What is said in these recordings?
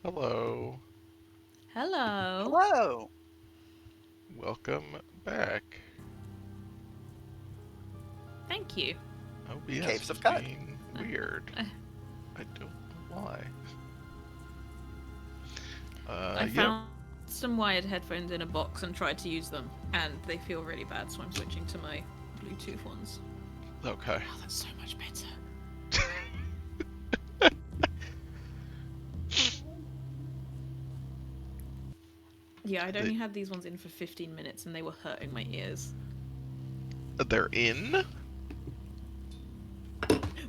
Hello. Hello. Hello. Welcome back. Thank you. OBS Caves is of Cud. being weird. I, I don't know why. I Yep. found some wired headphones in a box and tried to use them, and they feel really bad, so I'm switching to my Bluetooth ones. Okay. Oh, that's so much better. Yeah, I'd They, only had these ones in for 15 minutes, and they were hurting my ears. they're in?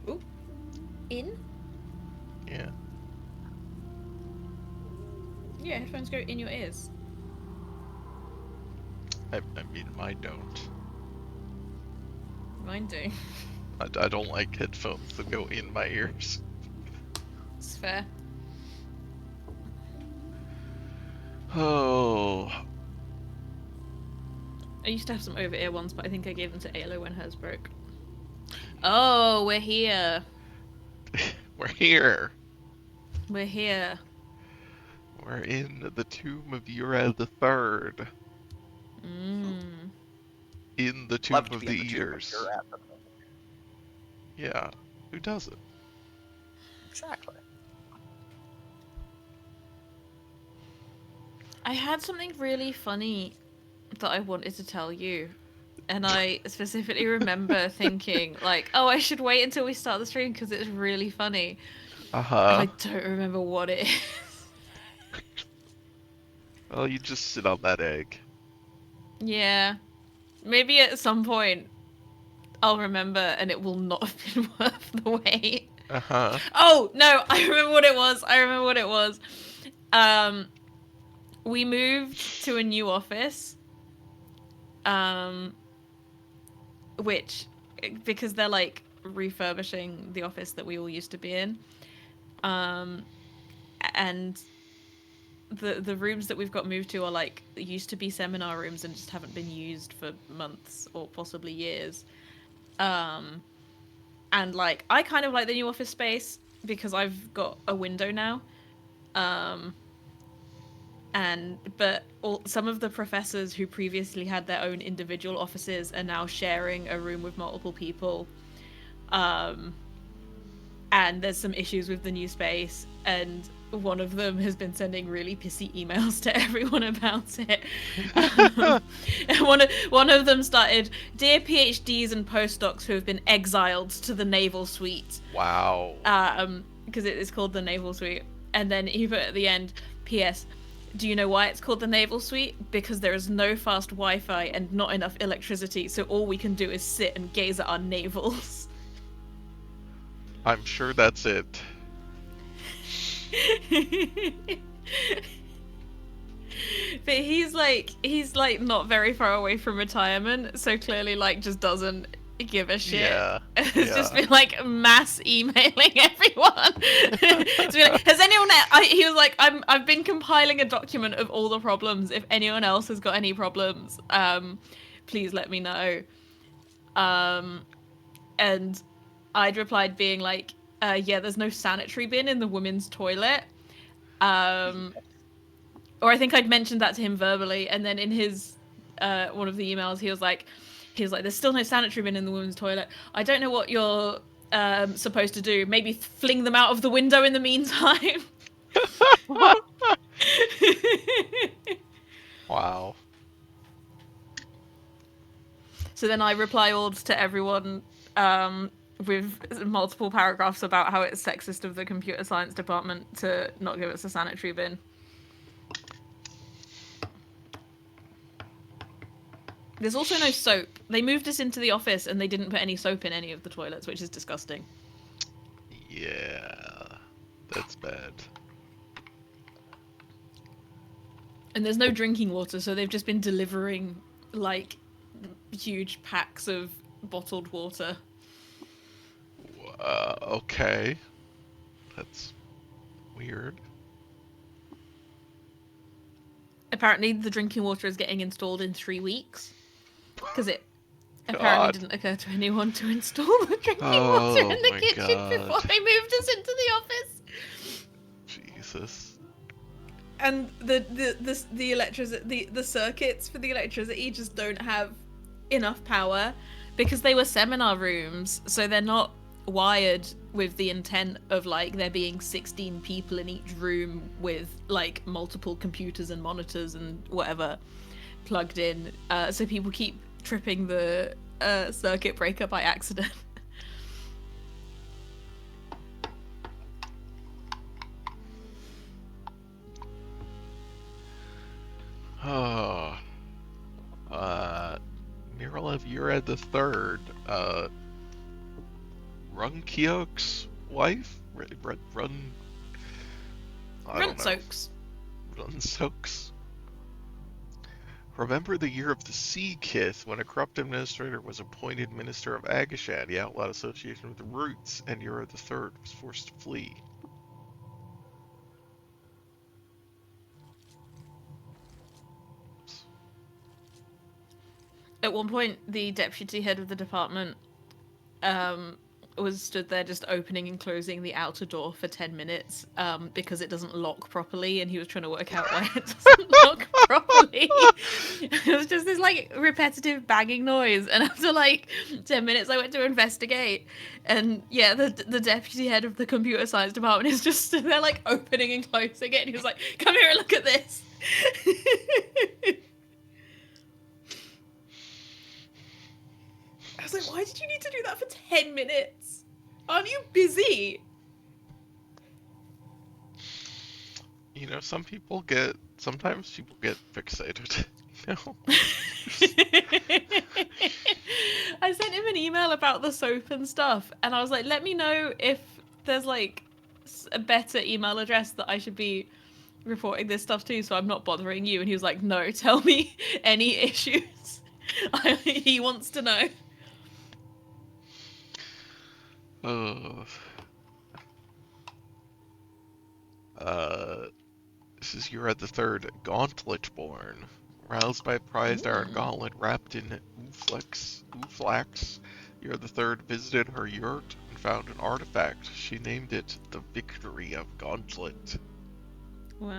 Ooh. In? Yeah. Yeah, headphones go in your ears. I mean, mine don't. Mine do. I don't like headphones that go in my ears. It's fair. Oh. I used to have some over-ear ones, but I think I gave them to Ayla when hers broke. Oh, we're here. We're here. We're here. We're in the tomb of Ura the Third. Mmm. In the tomb Love to of be the in the tomb of Eaters. your atom. Yeah. Who doesn't? Exactly. I had something really funny that I wanted to tell you. And I specifically remember thinking, like, oh, I should wait until we start the stream because it's really funny. And I Uh-huh. don't remember what it is. Well, you just sit on that egg. Yeah. Maybe at some point I'll remember and it will not have been worth the wait. Uh-huh. Oh, no, I remember what it was. I remember what it was. Um, we moved to a new office. Um, which, because they're like refurbishing the office that we all used to be in. Um, and the rooms that we've got moved to are like used to be seminar rooms and just haven't been used for months or possibly years. Um, and like I kind of like the new office space because I've got a window now. Um, and but some of the professors who previously had their own individual offices are now sharing a room with multiple people. Um, and there's some issues with the new space, and one of them has been sending really pissy emails to everyone about it. And one of them started, "Dear PhDs and postdocs who have been exiled to the Naval Suite," Wow. because it is called the Naval Suite. And then he put at the end, "P.S. Do you know why it's called the Naval Suite? Because there is no fast Wi-Fi and not enough electricity, so all we can do is sit and gaze at our navels." I'm sure that's it. But he's like not very far away from retirement, so clearly like just doesn't give a shit. Yeah. It's just Yeah. been like mass emailing everyone to be like, has anyone? He was like, I've been compiling a document of all the problems. If anyone else has got any problems, please let me know. Um, and I'd replied being like, yeah, there's no sanitary bin in the women's toilet. Um, or I think I'd mentioned that to him verbally, and then in his one of the emails, he was like, "There's still no sanitary bin in the women's toilet. I don't know what you're supposed to do. Maybe fling them out of the window in the meantime." Wow. So then I reply all to everyone with multiple paragraphs about how it's sexist of the computer science department to not give us a sanitary bin. There's also no soap. They moved us into the office and they didn't put any soap in any of the toilets, which is disgusting. Yeah. That's bad. And there's no drinking water, so they've just been delivering like huge packs of bottled water. Okay. That's weird. Apparently, the drinking water is getting installed in 3 weeks because it apparently God. didn't occur to anyone to install the drinking water Oh in the my kitchen before god. they moved us into the office. Jesus. and the electricity, the circuits for the electricity just don't have enough power because they were seminar rooms, so they're not wired with the intent of like there being 16 people in each room with like multiple computers and monitors and whatever plugged in. So people keep tripping the circuit breaker by accident. Oh. Mirolev Urad the Third. Runkiok's wife? Run. I don't know. Runtsoaks. Runsok's. Remember the year of the Sea Kith, when a corrupt administrator was appointed minister of Agashan, the outlawed association with the Roots, and Ura the Third was forced to flee. At one point, the deputy head of the department was stood there just opening and closing the outer door for 10 minutes because it doesn't lock properly, and he was trying to work out why it doesn't lock properly. It was just this like repetitive banging noise, and after like 10 minutes I went to investigate, and yeah, the deputy head of the computer science department is just stood there like opening and closing it, and he was like, come here and look at this. I was like, why did you need to do that for 10 minutes? Aren't you busy? You know, sometimes people get fixated. You know? I sent him an email about the soap and stuff, and I was like, let me know if there's like a better email address that I should be reporting this stuff to, so I'm not bothering you. And he was like, no, tell me any issues. He wants to know. This is Urad the Third, Gauntlet-born. Roused by a prized iron gauntlet wrapped in ooflax, Urad the Third visited her yurt and found an artifact. She named it the Victory of Gauntlet. Wow.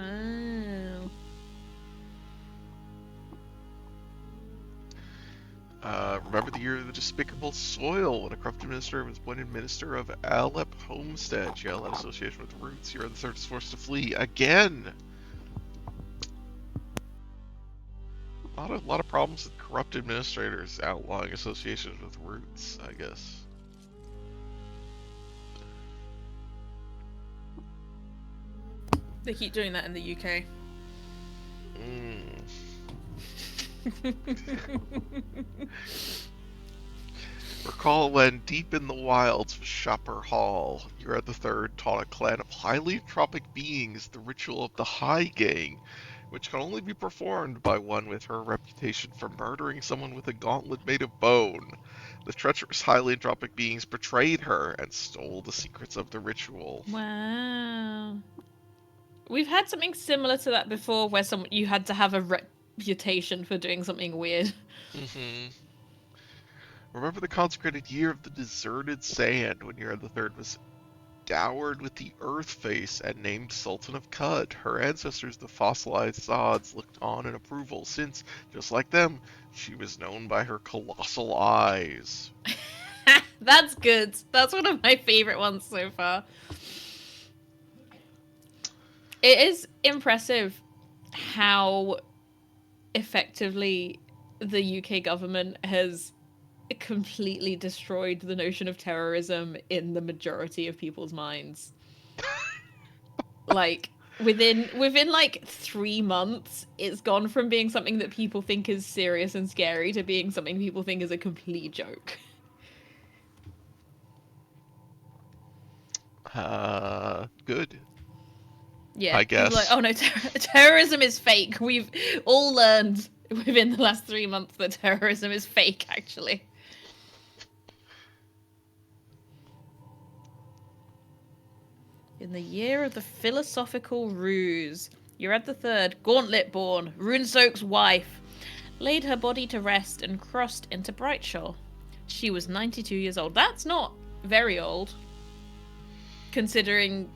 Remember the year of the despicable soil, when a corrupt minister was appointed minister of Alep Homestead. She had association with the Roots. Urad the Third was forced to flee again. A lot of problems with corrupt administrators outlawing associations with Roots, I guess. They keep doing that in the UK. Recall when, deep in the wilds of Shopper Hall, Urad the Third taught a clan of highly entropic beings the ritual of the High Gang, which can only be performed by one with her reputation for murdering someone with a gauntlet made of bone. The treacherous highly entropic beings betrayed her and stole the secrets of the ritual. Wow. We've had something similar to that before, where you had to have a reputation for doing something weird. Mm-hmm. Remember the consecrated year of the deserted sand, when Urad the Third was dowered with the Earth Face and named Sultan of Cud. Her ancestors, the fossilized Zods, looked on in approval, since, just like them, she was known by her colossal eyes. That's good. That's one of my favorite ones so far. It is impressive how effectively the UK government has completely destroyed the notion of terrorism in the majority of people's minds. Like within like 3 months, it's gone from being something that people think is serious and scary to being something people think is a complete joke. Good. Yeah, I guess. like, oh no, terrorism is fake. We've all learned within the last 3 months that terrorism is fake, actually. In the year of the philosophical ruse, Urad the Third, Gauntlet-born, Runesoak's wife, laid her body to rest and crossed into Brightshore. She was 92 years old. That's not very old, considering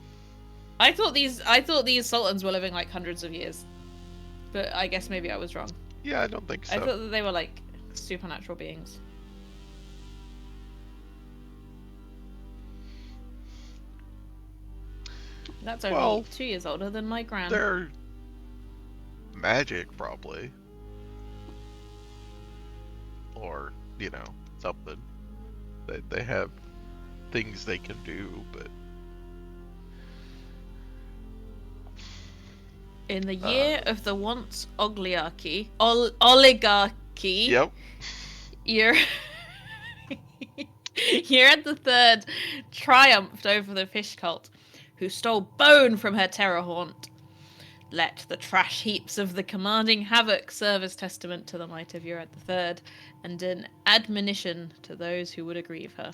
I thought these sultans were living like hundreds of years, but I guess maybe I was wrong. Yeah, I don't think I so. thought that they were like supernatural beings. That's only Well, 2 years older than my gran. they're magic, probably. Or, something. They have things they can do, but... In the year of the once oligarchy, Yep. you're You're the third triumphed over the fish cult, who stole bone from her terror haunt. Let the trash heaps of the commanding havoc serve as testament to the might of Urad the Third, and an admonition to those who would aggrieve her.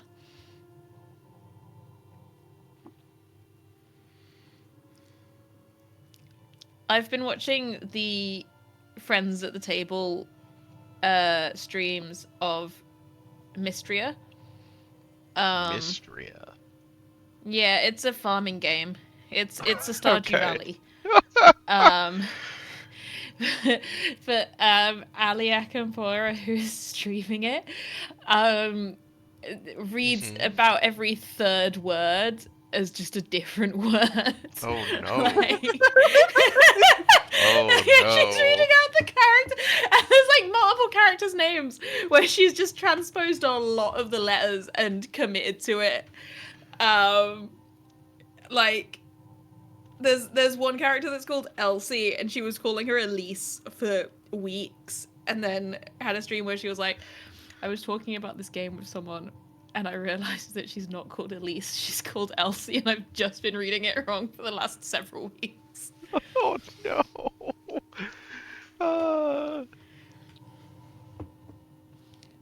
I've been watching the Friends at the Table streams of Mystria. Mystria. Yeah, it's a farming game. It's a Stardew Okay. Valley. But Ali Akampora, who's streaming it, reads about every third word as just a different word. Oh no. Like... Oh She's no. reading out the character, and there's like multiple characters' names where she's just transposed a lot of the letters and committed to it. Like there's one character that's called Elsie, and she was calling her Elise for weeks, and then had a stream where she was like, I was talking about this game with someone, and I realized that she's not called Elise, she's called Elsie, and I've just been reading it wrong for the last several weeks. Oh no.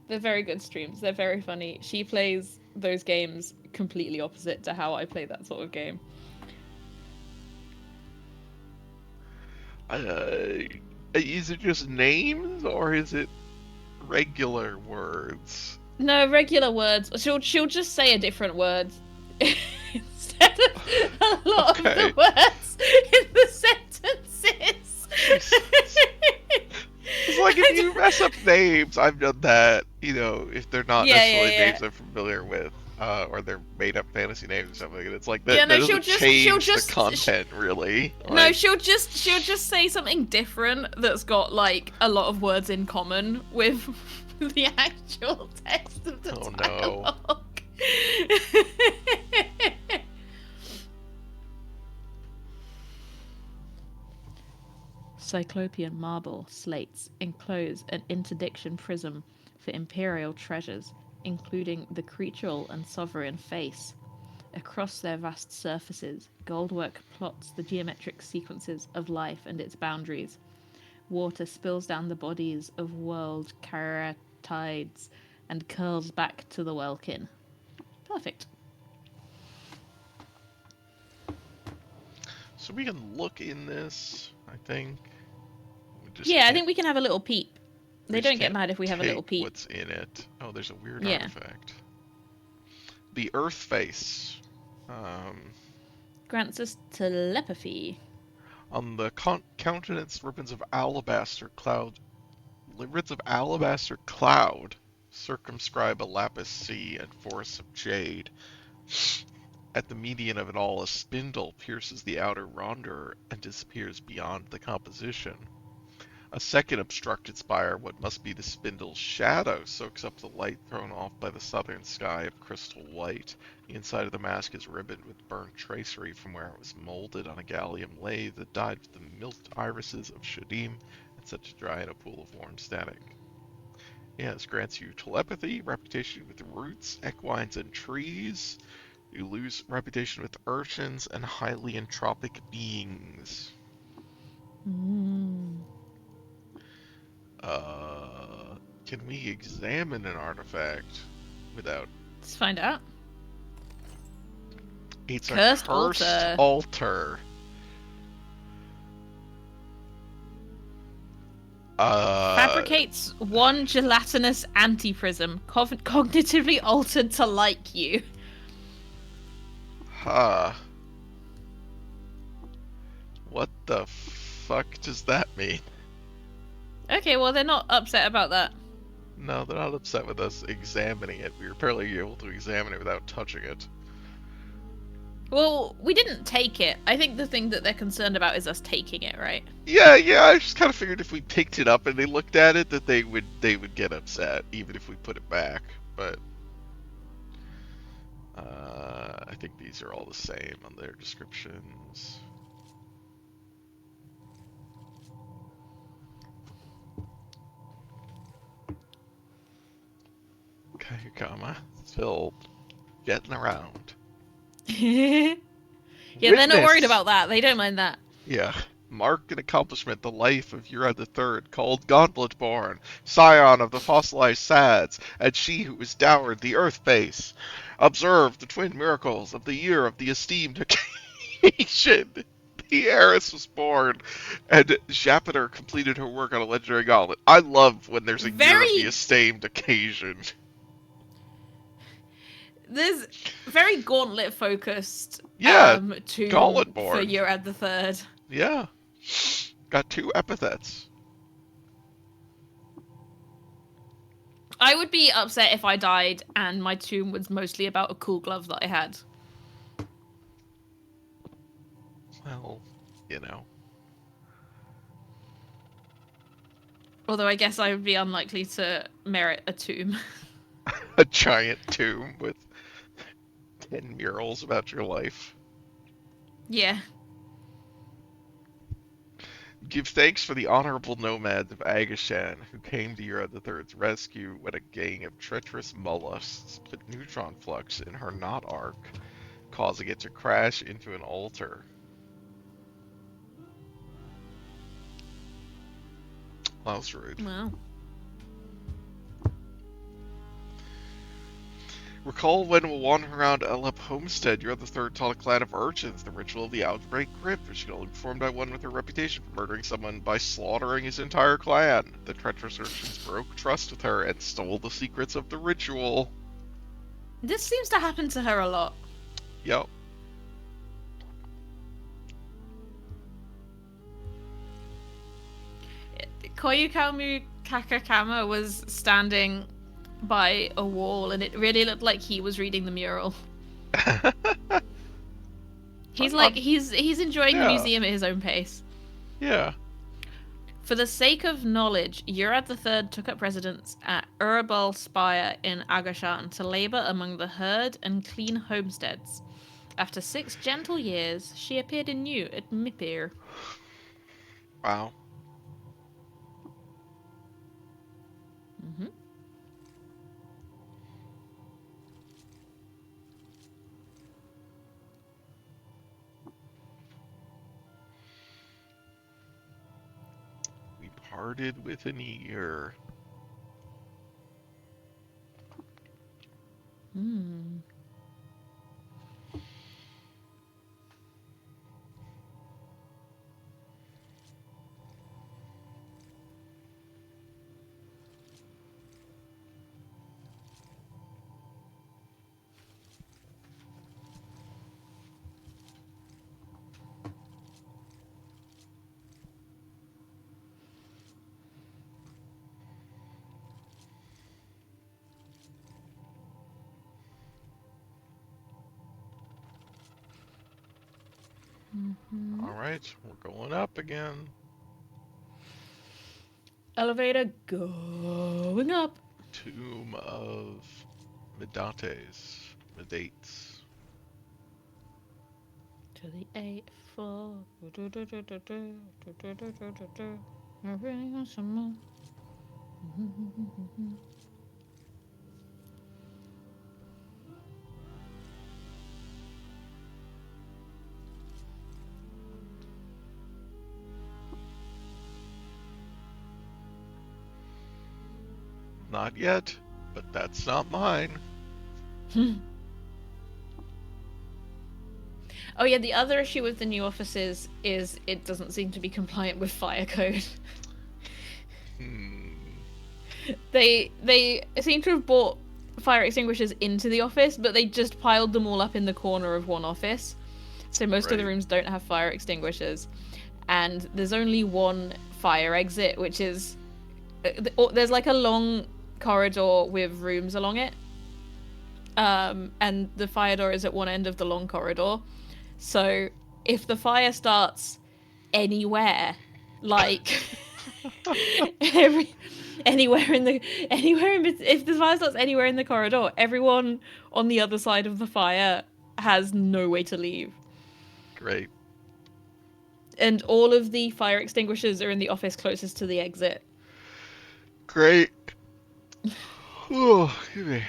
They're very good streams. They're very funny. She plays those games completely opposite to how I play that sort of game. Is it just names, or is it regular words? No, regular words. She'll just say a different word instead of a lot of the words in the sentences. It's like if you mess up names, I've done that, if they're not necessarily names I'm familiar with, or they're made up fantasy names or something, and it's like that, that doesn't change the content, really. No, she'll just say something different that's got, like, a lot of words in common with the actual text of the dialogue. No. Cyclopean marble slates enclose an interdiction prism for imperial treasures, including the creatural and sovereign face. Across their vast surfaces, goldwork plots the geometric sequences of life and its boundaries. Water spills down the bodies of world caratides and curls back to the Welkin. Perfect. So we can look in this, I think. I think we can have a little peep. They don't get mad if we have a little peep. What's in it? Oh, there's a weird artifact. The Earth Face. Grants us telepathy. On the countenance, ribbons of alabaster cloud circumscribe a lapis sea and forests of jade. At the median of it all, a spindle pierces the outer rondure and disappears beyond the composition. A second obstructed spire, what must be the spindle's shadow, soaks up the light thrown off by the southern sky of crystal white. The inside of the mask is ribboned with burnt tracery from where it was molded on a gallium lathe that dyed with the milked irises of Shadim and set to dry in a pool of warm static. Yes, grants you telepathy, reputation with roots, equines, and trees. You lose reputation with urchins and highly entropic beings. Can we examine an artifact without... Let's find out. It's Cursed a cursed altar. Fabricates one gelatinous antiprism, cognitively altered to like you. Huh. the fuck does that mean? Okay, well, they're not upset about that. No, they're not upset with us examining it. We were apparently able to examine it without touching it. Well, we didn't take it. I think the thing that they're concerned about is us taking it, right? Yeah, I just kind of figured if we picked it up and they looked at it that they would get upset even if we put it back. But I think these are all the same on their descriptions. Kayakama, still getting around. Yeah, they're not worried about that. They don't mind that. Yeah. Mark an accomplishment the life of Ura the Third, called Gauntlet-born, scion of the fossilized Sads, and she who was dowered the Earth base. Observe the twin miracles of the year of the esteemed occasion. The heiress was born, and Japiter completed her work on a legendary gauntlet. I love when there's a year of the esteemed occasion. There's very gauntlet focused tomb Gauntlet-born for Urad the Third. Yeah. Got 2 epithets. I would be upset if I died and my tomb was mostly about a cool glove that I had. Well, you know. Although I guess I would be unlikely to merit a tomb. A giant tomb with 10 murals about your life. Yeah. Give thanks for the honorable nomads of Agashan who came to Ura the Third's rescue when a gang of treacherous mollusks put neutron flux in her knot arc, causing it to crash into an altar. That was rude. Wow. Recall when while wandering around Elep Homestead, Ura the Third taught a clan of urchins the ritual of the Outbreak Grip, which could only be performed by one with a reputation for murdering someone by slaughtering his entire clan. The treacherous urchins broke trust with her and stole the secrets of the ritual. This seems to happen to her a lot. Yep. Koyukamu Kakakama was standing by a wall and it really looked like he was reading the mural. He's enjoying the museum at his own pace. Yeah. For the sake of knowledge, Urad III took up residence at Urabal Spire in Agashan to labor among the herd and clean homesteads. After 6 gentle years, she appeared anew at Mipir. Wow. Mm-hmm. We parted with an ear. Hmm. Mm-hmm. Alright, we're going up again. Elevator going up. Tomb of Medates. To the 8th floor. Not yet, but that's not mine. Oh yeah, the other issue with the new offices is it doesn't seem to be compliant with fire code. They seem to have brought fire extinguishers into the office, but they just piled them all up in the corner of one office. So most of the rooms don't have fire extinguishers. and there's only one fire exit, which is there's like a long corridor with rooms along it, and the fire door is at one end of the long corridor. So if the fire starts anywhere, like every if the fire starts anywhere in the corridor, everyone on the other side of the fire has no way to leave. Great. And all of the fire extinguishers are in the office closest to the exit. Great. Oh, excuse me.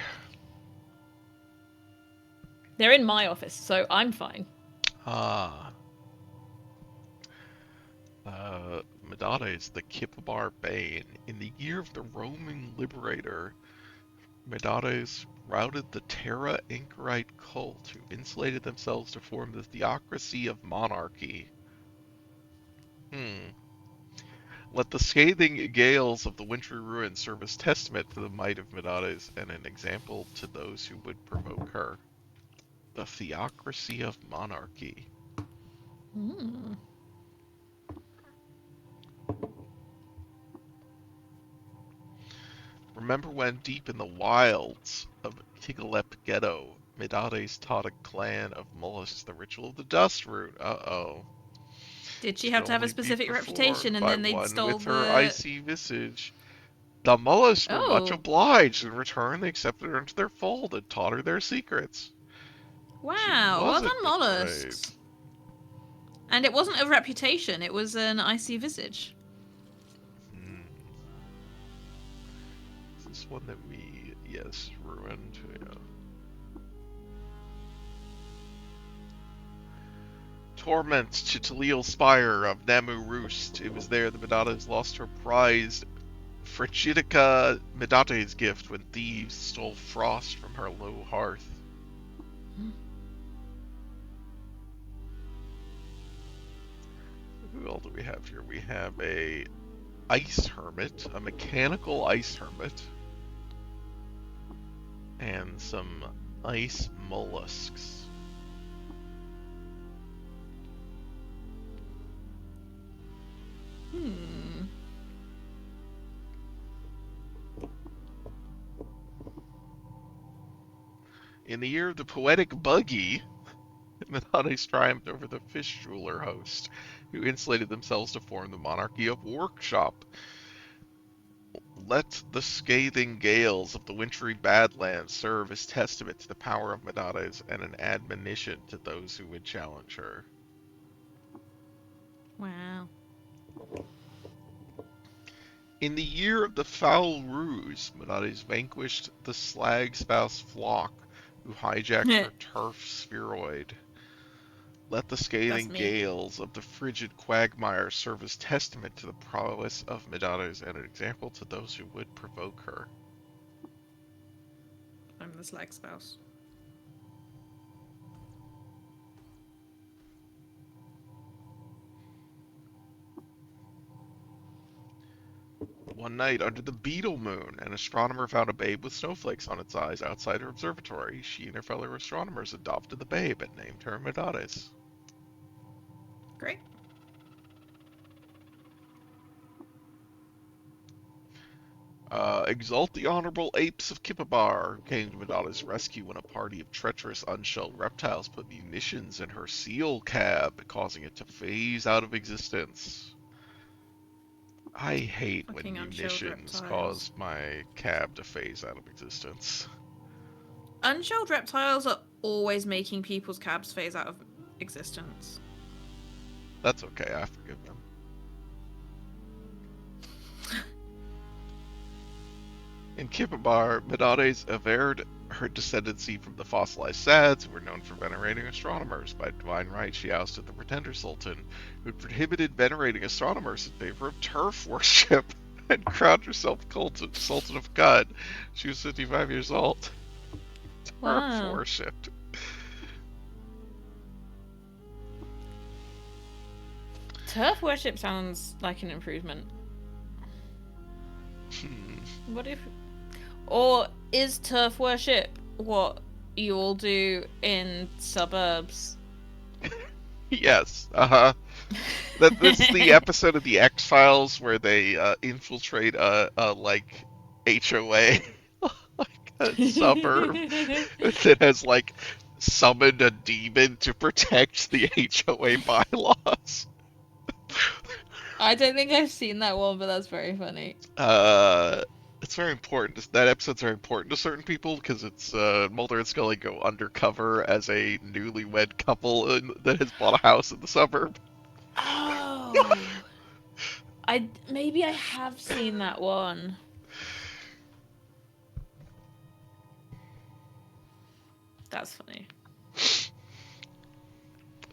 They're in my office, so I'm fine. Ah. Madada is the Kippabar Bane. In the year of the Roman Liberator, Madades routed the Terra Anchorite cult, who insulated themselves to form the theocracy of monarchy. Let the scathing gales of the wintry ruin serve as testament to the might of Madades and an example to those who would provoke her. The theocracy of monarchy. Remember when, deep in the wilds of Kigalep Ghetto, Medades taught a clan of mollusks the ritual of the dust root. Uh-oh. Did she Which have can to have a only be specific reputation performed and by then they'd one stole with her the... icy visage. The mollusks were much Oh. obliged. In return, they accepted her into their fold and taught her their secrets. She Wow, well wasn't done, betrayed. mollusks. And it wasn't a reputation, it was an icy visage. Is this one that we, yes, ruined? Yeah. Torment to Talil Spire of Namu Roost. It was there the Medates lost her prized Frigidica Medates gift when thieves stole frost from her low hearth. Who else do we have here? We have a ice hermit, a mechanical ice hermit, and some ice mollusks. In the year of the poetic buggy, Medates triumphed over the fish jeweler host, who insulated themselves to form the monarchy of Workshop. Let the scathing gales of the wintry badlands serve as testament to the power of Medates and an admonition to those who would challenge her. Wow. In the year of the foul ruse, Medates vanquished the slag spouse flock, who hijacked her turf spheroid. Let the scathing gales of the frigid quagmire serve as testament to the prowess of Medates and an example to those who would provoke her. I'm the slag spouse. One night, under the beetle moon, an astronomer found a babe with snowflakes on its eyes outside her observatory. She and her fellow astronomers adopted the babe and named her Medates. Great. Exalt the honorable apes of Kippabar, who came to Medates' rescue when a party of treacherous unshelled reptiles put munitions in her seal cab, causing it to phase out of existence. I hate when munitions cause my cab to phase out of existence. Unshelled reptiles are always making people's cabs phase out of existence. That's okay, I forgive them. In Kippabar, Medates averred her descendancy from the fossilized Sads, who were known for venerating astronomers. By divine right, she ousted the Pretender Sultan, who prohibited venerating astronomers in favor of turf worship, and crowned herself Sultan of Qud. She was 55 years old. Turf worshipped. Turf worship sounds like an improvement. What if... Or is turf worship what you all do in suburbs? Yes. This is the episode of the X Files where they infiltrate a like HOA, like a suburb that has like summoned a demon to protect the HOA bylaws. I don't think I've seen that one, but that's very funny. Uh, it's very important. That episode's very important to certain people because it's Mulder and Scully go undercover as a newlywed couple that has bought a house in the suburb. Oh, maybe I have seen that one. That's funny.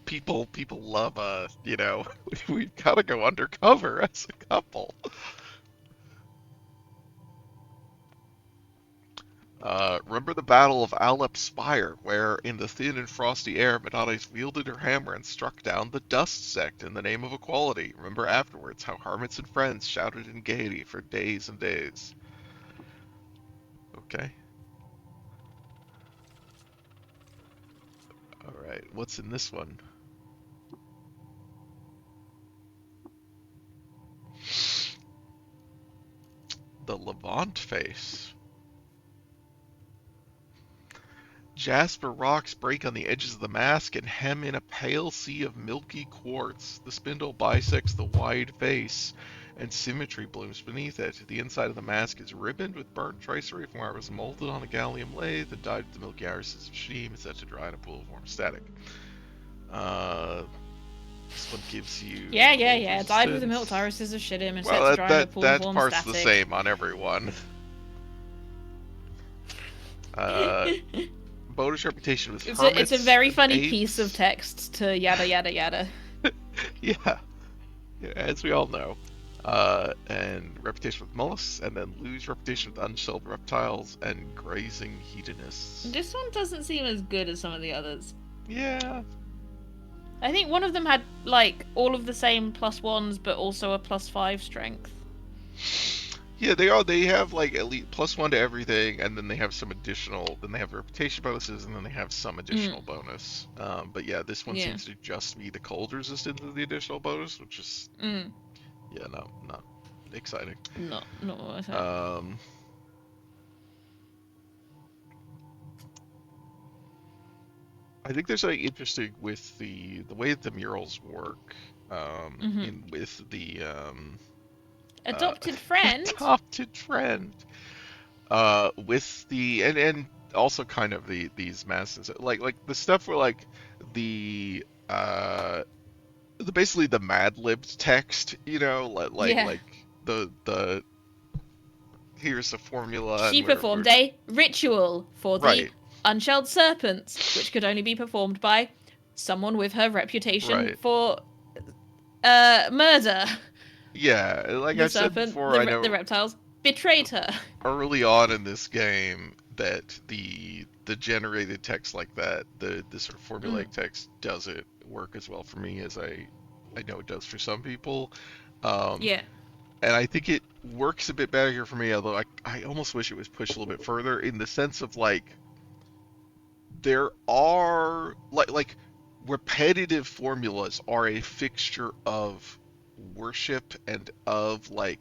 People love we've got to go undercover as a couple. Remember the Battle of Alep Spire, where in the thin and frosty air Menades wielded her hammer and struck down the Dust Sect in the name of equality. Remember afterwards how hermits and friends shouted in gaiety for days and days. Okay. Alright, what's in this one? The Levant face. Jasper rocks break on the edges of the mask and hem in a pale sea of milky quartz. The spindle bisects the wide face, and symmetry blooms beneath it. The inside of the mask is ribboned with burnt tracery from where it was molded on a gallium lathe and dyed with the milky irises of steam and set to dry in a pool of warm static. This one gives you Yeah. cold Dyed with the milk resistance. irises of shidim and set Well, to that dry in a that pool of that warm part's the static. same on everyone. Uh, Boda's reputation was It's a hermits very and funny piece of apes. text to yada yada yada. Yeah, as we all know. And reputation with mollusks, and then lose reputation with unshelled reptiles and grazing hedonists. This one doesn't seem as good as some of the others. Yeah, I think one of them had like all of the same +1s, but also a +5 strength. yeah, they are. They have like at least +1 to everything, and then they have some additional. Then they have reputation bonuses, and then they have some additional bonus. But yeah, this one Yeah. seems to just be the cold resistance of the additional bonus, which is yeah, no, not exciting. Not worth it. Um, I think there's something interesting with the way that the murals work. In with the uh, Adopted friend. adopted friend. With the and also kind of these masses like the stuff where like the basically the Mad Libbed text, Yeah. like the here's the formula and She we're performed a ritual for the right, unshelled serpents, which could only be performed by someone with her reputation right. for murder. Yeah, like The I've said serpent, before, I the know reptiles betrayed her. early on in this game that the generated text like that, the sort of formulaic text doesn't work as well for me as I know it does for some people. Um, Yeah. and I think it works a bit better here for me, although I almost wish it was pushed a little bit further in the sense of like there are like repetitive formulas are a fixture of worship and of like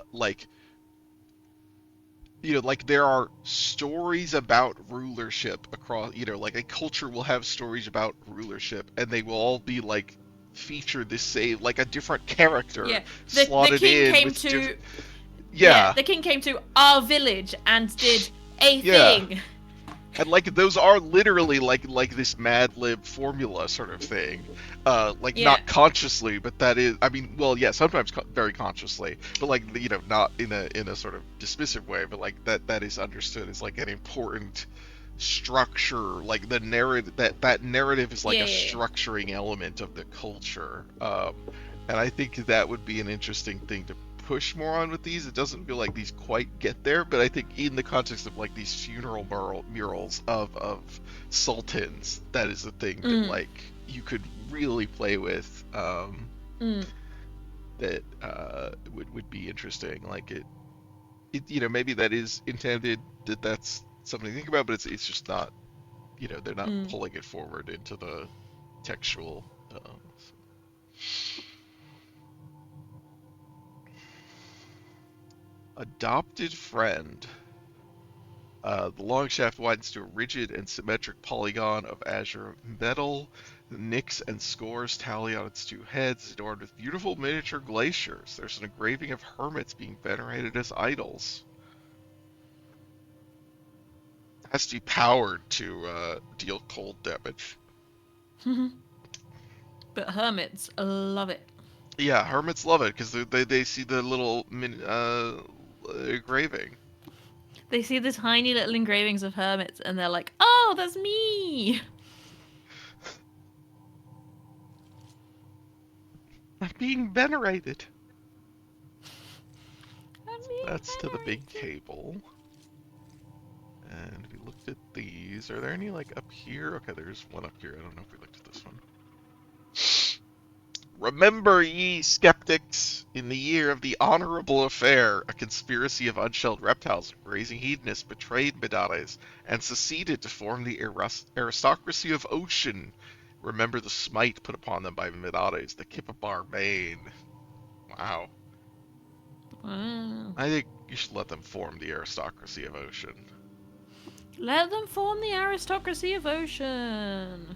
like there are stories about rulership across, like a culture will have stories about rulership and they will all be like featured the same, like a different character Yeah. The slotted king in came with to yeah, the king came to our village and did a yeah. thing. And like those are literally like this Mad Lib formula sort of thing, like Yeah. not consciously, but that is, I mean, well, yeah, sometimes very consciously, but like not in a sort of dismissive way, but like that is understood as like an important structure, like the narrative that narrative is like a Yeah. structuring element of the culture, and I think that would be an interesting thing to push more on with these. It doesn't feel like these quite get there, but I think in the context of like these funeral murals of sultans, that is a thing that like you could really play with. That would be interesting. Like it maybe that is intended that that's something to think about, but it's just not. They're not pulling it forward into the architectural. Adopted friend. The long shaft widens to a rigid and symmetric polygon of azure metal. The nicks and scores tally on its two heads, adorned with beautiful miniature glaciers. There's an engraving of hermits being venerated as idols. Has to be powered to deal cold damage. But hermits love it. Yeah, hermits love it because they see the little engraving. They see the tiny little engravings of hermits and they're like, oh, that's me! I'm being venerated. I'm being That's to the big venerated. table. And we looked at these. Are there any like up here? Okay, there's one up here. I don't know if we looked at this one. Remember, ye skeptics, in the year of the honorable affair, a conspiracy of unshelled reptiles and grazing hedonists betrayed Medares and seceded to form the aristocracy of ocean. Remember the smite put upon them by Medares, the Kippabar Bane. Wow. Wow. I think you should let them form the aristocracy of ocean. Let them form the aristocracy of ocean.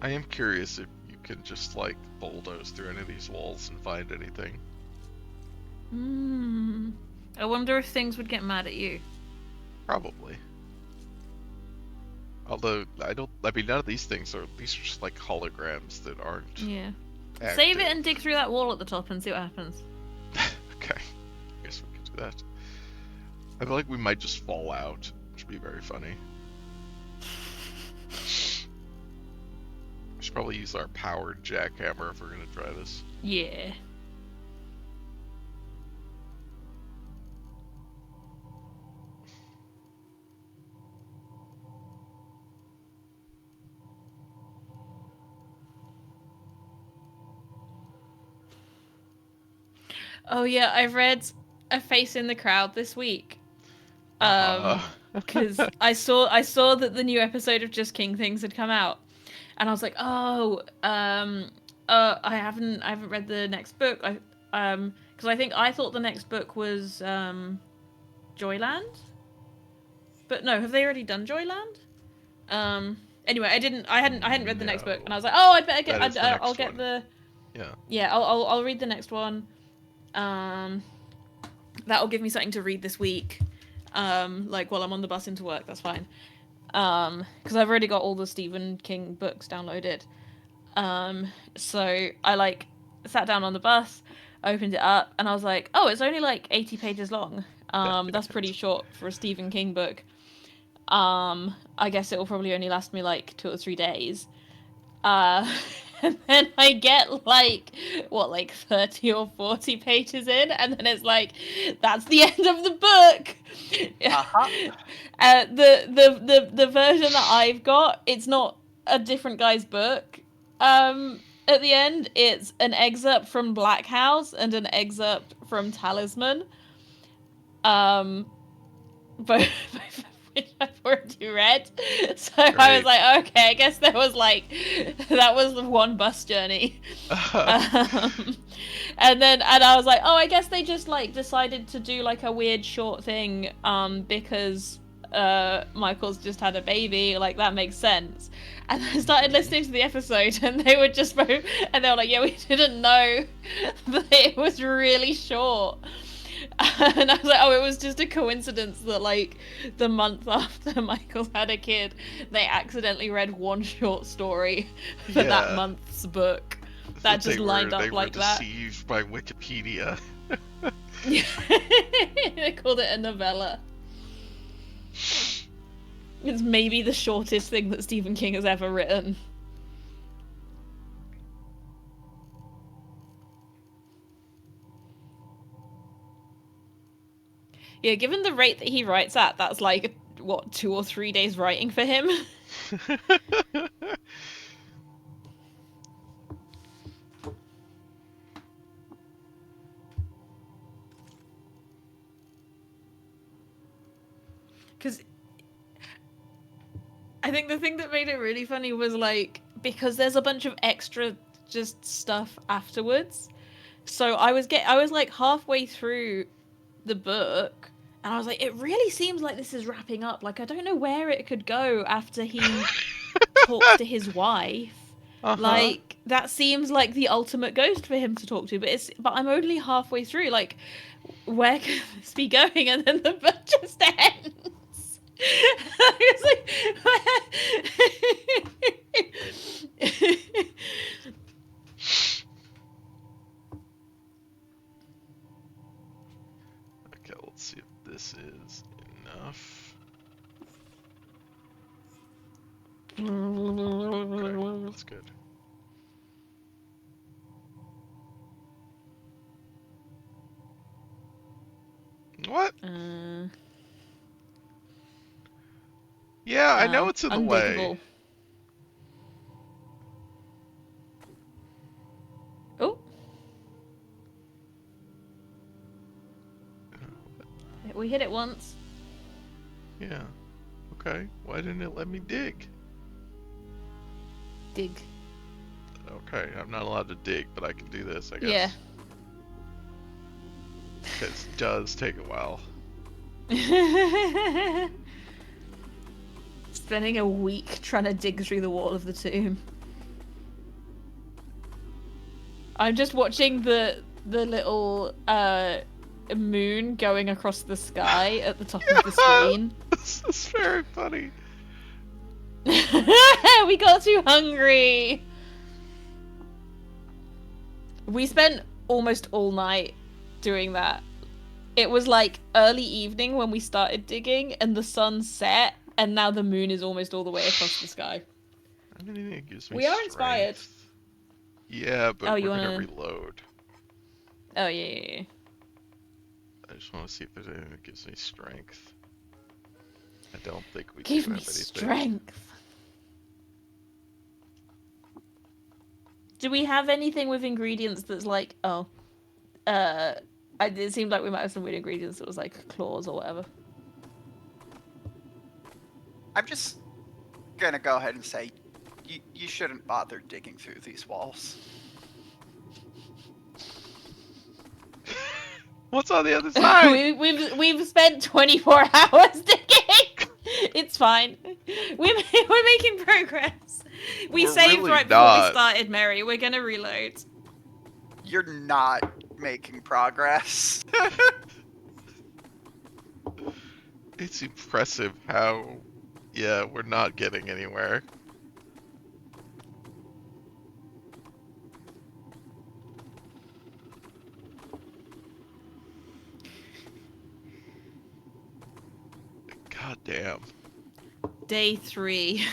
I am curious if you can just like bulldoze through any of these walls and find anything. I wonder if things would get mad at you. Probably. Although I mean none of these things are, these are just like holograms that aren't Yeah. active. Save it and dig through that wall at the top and see what happens. Okay, I guess we could do that. I feel like we might just fall out, which would be very funny. We should probably use our powered jackhammer if we're gonna try this. Yeah. Oh yeah, I read A Face in the Crowd this week. Because I saw that the new episode of Just King Things had come out, and I was like, oh, I haven't read the next book. Because I thought the next book was Joyland, but no, have they already done Joyland? Anyway, I hadn't read the next book, and I was like, oh, I better get, That is the next I'll get one. the, Yeah. yeah, I'll read the next one. That'll give me something to read this week. Like while I'm on the bus into work, that's fine. Because I've already got all the Stephen King books downloaded. So I like sat down on the bus, opened it up, and I was like, oh, it's only like 80 pages long. That's pretty short for a Stephen King book. I guess it will probably only last me like 2 or 3 days. Uh, and then I get like 30 or 40 pages in, and then it's like, that's the end of the book. Uh-huh. The version that I've got, it's not a different guy's book. At the end, it's an excerpt from Black House and an excerpt from Talisman. Both of which I've already read. So I was Great. like, okay, I guess that was the one bus journey. And I was like, oh, I guess they just like decided to do like a weird short thing because Michael's just had a baby, like that makes sense. And I started listening to the episode, and they were just both, and they were like, yeah, we didn't know that it was really short. And I was like, oh, it was just a coincidence that like the month after Michael had a kid, they accidentally read one short story for that Yeah. month's book. That just lined up like that. They were deceived by Wikipedia. They called it a novella. It's maybe the shortest thing that Stephen King has ever written. Yeah, given the rate that he writes at, that's like, what, 2 or 3 days writing for him? think the thing that made it really funny was like because there's a bunch of extra just stuff afterwards. So I was like halfway through the book and I was like, it really seems like this is wrapping up. Like I don't know where it could go after he talks to his wife. Uh-huh. Like that seems like the ultimate ghost for him to talk to, but I'm only halfway through. Like, where could this be going? And then the book just ends. I was like, Okay, let's see if this is enough. Okay, that's good. What? Yeah, I know oh, it's in the way. undiggable. Oh, we hit it once. Yeah. Okay. Why didn't it let me dig? Dig. Okay, I'm not allowed to dig, but I can do this, I Yeah. guess. This does take a while. Spending a week trying to dig through the wall of the tomb. I'm just watching the little moon going across the sky at the top of the screen. This is very funny. We got too hungry. We spent almost all night doing that. It was like early evening when we started digging, and the sun set, and now the moon is almost all the way across the sky. I mean, it gives me We are inspired. strength. Yeah, but Oh, we're you gonna wanna? reload. Oh yeah. I just want to see if there's anything that gives me strength. I don't think we Give do me have anything. strength. Do we have anything with ingredients that's like, oh, it seemed like we might have some weird ingredients that was like claws or whatever. I'm just gonna go ahead and say you shouldn't bother digging through these walls. What's on the other side? we've spent 24 hours digging. It's fine. We're making progress. We We're saved really right before we not. started, Mary. We're gonna reload. You're not making progress. It's impressive how, yeah, we're not getting anywhere. God damn. Day 3.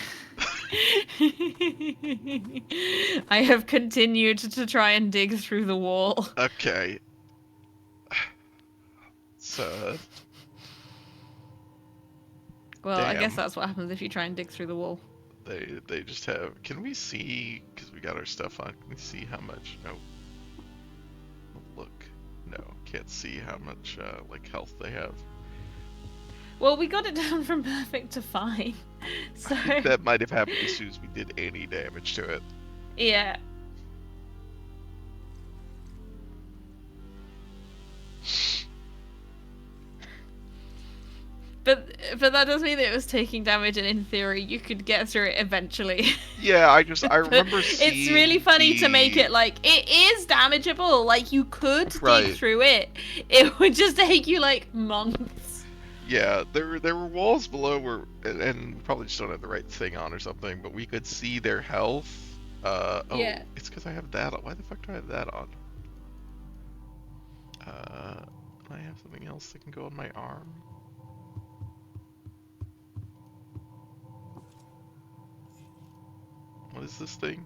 I have continued to try and dig through the wall. Okay. So, Well, I guess damn. that's what happens if you try and dig through the wall. They just have. Can we see? Because we got our stuff on. Can we see how much? No. Look. No, can't see how much like health they have. Well, we got it down from perfect to fine. So I think that might have happened as soon as we did any damage to it. yeah. But that does mean that it was taking damage, and in theory, you could get through it eventually. Yeah, I remember seeing. It's really funny to make it like it is damageable. Like you could Right. dig through it. It would just take you like months. Yeah, there were walls below where, and we probably just don't have the right thing on or something, but we could see their health. Oh, Yeah. it's because I have that on. Why the fuck do I have that on? I have something else that can go on my arm. What is this thing?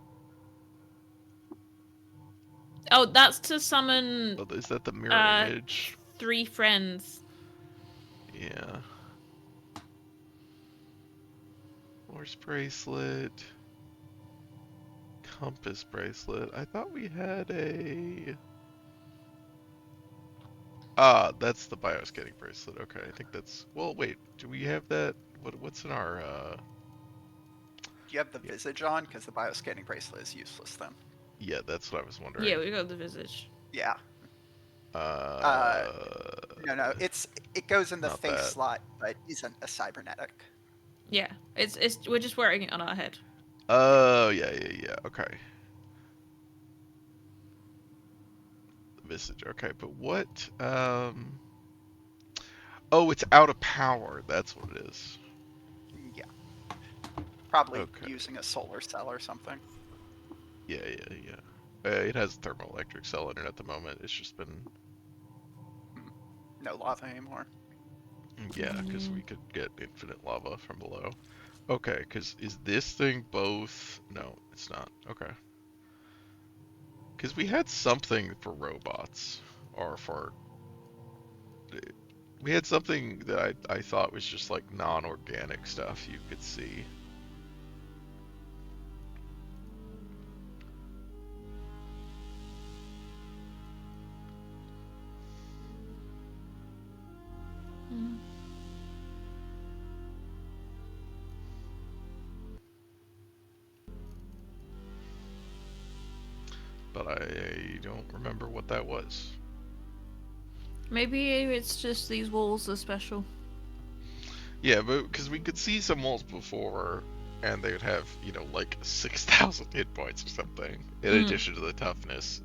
Oh, that's to summon Oh, is that the mirror image? 3 friends. Yeah. Horse bracelet. Compass bracelet. I thought we had a... Ah, that's the bioscanning bracelet. Okay, I think that's... Well, wait. Do we have that? What's in our, you have the Yeah, visage on? Because the bioscanning bracelet is useless then. yeah, that's what I was Yeah, wondering. we got the visage. Yeah. Uh, Uh, no, it goes in the Not face that. slot, but isn't a cybernetic. Yeah, it's we're just wearing it on our head. Oh, yeah, yeah, yeah. Okay. Visage. Okay, but what? Oh, it's out of power. That's what it is. Yeah, probably Okay. using a solar cell or something. Yeah, yeah, yeah. It has a thermoelectric cell in it at the moment. It's just been, Hmm. No lava anymore. yeah, because we could get infinite lava from below. Okay, because is this thing both? No, it's not. Okay. Because we had something for robots, or for we had something that I thought was just like non-organic stuff you could see. Mm. But I don't remember what that was. Maybe it's just these walls are special. Yeah, but because we could see some walls before, and they would have, like 6,000 hit points or something, in Mm. addition to the toughness,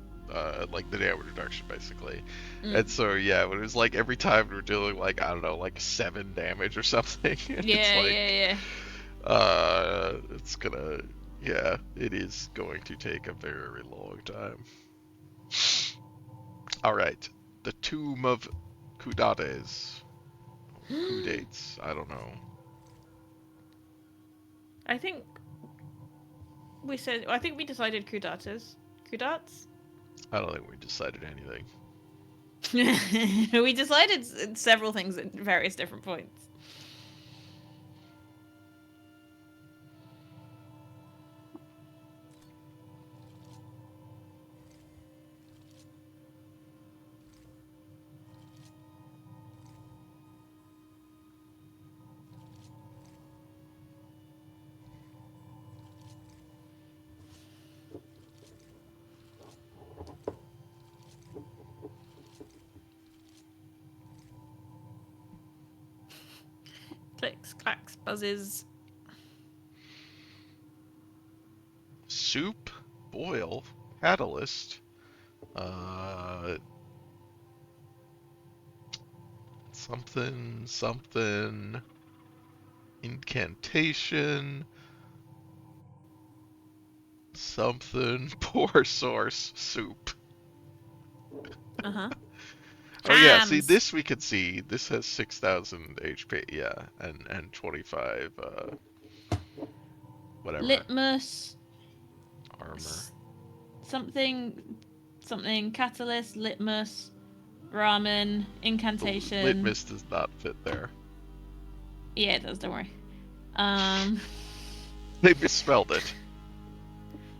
like the damage reduction, basically. Mm. And so, yeah, but it was like every time we were dealing, like, I don't know, like 7 damage or something, it's Yeah, like, yeah, yeah. it's gonna, yeah, it is going to take a very long time. Alright, the Tomb of Kudates. Kudates, I don't know. I think we said. I think we decided Kudatas. Kudats. I don't think we decided anything. We decided several things at various different points. Clicks, clacks, buzzes. Soup, boil, catalyst, uh, something, something, incantation, something, poor source, soup. Uh huh. Oh yeah, see Hams. this we can see. This has 6,000 HP, yeah, and 25, whatever, Litmus. armor. Something. Something. Catalyst. Litmus. Ramen. The Incantation. litmus does not fit there. Yeah, it does. Don't worry. Um. They misspelled it.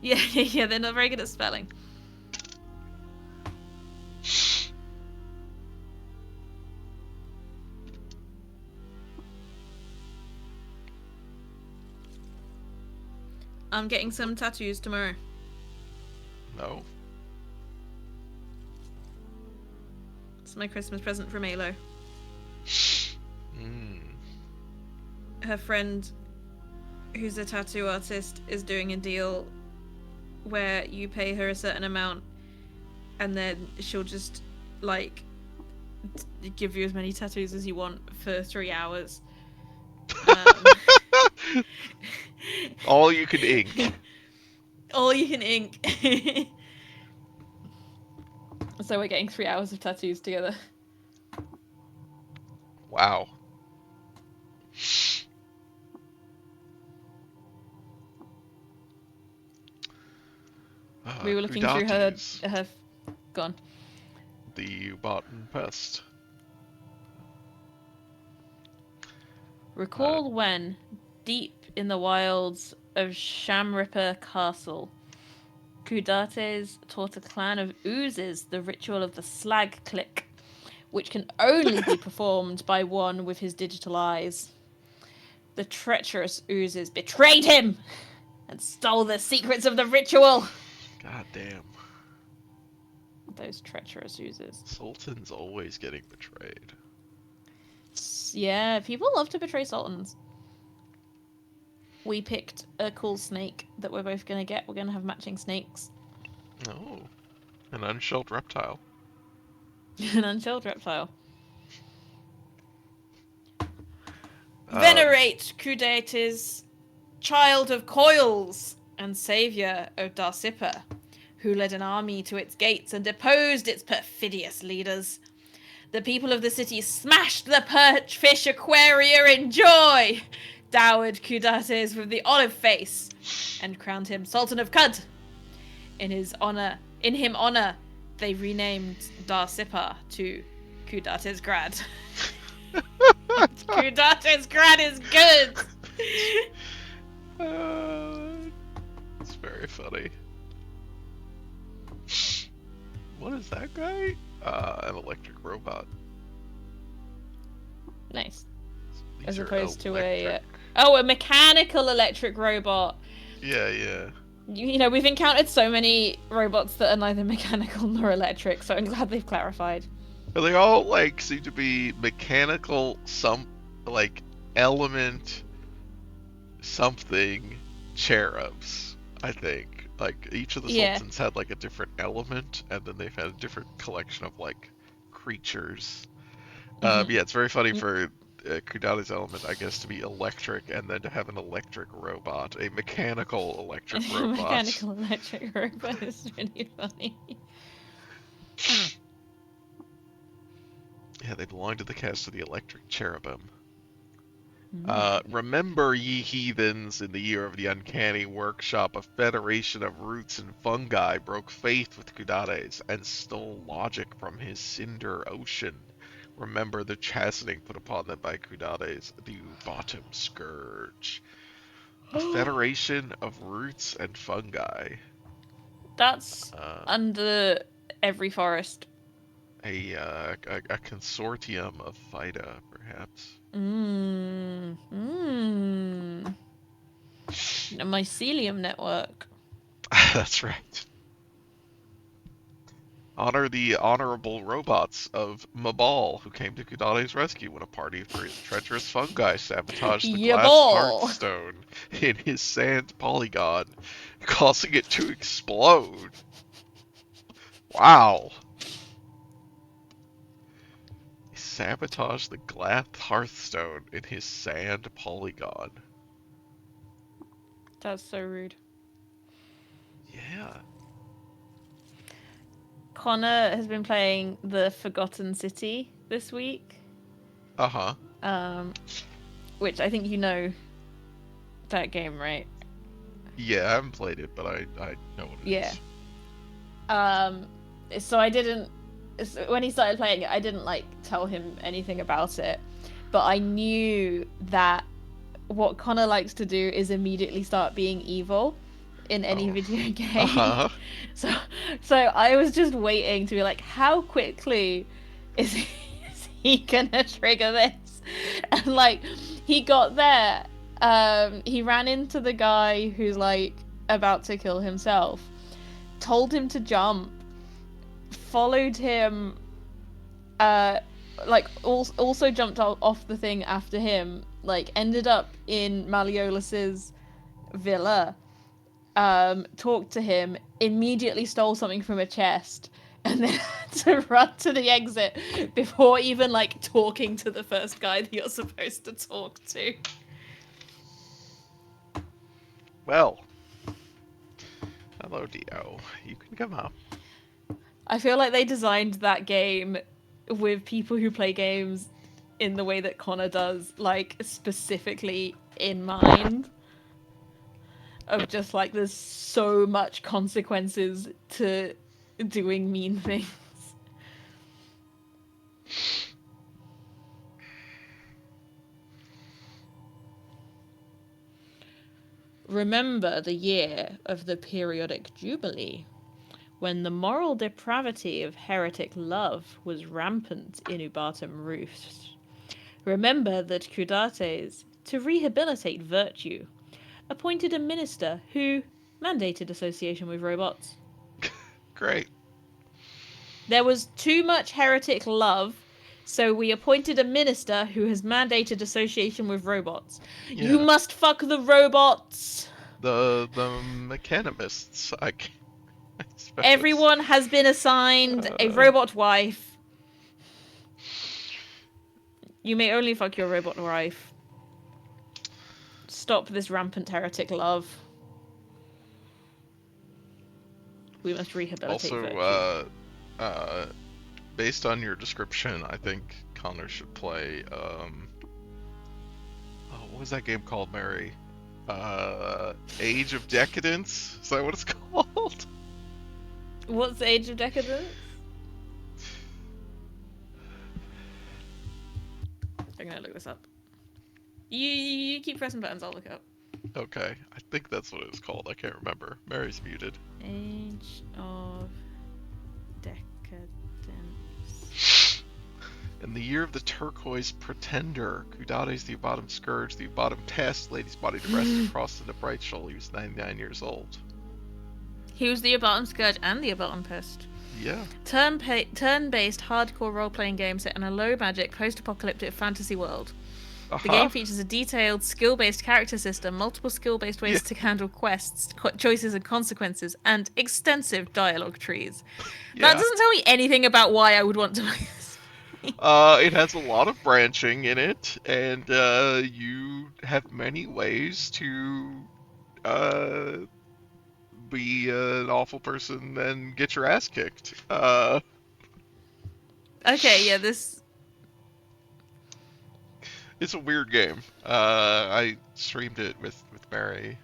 Yeah, yeah. They're not very good at spelling. I'm getting some tattoos tomorrow. No. It's my Christmas present from Alo. Hmm. Her friend, who's a tattoo artist, is doing a deal where you pay her a certain amount and then she'll just, like, give you as many tattoos as you want for 3 hours. All you can ink. All you can ink. So we're getting 3 hours of tattoos together. Wow. We were looking through her Kudates, gone. the Ubotan pest. Recall when, deep in the wilds of Shamripper Castle, Kudates taught a clan of oozes the ritual of the slag click, which can only be performed by one with his digital eyes. The treacherous oozes betrayed him and stole the secrets of the ritual. God damn. Those treacherous oozes. Sultan's always getting betrayed. Yeah, people love to betray sultans. We picked a cool snake that we're both gonna get. We're gonna have matching snakes. Oh, an unshelled reptile. An unshelled reptile. Um, Venerate Kudates, child of coils and saviour of Darcippa, who led an army to its gates and deposed its perfidious leaders. The people of the city smashed the perch fish aquaria in joy, dowered Kudates with the olive face, and crowned him Sultan of Kud. In him honor, they renamed Darcippa to Kudates Grad. Kudates Grad is good. It's very funny. What is that guy? An electric robot. Nice. These As are opposed to electric. a mechanical electric robot. Yeah. You know, we've encountered so many robots that are neither mechanical nor electric, so I'm glad they've clarified. But they all like seem to be mechanical, some like element something cherubs. I think like each of the sultans had like a different element, and then they've had a different collection of like creatures. Yeah, it's very funny for Kudada's element, I guess, to be electric, and then to have an electric robot, a mechanical electric robot. Mechanical electric robot is really funny. Yeah, they belong to the cast of the Electric Cherubim. Remember, ye heathens, in the year of the uncanny workshop, a federation of roots and fungi broke faith with Kudades and stole logic from his cinder ocean. Remember the chastening put upon them by Kudades, the bottom scourge. A federation of roots and fungi. That's under every forest. A consortium of Phyta, perhaps. A mycelium network. That's right. Honor the honorable robots of Mabal, who came to Kudade's rescue when a party of treacherous fungi sabotaged the glass hearthstone in his sand polygon, causing it to explode. Wow. He sabotaged the glass hearthstone in his sand polygon. That's so rude. Yeah. Connor has been playing the Forgotten City this week. Which I think you know that game, right? Yeah, I haven't played it, but I know what it is. So I didn't... When he started playing it, I didn't, tell him anything about it. But I knew that what Connor likes to do is immediately start being evil in any video game. So I was just waiting to be like, how quickly is he gonna trigger this? And he got there. He ran into the guy who's about to kill himself, told him to jump, followed him, also jumped off the thing after him, ended up in Malleolus's villa, talked to him, immediately stole something from a chest, and then had to run to the exit before even talking to the first guy that you're supposed to talk to. Well, hello Dio, you can come up. I feel like they designed that game with people who play games in the way that Connor does, specifically in mind. Of just there's so much consequences to doing mean things. Remember the year of the periodic jubilee, when the moral depravity of heretic love was rampant in Ubatum roofs. Remember that Kudates, to rehabilitate virtue, appointed a minister who mandated association with robots. Great. There was too much heretic love, so we appointed a minister who has mandated association with robots. You Yeah. must fuck the robots. The mechanimists, I suppose. Everyone has been assigned a Uh, robot wife. You may only fuck your robot wife. Stop this rampant heretic love. We must rehabilitate also, virtue. uh, based on your description, I think Connor should play, oh, what was that game called, Mary? Age of Decadence? Is that what it's called? What's the Age of Decadence? I'm gonna look this up. You keep pressing buttons, I'll look it up. Okay, I think that's what it was called. I can't remember. Mary's muted. Age of Decadence. In the year of the turquoise pretender, Kudate's the bottom scourge, the bottom pest, lady's body to rest across the bright shoal. He was 99 years old. He was the Abarton Scourge and the Abarton Pest. Yeah. Turn-based hardcore role-playing game set in a low-magic, post-apocalyptic fantasy world. Uh-huh. The game features a detailed, skill-based character system, multiple skill-based ways to handle quests, choices and consequences, and extensive dialogue trees. Yeah. That doesn't tell me anything about why I would want to play this. It has a lot of branching in it, and you have many ways to be an awful person and get your ass kicked. Okay, yeah, this... It's a weird game. I streamed it with Mary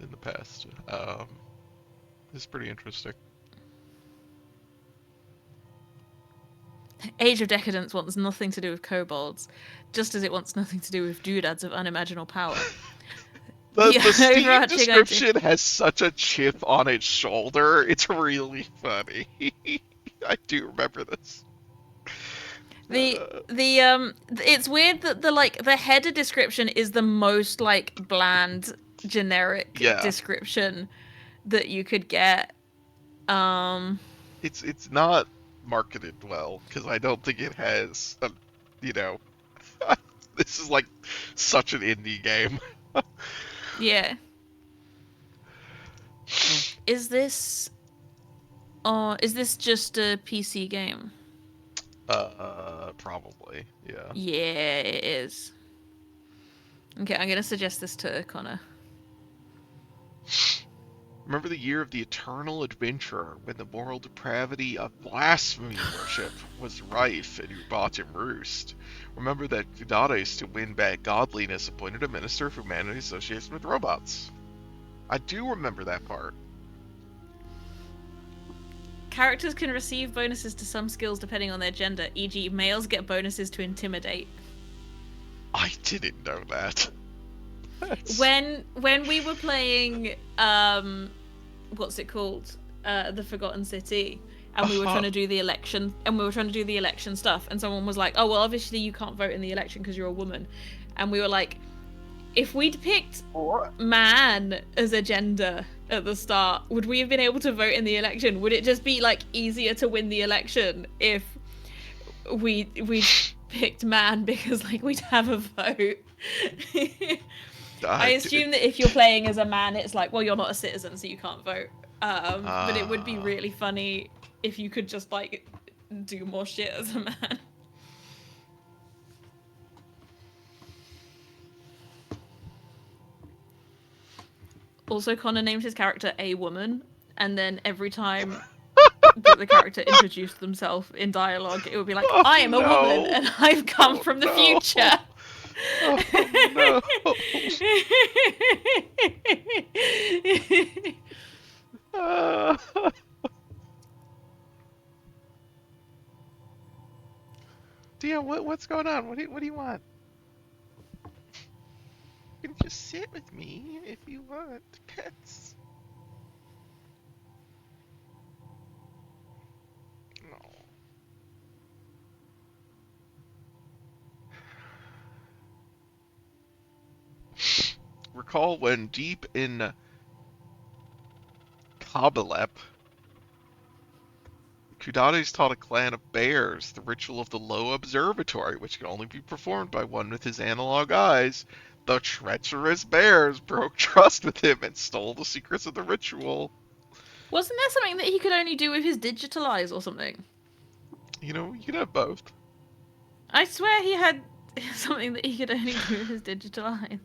in the past. It's pretty interesting. Age of Decadence wants nothing to do with kobolds, just as it wants nothing to do with doodads of unimaginable power. The Steam overarching description has such a chip on its shoulder. It's really funny. I do remember this. It's weird that the header description is the most like bland generic Yeah. description that you could get. It's not marketed well because I don't think it has you know, this is like such an indie game. Yeah. Is this just a PC game? Probably, yeah. Yeah, it is. Okay, I'm gonna suggest this to Connor. Remember the year of the eternal adventurer, when the moral depravity of blasphemy worship was rife and Ubatim roost. Remember that Kudates, to win back godliness, appointed a minister of humanity's association with robots. I do remember that part. Characters can receive bonuses to some skills depending on their gender, e.g. males get bonuses to intimidate. I didn't know that. When we were playing what's it called? The Forgotten City, and we were trying to do the election stuff, and someone was like, "Oh, well, obviously you can't vote in the election because you're a woman." And we were like, if we'd picked man as a gender at the start, would we have been able to vote in the election? Would it just be like easier to win the election if we picked man because like we'd have a vote? I assume that if you're playing as a man, it's like, well, you're not a citizen, so you can't vote. But it would be really funny if you could just like do more shit as a man. Also, Connor named his character a woman, and then every time that the character introduced themselves in dialogue, it would be like, I am a woman, and I've come from the future. Oh, no. Dear, what's going on? What do you want? You can just sit with me if you want, pets. No. recall when deep in Kabalep, Kudates taught a clan of bears the ritual of the low observatory, which can only be performed by one with his analog eyes. The treacherous bears broke trust with him and stole the secrets of the ritual. Wasn't there something that he could only do with his digital eyes or something? You know, you can have both. I swear he had something that he could only do with his digital eyes.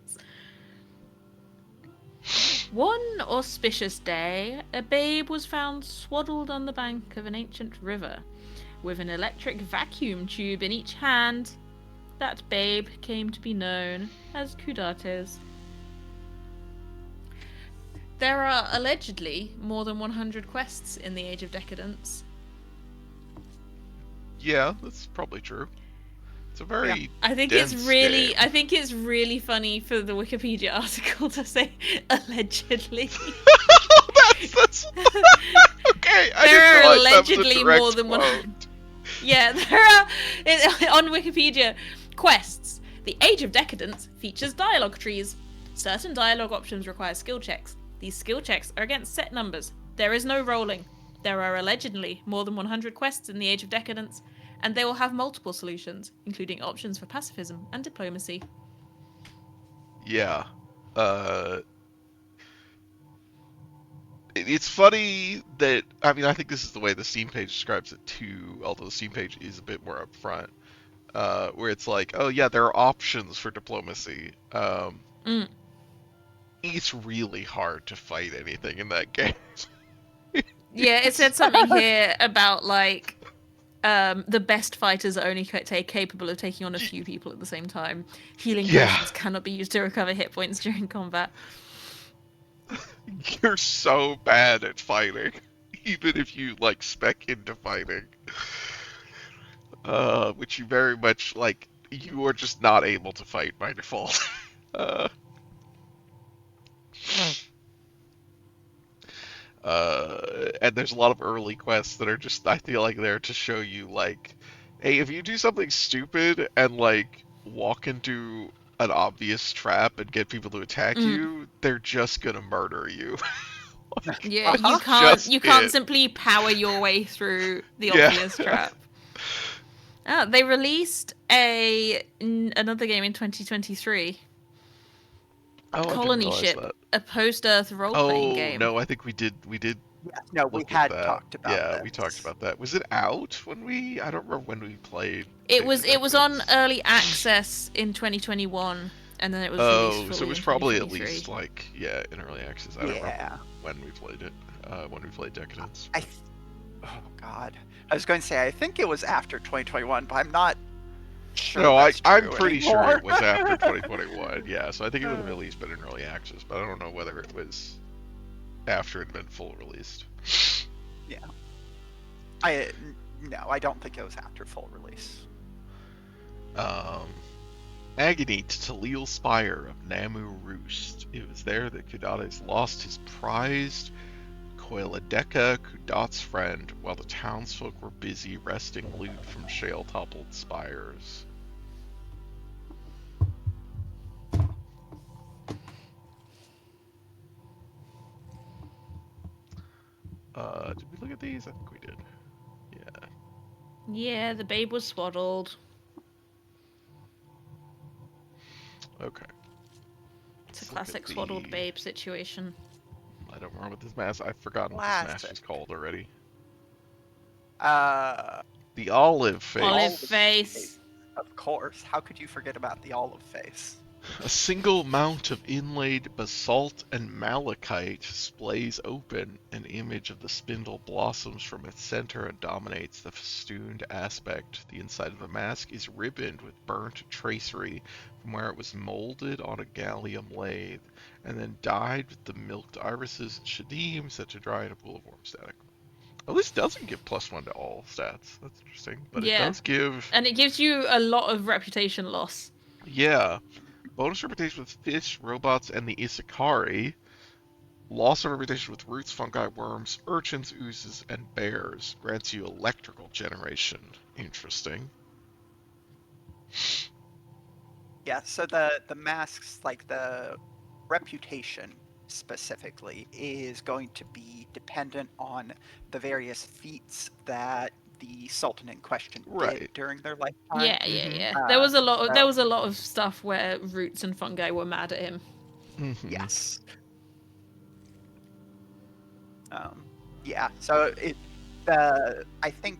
One auspicious day, a babe was found swaddled on the bank of an ancient river, with an electric vacuum tube in each hand. That babe came to be known as Kudates. There are allegedly more than 100 quests in the Age of Decadence. Yeah, that's probably true. It's a very I think dense game. it's really funny for the Wikipedia article to say allegedly. that's okay. I There didn't are realize that was a allegedly direct more than quote. 100. Yeah, there are on Wikipedia quests. The Age of Decadence features dialogue trees. Certain dialogue options require skill checks. These skill checks are against set numbers. There is no rolling. There are allegedly more than 100 quests in the Age of Decadence, and they will have multiple solutions, including options for pacifism and diplomacy. Yeah. Uh, it's funny that I think this is the way the Steam page describes it too. Although the Steam page is a bit more upfront, where it's like, oh yeah, there are options for diplomacy. Mm. It's really hard to fight anything in that game. Yeah, it said something here about like the best fighters are only capable of taking on a few people at the same time. Healing Yeah, potions cannot be used to recover hit points during combat. you're so bad at fighting, even if you like spec into fighting. Which you very much like. You are just not able to fight by default. uh, and there's a lot of early quests that are just, I feel like, there to show you, like, hey, if you do something stupid and, like, walk into an obvious trap and get people to attack you, they're just gonna murder you. Yeah, Uh-huh. Just you can't it. simply power your way through the Yeah. obvious trap. They released another game in 2023, Oh, I didn't Colony realize Ship, that. a post-Earth role-playing Oh, game. no, I think we did Yeah, no, we look at had that. talked about Yeah, we talked this. about that. Was it out when I don't remember when we played It Age was of it was on Decadence. early access in 2021, and then it was released Oh, so it fully was in probably at 2023. least like, yeah, in early access. I don't remember Yeah. when we played it. When we played Decadence. Oh God, I was going to say I think it was after 2021, but I'm not sure No, that's I'm true pretty sure anymore. it was after 2021. Yeah, so I think it was released, but in early access. But I don't know whether it was after it had been full released. Yeah, I no, I don't think it was after full release. Um, Agony to Talil Spire of Namu Roost. It was there that Kudates lost his prized Koiladeka, Kudat's friend, while the townsfolk were busy wresting loot from shale-toppled spires. Did we look at these? I think we did. Yeah. Yeah, the babe was swaddled. Okay. It's a Let's look at classic swaddled the... babe situation. I don't remember what this mask... I've forgotten what this mask is Classic. called already. Uh, The Olive Face. Olive face. Of course. How could you forget about the olive face? A single mount of inlaid basalt and malachite splays open. An image of the spindle blossoms from its center and dominates the festooned aspect. The inside of the mask is ribboned with burnt tracery from where it was molded on a gallium lathe, and then dyed with the milked irises and shadim set to dry in a pool of warm static. Oh, this doesn't give +1 to all stats. That's interesting. But it Yeah. does give... And it gives you a lot of reputation loss. Yeah. Bonus reputation with fish, robots, and the Isakari. Loss of reputation with roots, fungi, worms, urchins, oozes, and bears. Grants you electrical generation. Interesting. Yeah. So the masks, like reputation specifically is going to be dependent on the various feats that the Sultan in question did Right. during their lifetime. Yeah. There Uh, was a lot of so, stuff where roots and fungi were mad at him. yes. Yeah. So I think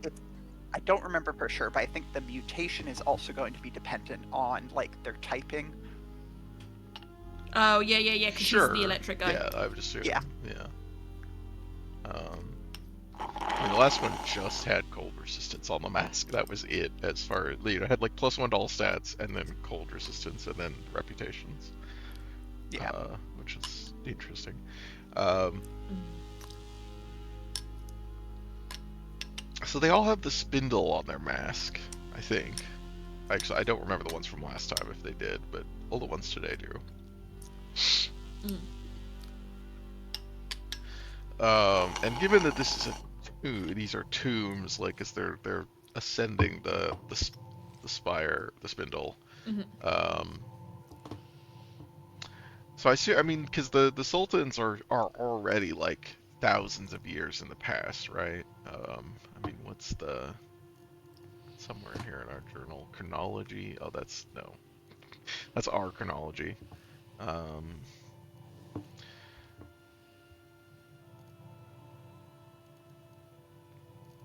it. I don't remember for sure, but I think the mutation is also going to be dependent on like their typing. Oh yeah, because he's the Sure. electric guy. Yeah, I would assume. Yeah. Yeah. I mean, the last one just had cold resistance on the mask. That was it. As far as had like +1 to all stats, and then cold resistance, and then reputations. Yeah. Which is interesting. Um, so they all have the spindle on their mask, I think. Actually, I don't remember the ones from last time if they did, but all the ones today do. And given that this is these are tombs, like as they're ascending the spire, the spindle. So I see. I mean, because the sultans are already like thousands of years in the past, right? I mean, what's the somewhere in here in our journal chronology? Oh, that's our chronology. Um,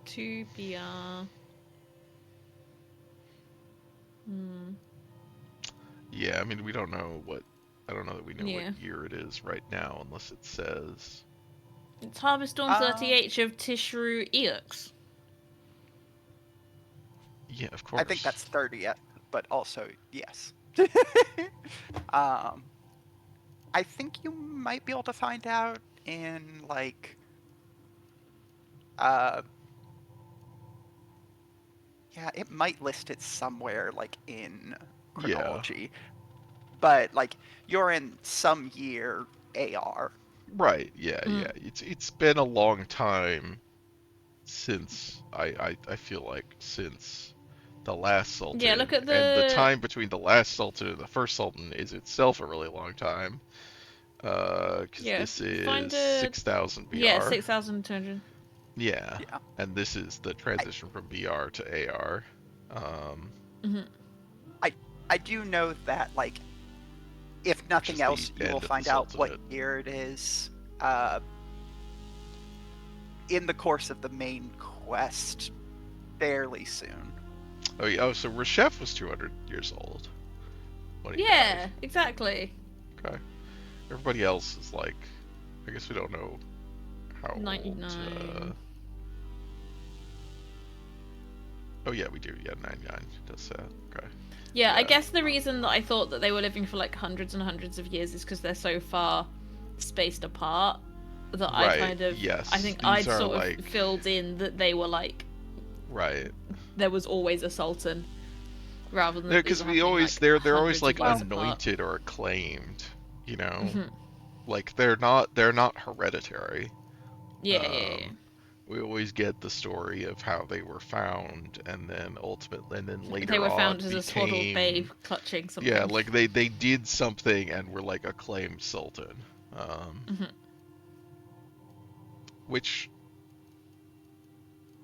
To be yeah, I mean, we don't know what. I don't know that we know Yeah. what year it is right now, unless it says. It's Harvest Dawn 30H of Tishru Eox. Yeah, of course. I think that's 30, but also yes. I think you might be able to find out in like yeah, it might list it somewhere like in chronology. But like you're in some year AR. Right. Yeah. Yeah. It's been a long time since I feel like since the last sultan. Yeah, look at and the time between the last sultan and the first sultan is itself a really long time. Because this is 6,000 BR. Yeah, 6,200. Yeah. And this is the transition from BR to AR. I do know that like if nothing else, you will find out what year it is in the course of the main quest fairly soon. Oh, yeah. Oh, so Reshef was 200 years old when he Yeah, died. exactly. Okay. Everybody else is like, I guess we don't know how 99. old. Oh yeah, we do. Yeah, 99 does that. Okay. Yeah, I guess the reason that I thought that they were living for like hundreds and hundreds of years is because they're so far spaced apart that I kind of I think I'd sort of filled in that they were like there was always a sultan rather than because we always like, they're always like apart. anointed or acclaimed, you know. Like they're not hereditary. Yeah. We always get the story of how they were found, and then ultimately, and then later they were found on as a swaddled babe clutching something. Yeah, like they did something and were like acclaimed sultan. Which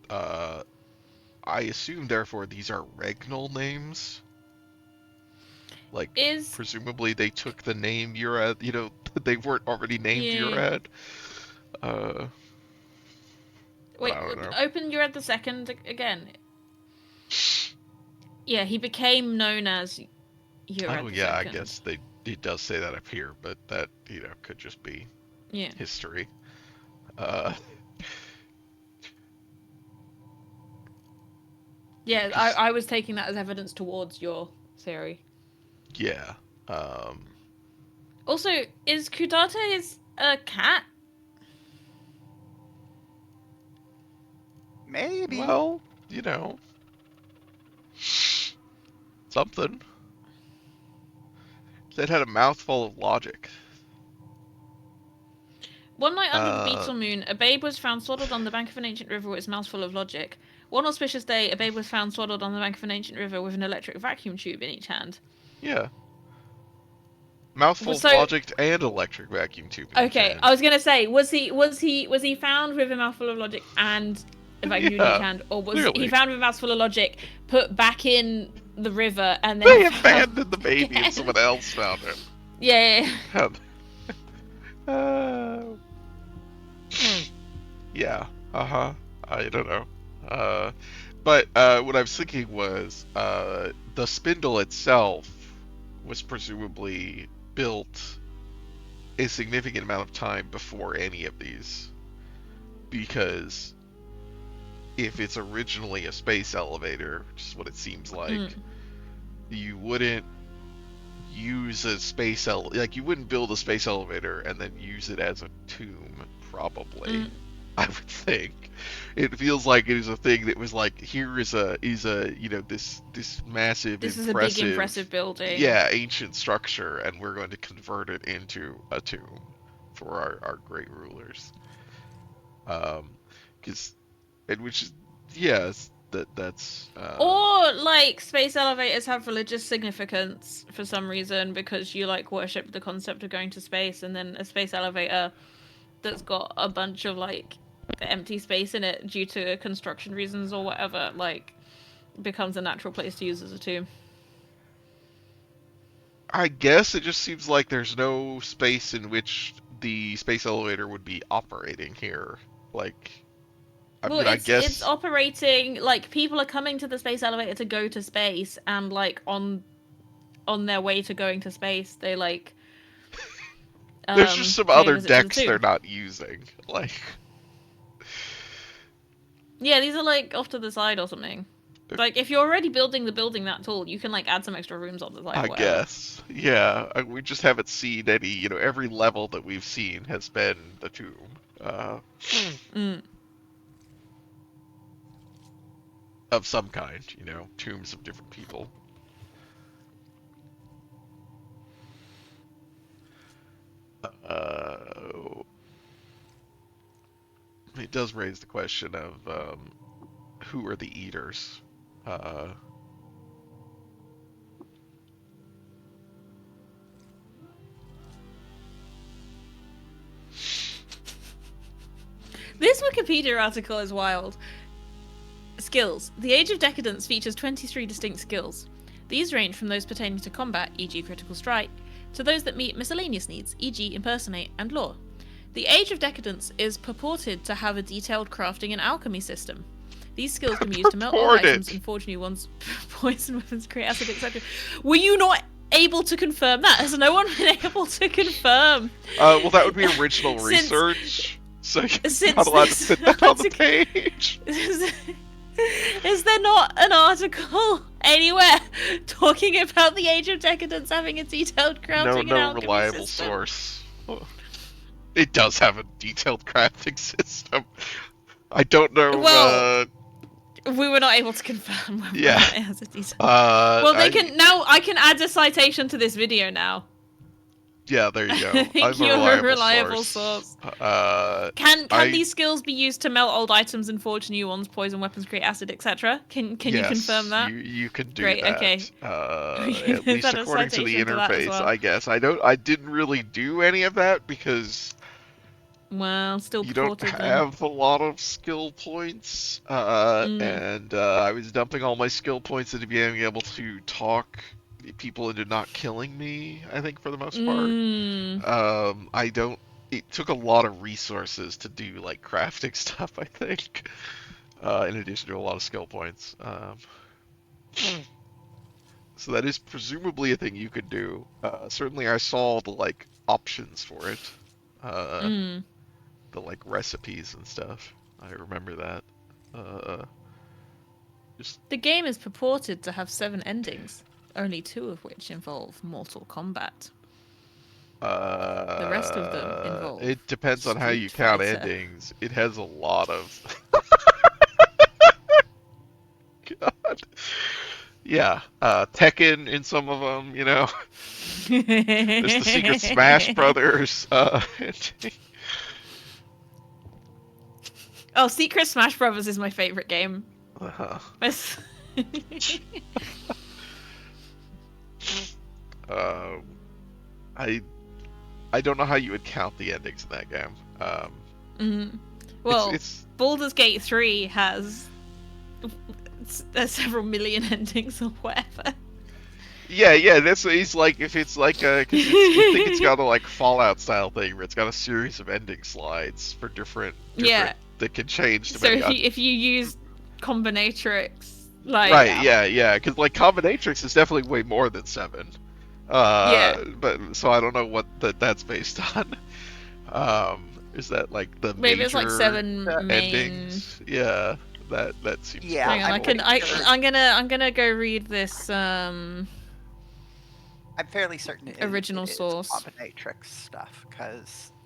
I assume therefore these are regnal names. Like presumably they took the name Urad, you know, they weren't already named Urad. Wait, open Urad the Second again. Yeah, he became known as Urad the Second. I guess it does say that up here, but that, you know, could just be history. Yeah, I was taking that as evidence towards your theory. Yeah. Also, is Kudate a cat? Maybe. Well, you know, something. That had a mouthful of logic. One night under the beetle moon, a babe was found swaddled on the bank of an ancient river with its mouth full of logic. One auspicious day, a babe was found swaddled on the bank of an ancient river with an electric vacuum tube in each hand. Yeah. Mouthful of So Logic and electric vacuum tubing okay, can. I was gonna say, was he found with a mouthful of logic and a vacuum tubing Yeah, can, or was he clearly. found with a mouthful of logic, put back in the river, and then They found abandoned the baby and again? someone else found him. Yeah. Uh, yeah. Uh-huh. I don't know. Uh, but what I was thinking was the spindle itself was presumably built a significant amount of time before any of these. Because if it's originally a space elevator, which is what it seems like, Mm. you wouldn't use a like you wouldn't build a space elevator and then use it as a tomb, probably. Mm. I would think. It feels like it is a thing that was like, here is a this massive, This is a big, impressive, impressive building. yeah, ancient structure, and we're going to convert it into a tomb for our great rulers. Because and which is yes, that's Or like space elevators have religious significance for some reason because you like worship the concept of going to space, and then a space elevator that's got a bunch of like empty space in it due to construction reasons or whatever, like becomes a natural place to use as a tomb. I guess it just seems like there's no space in which the space elevator would be operating here. Like, I Well, mean, I it's guess operating like people are coming to the space elevator to go to space, and like on their way to going to space, they like there's just some pay a other visit to the decks they're tomb. not using. Like, Yeah, these are like off to the side or something. Like if you're already building the building that tall, you can like add some extra rooms on the side I or whatever. guess, yeah, we just haven't seen any. Every level that we've seen has been the tomb. Mm. Of some kind, tombs of different people. Uh, it does raise the question of who are the eaters. Uh, This Wikipedia article is wild. Skills. The Age of Decadence features 23 distinct skills. These range from those pertaining to combat, e.g. critical strike, to those that meet miscellaneous needs, e.g. impersonate and lore. The Age of Decadence is purported to have a detailed crafting and alchemy system. These skills can be used to melt old items and forge new ones, poison weapons, create acid, etc. Were you not able to confirm that? Has no one been able to confirm? well, that would be original Since- research, so you're since not allowed to this put that on the article- page. Is there not an article anywhere talking about the Age of Decadence having a detailed crafting and No alchemy reliable system? source. It does have a detailed crafting system. I don't know. Well, we were not able to confirm whether Yeah. it has a detail. Well, I can add a citation to this video now. Yeah, there you go. I'm You're a a reliable source. Can these skills be used to melt old items and forge new ones, poison weapons, create acid, etc.? Can you yes, confirm that? You can do Great, that. okay. At Is least that a according to the citation to that as interface, well? I guess. I didn't really do any of that because Well, still you don't purported then. have a lot of skill points, and I was dumping all my skill points into being able to talk people into not killing me, I think, for the most part. I don't. It took a lot of resources to do like crafting stuff, I think, in addition to a lot of skill points. So that is presumably a thing you could do. Certainly, I saw the like options for it, the like recipes and stuff. I remember that. The game is purported to have 7 endings, only 2 of which involve mortal combat. The rest of them involve. It depends on how you Street count Fighter. endings. It has a lot of. God. Yeah, Tekken in some of them, There's the Secret Smash Brothers. Oh, Secret Smash Brothers is my favorite game. Uh-huh. I I don't know how you would count the endings in that game. Mm. It's Well, it's Baldur's Gate 3 has several million endings or whatever. yeah. That's he's like if it's like because it's I think it's got a like Fallout style thing where it's got a series of ending slides for Yeah. different that can change So depending on. if you use combinatrix, like Right, Yeah. yeah, because like Combinatrix is definitely way more than 7. yeah, But so I don't know what that's based on. Is that like the maybe it's like major Uh, 7 main. endings? Yeah, that seems yeah, Hang on, plausible. I'm gonna go read this I'm fairly certain original it is source. combinatrix stuff,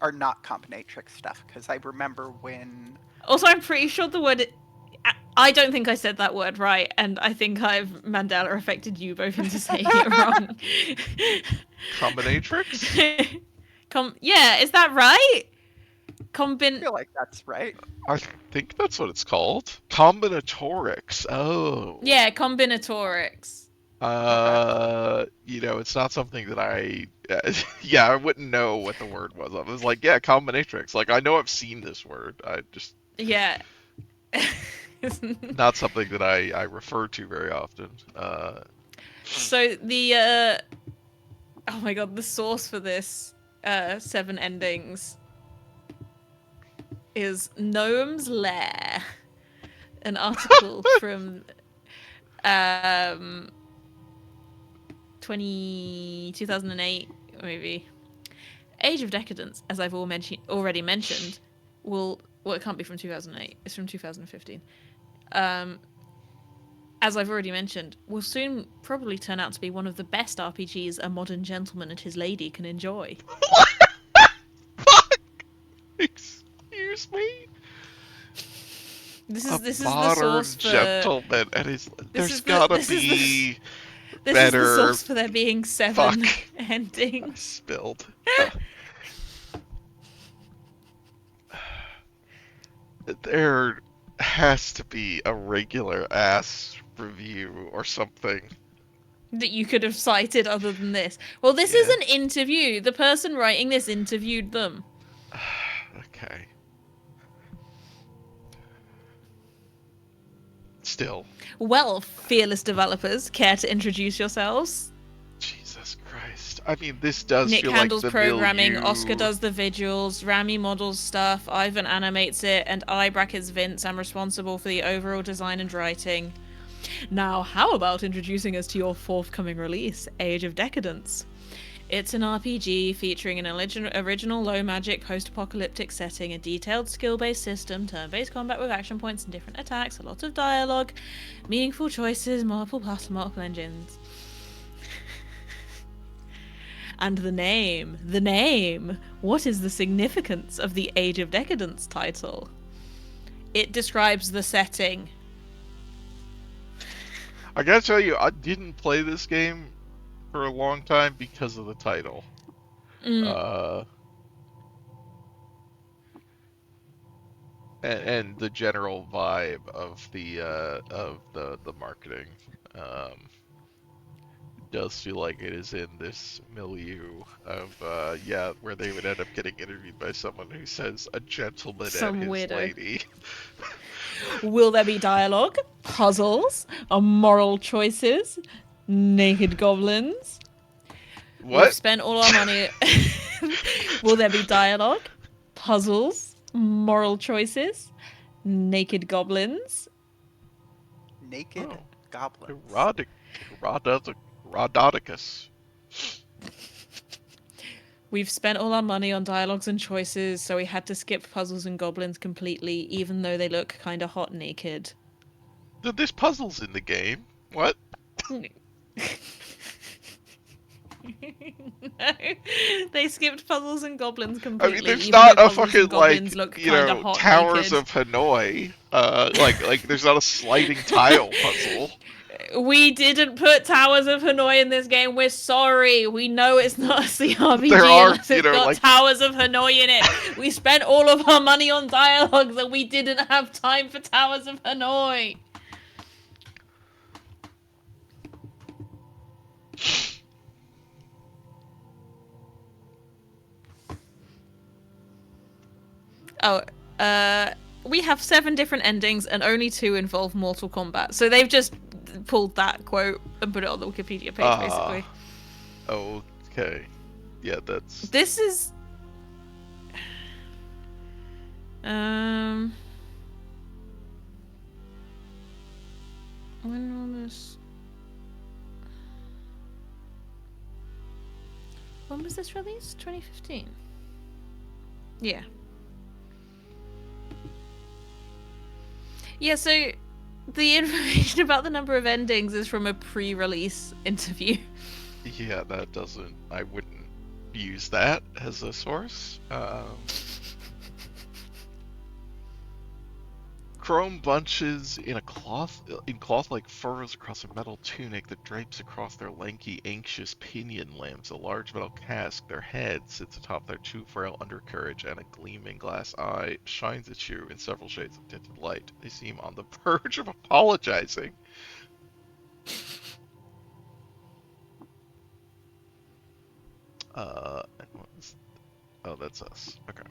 or not combinatrix stuff, because I remember when. Also, I'm pretty sure the word. I don't think I said that word right, and I think I've Mandela affected you both into saying it wrong. Combinatrix? Yeah, is that right? I Combin. feel like that's right. I think that's what it's called. Combinatorics. Oh. Yeah, combinatorics. Okay. It's not something that yeah, I wouldn't know what the word was. I was like, yeah, combinatrix. Like, I know I've seen this word. I just Yeah. not something that I refer to very often. So the oh my god, the source for this 7 endings is Gnome's Lair, an article from um 2008 maybe. Age of Decadence, as I've already mentioned, it can't be from 2008. It's from 2015. Um, as I've already mentioned, will soon probably turn out to be one of the best RPGs a modern gentleman and his lady can enjoy. Fuck! Excuse me? A This is the source modern for gentleman and there's gotta be this is the better. source for there being Fuck. 7 I endings. spilled. There has to be a regular ass review or something. That you could have cited other than this. Well, this is Yeah. an interview. The person writing this interviewed them. Okay. Still. Well, fearless developers, care to introduce yourselves? Jesus Christ. I mean, this does Nick feel like handles the programming, Oscar milieu. does the visuals, Rami models stuff, Ivan animates it, and I, brackets Vince, am responsible for the overall design and writing. Now, how about introducing us to your forthcoming release, Age of Decadence? It's an RPG featuring an original low magic post-apocalyptic setting, a detailed skill-based system, turn-based combat with action points and different attacks, a lot of dialogue, meaningful choices, multiple engines. And the name. What is the significance of the Age of Decadence title? It describes the setting. I gotta tell you, I didn't play this game for a long time because of the title. Uh, and the general vibe of the marketing. It does feel like it is in this milieu of yeah, where they would end up getting interviewed by someone who says a gentleman and Some his weirdo. lady. Will there be dialogue, puzzles, moral choices, naked goblins? We've What? spent all our money. Will there be dialogue, puzzles, moral choices, naked goblins? Naked Oh, goblins. Herodoticus. We've spent all our money on dialogues and choices, so we had to skip puzzles and goblins completely, even though they look kinda hot naked. There's puzzles in the game. What? No. They skipped puzzles and goblins I mean, completely, there's even though not a puzzles fucking and goblins look kinda hot Towers naked. of Hanoi. Like there's not a sliding tile puzzle. We didn't put Towers of Hanoi in this game. We're sorry. We know it's not a There CRPG are, unless it's got Towers of Hanoi in it. We spent all of our money on dialogues and we didn't have time for Towers of Hanoi. Oh, we have 7 different endings and only 2 involve Mortal Kombat. So they've just pulled that quote and put it on the Wikipedia page, basically. Okay. Yeah, that's... This is... When will this... When was this released? 2015. Yeah. Yeah, so the information about the number of endings is from a pre-release interview. Yeah, that doesn't... I wouldn't use that as a source. Chrome bunches in cloth-like furs across a metal tunic that drapes across their lanky, anxious pinion limbs. A large metal casque, their head, sits atop their too frail undercarriage, and a gleaming glass eye shines at you in several shades of tinted light. They seem on the verge of apologizing. And what is... Oh, that's us. Okay.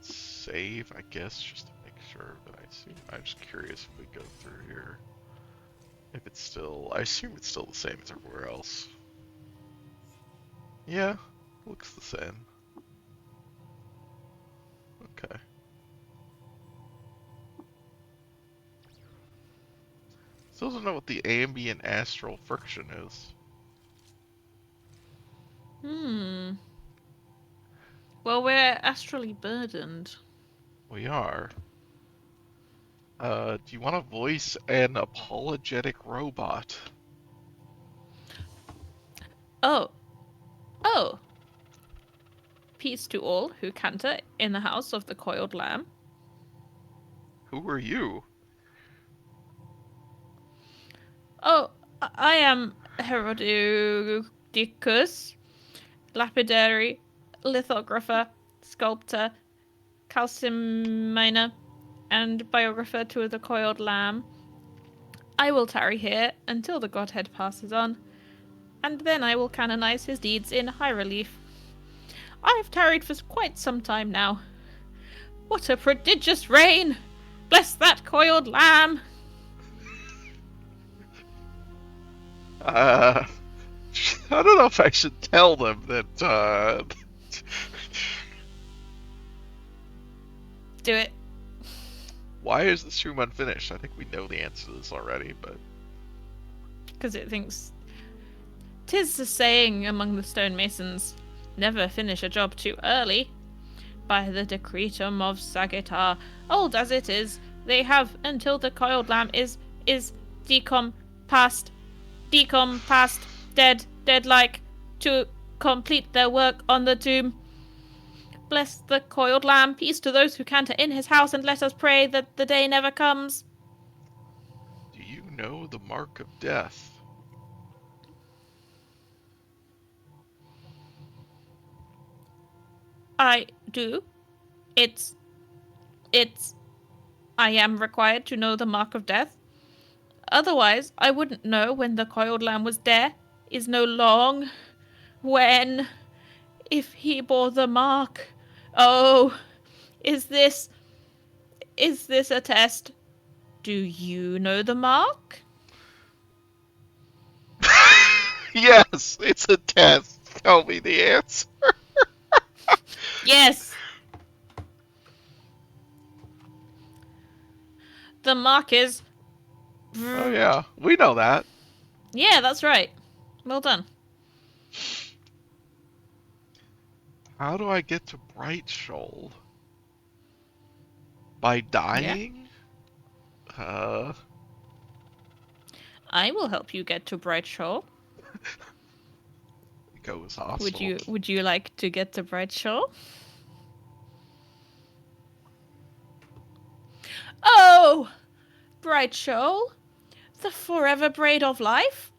Save, I guess, just to make sure that I see. I'm just curious if we go through here. If it's still... I assume it's still the same as everywhere else. Yeah, looks the same. Okay. Still don't know what the ambient astral friction is. Well, we're astrally burdened. We are. Do you want to voice an apologetic robot? Oh. Oh. Peace to all who canter in the house of the coiled lamb. Who are you? Oh, I am Herodicus, lapidary, lithographer, sculptor, calciminer, and biographer to the coiled lamb. I will tarry here until the godhead passes on, and then I will canonize his deeds in high relief. I have tarried for quite some time now. What a prodigious reign! Bless that coiled lamb! I don't know if I should tell them that, Do it. Why is this room unfinished? I think we know the answer to this already, but... Because it thinks... 'Tis the saying among the stonemasons, never finish a job too early. By the decretum of Sagitar, old as it is, they have until the coiled lamb is decompassed, dead-like, to complete their work on the tomb. Bless the coiled lamb, peace to those who canter in his house, and let us pray that the day never comes. Do you know the mark of death? I do. It's... I am required to know the mark of death. Otherwise, I wouldn't know when the coiled lamb was there. Is no long. When... If he bore the mark. Oh, is this a test? Do you know the mark? Yes, it's a test. Tell me the answer. Yes. The mark is... Oh yeah, we know that. Yeah, that's right. Well done. How do I get to Bright Shoal? By dying? I will help you get to Bright Shoal. Goes hostile. Would you like to get to Bright Shoal? Oh, Bright Shoal, the forever braid of life,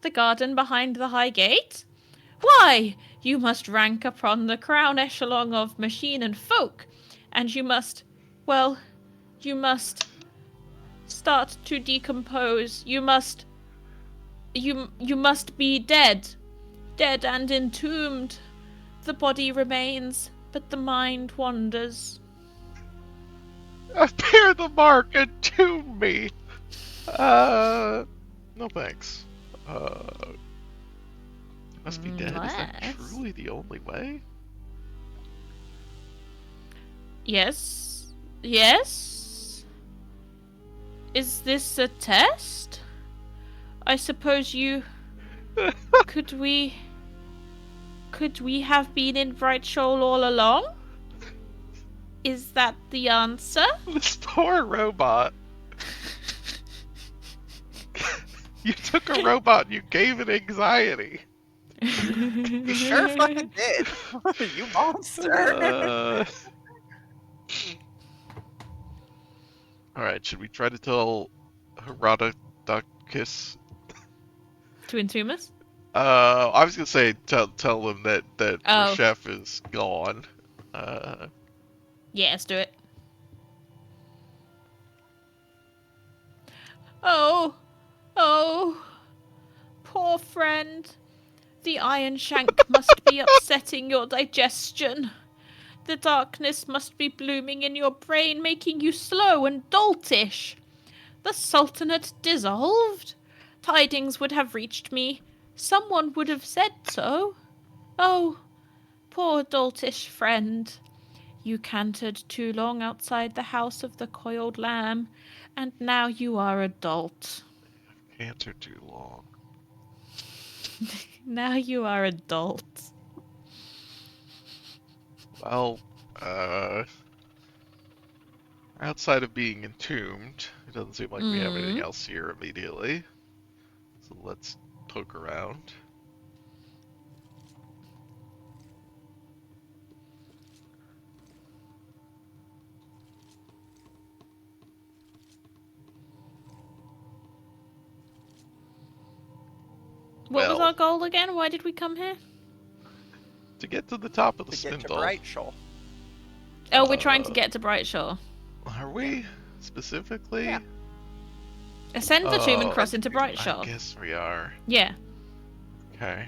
the garden behind the high gate. Why, you must rank upon the crown echelon of machine and folk, and you must start to decompose. You must be dead and entombed. The body remains, but the mind wanders. Bear the mark and tomb me. No thanks. Must be dead. Is that Unless... truly the only way? Yes? Yes? Is this a test? I suppose you... Could we have been in Bright Shoal all along? Is that the answer? This poor robot. You took a robot and you gave it anxiety. You sure fucking did. You monster. Alright, should we try to tell Herodotus? To entomb us? I was gonna say tell him that Oh. Chef is gone. Yeah, let's do it. Oh. Oh. Poor friend. The iron shank must be upsetting your digestion. The darkness must be blooming in your brain, making you slow and doltish. The Sultanate dissolved? Tidings would have reached me. Someone would have said so. Oh, poor doltish friend. You cantered too long outside the house of the coiled lamb, and now you are a dolt. Cancer too long. Now you are a dolt. Well, outside of being entombed, it doesn't seem like we have anything else here immediately. So let's poke around. What was our goal again? Why did we come here? To get to the top of the To spindle. get to Bright Shoal. Oh, we're trying to get to Bright Shore. Are we? Specifically? Yeah. Ascend the tomb and cross into Bright Shore. I guess we are. Yeah. Okay.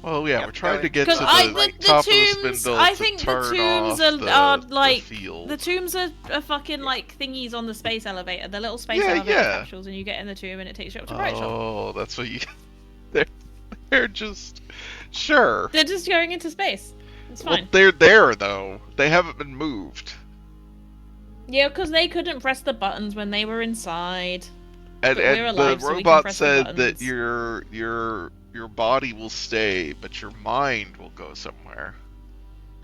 Well, yeah, Yeah, we're trying to going get to to the the top tombs, of the spindle I to think the turn tombs off are the like field. the tombs are fucking like thingies on the space elevator, the little space Yeah, elevator yeah. capsules, and you get in the tomb and it takes you up to Bright Shore. Oh, that's what you. They're just sure. They're just going into space. It's fine. Well, they're there though. They haven't been moved. Yeah, because they couldn't press the buttons when they were inside. And, But we're alive, the so we can robot press the said that buttons. your body will stay, but your mind will go somewhere.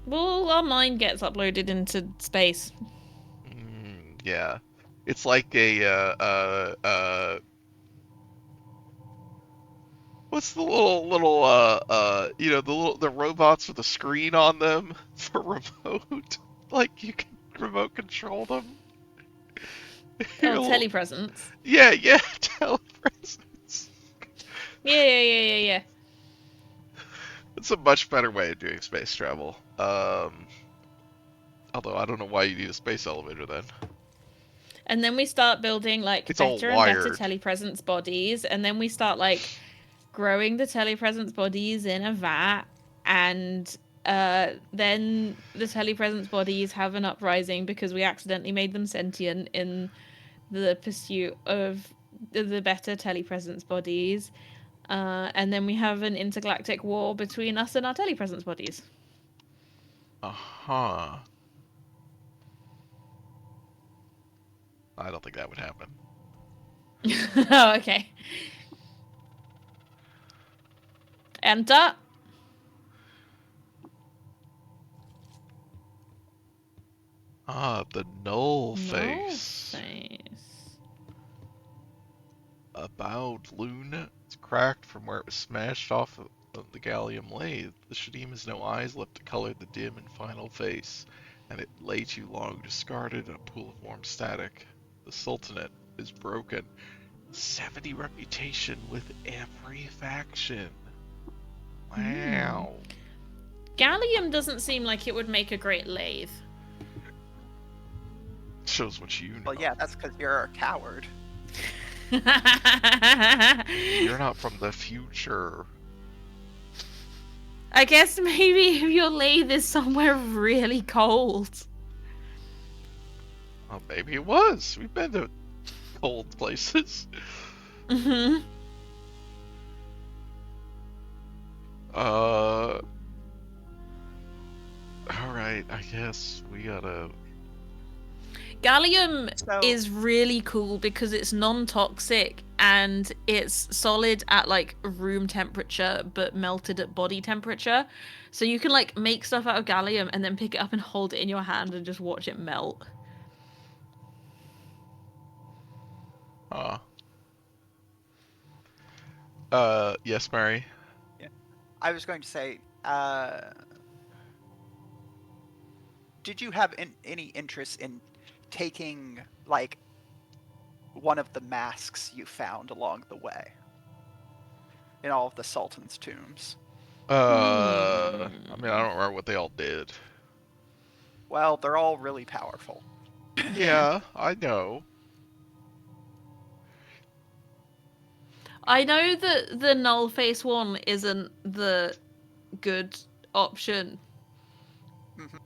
Well, our mind gets uploaded into space. Yeah, it's like a what's the little you know, the robots with a screen on them for remote, like you can remote control them. Oh, telepresence. Yeah, telepresence. Yeah. It's a much better way of doing space travel. Although I don't know why you need a space elevator then. And then we start building like It's all better and better wired. telepresence bodies, and then we start like growing the telepresence bodies in a vat, and then the telepresence bodies have an uprising because we accidentally made them sentient in the pursuit of the better telepresence bodies. And then we have an intergalactic war between us and our telepresence bodies. Uh-huh. I don't think that would happen. Oh, okay. Enter. Ah, the null face. A bowed loon. It's cracked from where it was smashed off of the gallium lathe. The Shadim has no eyes left to color the dim and final face, and it lay too long discarded in a pool of warm static. The Sultanate is broken. 70 reputation with every faction. Wow. Gallium doesn't seem like it would make a great lathe. Shows what you know. Well, yeah, that's because you're a coward. You're not from the future. I guess maybe if your lathe is somewhere really cold. Well, maybe it was. We've been to cold places. Mm-hmm. All right. I guess we gotta. Gallium So is really cool because it's non-toxic and it's solid at like room temperature but melted at body temperature. So you can like make stuff out of gallium and then pick it up and hold it in your hand and just watch it melt. Uh. Yes, Mary. yeah, I was going to say, did you have any interest in taking like one of the masks you found along the way in all of the Sultan's tombs? I mean, I don't remember what they all did. Well, they're all really powerful. Yeah. Yeah, I know. I know that the null face one isn't the good option, Mhm.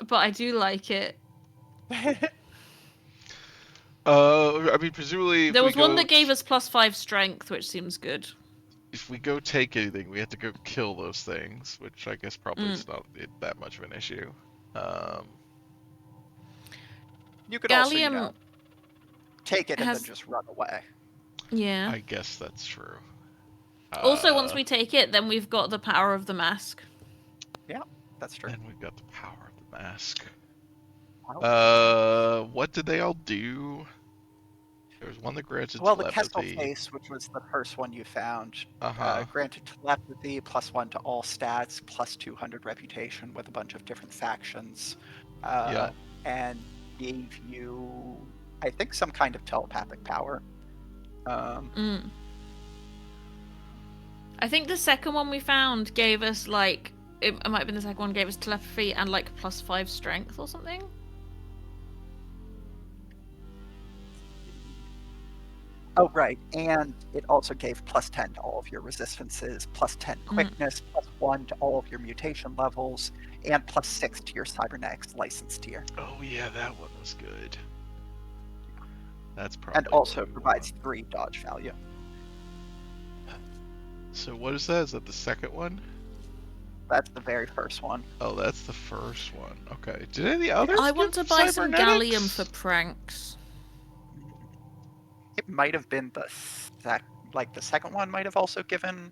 but I do like it. I mean, presumably, There was one that gave us +5 strength, which seems good. if we go take anything, we have to go kill those things, which I guess probably Mm. is not that much of an issue. Um, You could also, Gallium take it and then has, just run away. yeah. I guess that's true. Also, once Uh, we take it, then we've got the power of the mask. Yeah, that's true. then we've got the power of the mask. Wow. What did they all do? There was one that granted Well, the Kestel telepathy. face, which was the first one you found, Uh-huh. granted telepathy +1 to all stats, +200 reputation with a bunch of different factions, Yeah. and gave you, I think, some kind of telepathic power. Mm. I think the second one we found gave us like it might have been the second one gave us telepathy and like +5 strength or something. Oh, right, and it also gave +10 to all of your resistances, +10 quickness, +1 to all of your mutation levels, and +6 to your cybernetics license tier. Oh yeah, that one was good. That's probably And also what we provides want. 3 dodge value. So what is that? Is that the second one? That's the very first one. Oh, that's the first one. Okay. Did any of the Yeah. others I give want to buy some gallium for cybernetics? pranks. It might have been the the second one might have also given.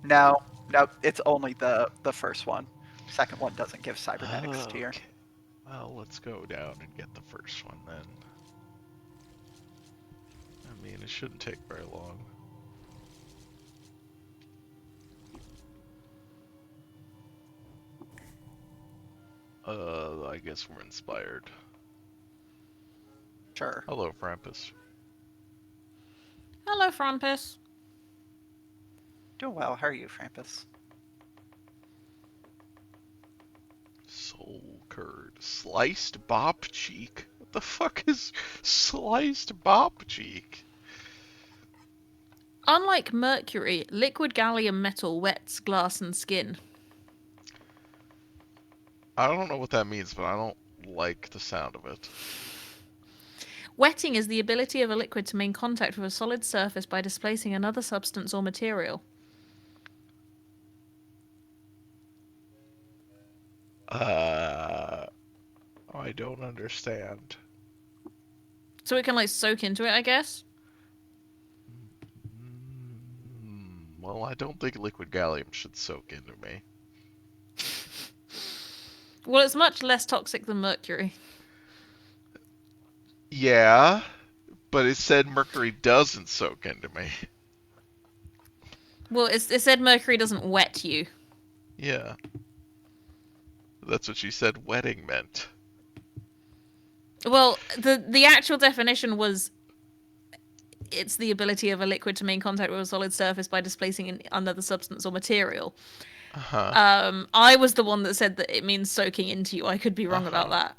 No, no, it's only the first one. Second one doesn't give cybernetics Oh, tier. okay. Well, let's go down and get the first one then. I mean, it shouldn't take very long. I guess we're inspired. Sure. Hello, Frampus. Hello, Frampus. Doing well. How are you, Frampus? Soul curd. Sliced bop cheek? What the fuck is sliced bop cheek? Unlike mercury, liquid gallium metal wets glass and skin. I don't know what that means, but I don't like the sound of it. Wetting is the ability of a liquid to make contact with a solid surface by displacing another substance or material. I don't understand. So it can like soak into it, I guess. Well, I don't think liquid gallium should soak into me. Well, it's much less toxic than mercury. Yeah, but it said mercury doesn't soak into me. Well, it said mercury doesn't wet you. Yeah. That's what she said wetting meant. Well, the actual definition was it's the ability of a liquid to make contact with a solid surface by displacing another substance or material. Uh-huh. I was the one that said that it means soaking into you. I could be wrong about Uh-huh. that.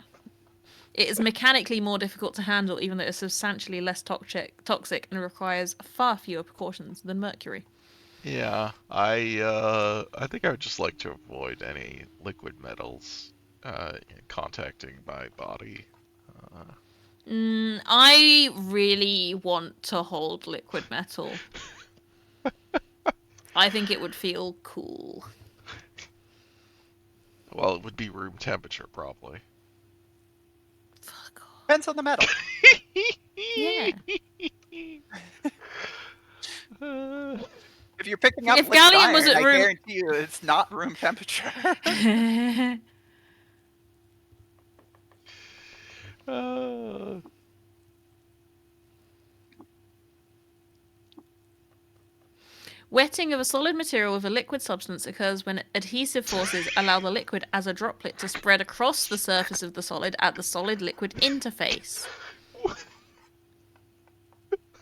It is mechanically more difficult to handle, even though it's substantially less toxic and requires far fewer precautions than mercury. Yeah, I think I would just like to avoid any liquid metals contacting my body. I really want to hold liquid metal. I think it would feel cool. Well, it would be room temperature, probably. Fuck off. Depends on the metal. Yeah. If you're picking up If liquid gallium was iron, at I room- guarantee you it's not room temperature. Uh, Wetting of a solid material with a liquid substance occurs when adhesive forces allow the liquid as a droplet to spread across the surface of the solid at the solid-liquid interface. I'm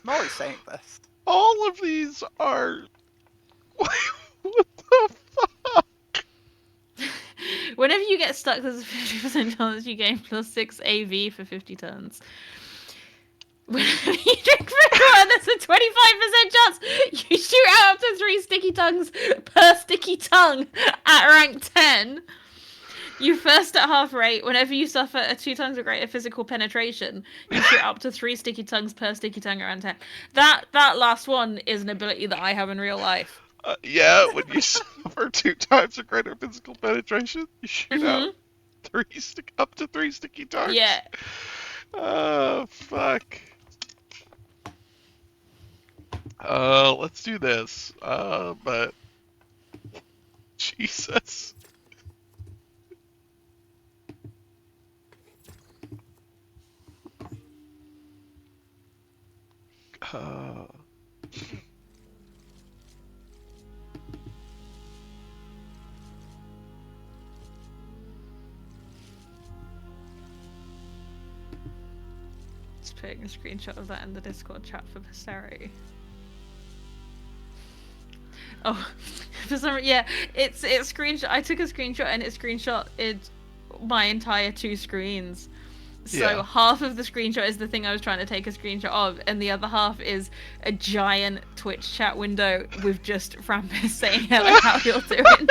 always saying this. all of these are. What the fuck? Whenever you get stuck, there's a 50% chance you gain plus 6 AV for 50 turns. Whenever you drink water, there's a 25% chance you shoot out up to 3 sticky tongues per sticky tongue at rank 10. You first at half rate. Whenever you suffer a 2 times or greater physical penetration, you shoot up to 3 sticky tongues per sticky tongue at rank 10. That last one is an ability that I have in real life. Yeah, when you suffer 2 times or greater physical penetration, you shoot out up to 3 sticky tongues. Yeah. Oh, fuck. Let's do this. But Jesus. Uh, Just putting a screenshot of that in the Discord chat for posterity. Oh, for some yeah, it's screenshot. I took a screenshot and it screenshotted my entire 2 screens. So Yeah. half of the screenshot is the thing I was trying to take a screenshot of, and the other half is a giant Twitch chat window with just Frampus saying hello, how you're doing.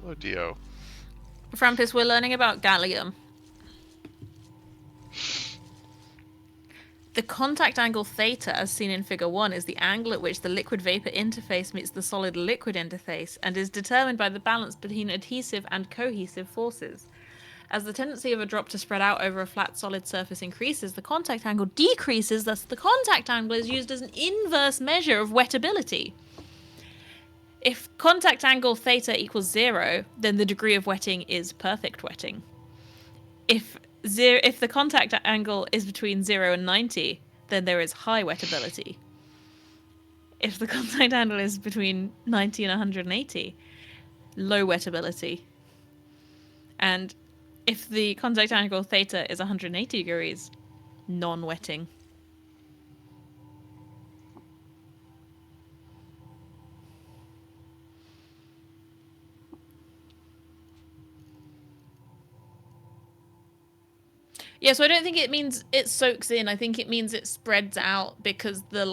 Hello, Dio. Frampus, we're learning about gallium. The contact angle theta, as seen in figure 1, is the angle at which the liquid-vapor interface meets the solid-liquid interface and is determined by the balance between adhesive and cohesive forces. As the tendency of a drop to spread out over a flat solid surface increases, the contact angle decreases, thus the contact angle is used as an inverse measure of wettability. If contact angle theta equals 0, then the degree of wetting is perfect wetting. If the contact angle is between 0 and 90, then there is high wettability. If the contact angle is between 90 and 180, low wettability. And if the contact angle theta is 180 degrees, non-wetting. Yeah, so I don't think it means it soaks in. I think it means it spreads out because the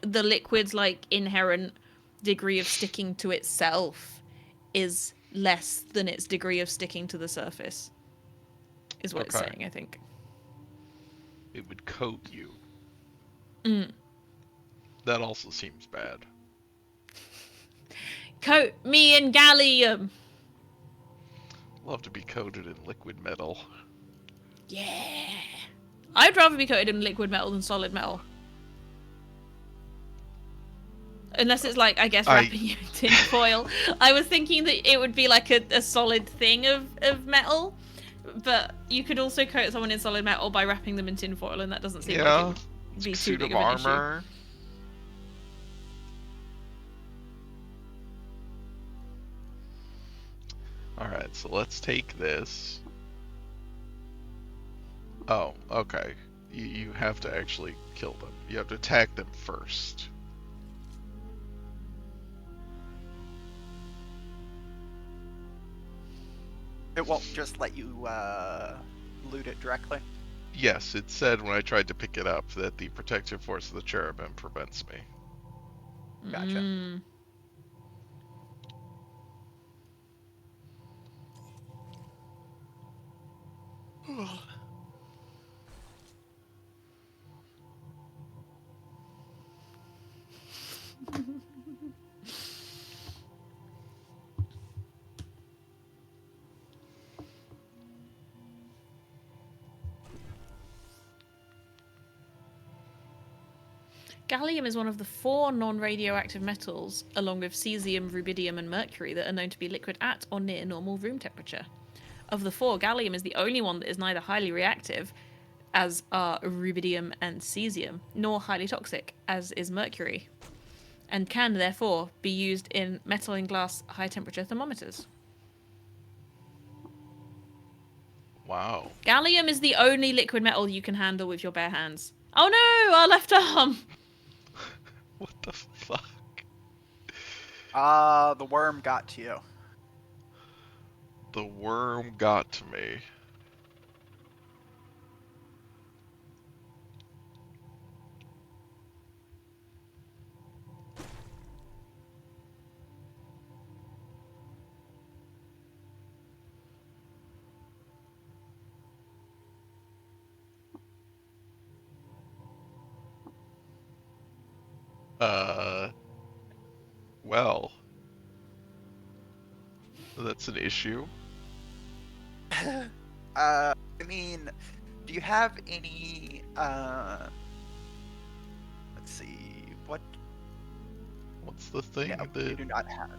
liquid's inherent degree of sticking to itself is less than its degree of sticking to the surface. Is what it's Okay. saying, I think. It would coat you. Mm. That also seems bad. Coat me in gallium. Love to be coated in liquid metal. Yeah. I'd rather be coated in liquid metal than solid metal. Unless it's I guess, wrapping you in tin foil. I was thinking that it would be like a solid thing of metal. But you could also coat someone in solid metal by wrapping them in tin foil, and that doesn't seem like it would be too suit big of of an issue. armor. Alright, so let's take this. Oh, okay. You have to actually kill them. You have to attack them first. It won't just let you loot it directly. Yes, it said when I tried to pick it up that the protective force of the cherubim prevents me. Gotcha. Mm. Gallium is one of the 4 non-radioactive metals, along with cesium, rubidium, and mercury, that are known to be liquid at or near normal room temperature. Of the 4, gallium is the only one that is neither highly reactive, as are rubidium and cesium, nor highly toxic, as is mercury, and can therefore be used in metal and glass high-temperature thermometers. Wow. Gallium is the only liquid metal you can handle with your bare hands. Oh no, our left arm! What the fuck? The worm got to you. The worm got to me. Well, that's an issue. I mean, do you have any, let's see, what? What's the thing No, you that... do not have.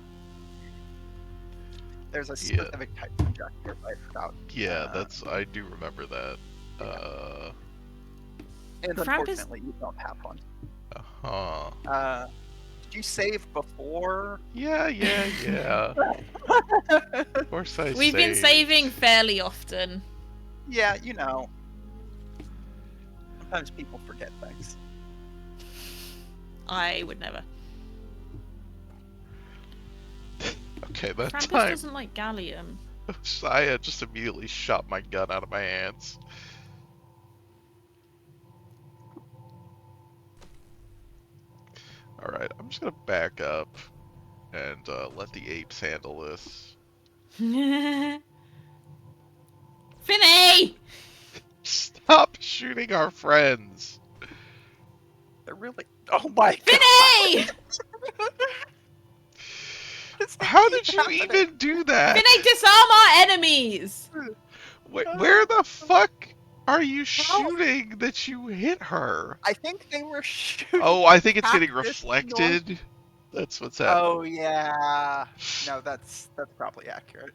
There's a Yeah, specific type of projector, but I forgot. yeah, that's... I do remember that. Yeah. And Krampus- unfortunately, you don't have one. Uh-huh. Did you save before? Yeah. Of course I We've been saved. saving fairly often. Yeah, you know. Sometimes people forget things. I would never. Okay, that Krampus time, doesn't like gallium. I just immediately shot my gun out of my hands. Alright, I'm just gonna back up and let the apes handle this. Finny! Stop shooting our friends! They're really. Oh my Finny! god! How did you even do that? Finny, disarm our enemies! Where the fuck are you shooting that you hit her? I think they were shooting. Oh, I think it's getting cactus reflected. That's what's happening. Oh yeah. No, that's probably accurate.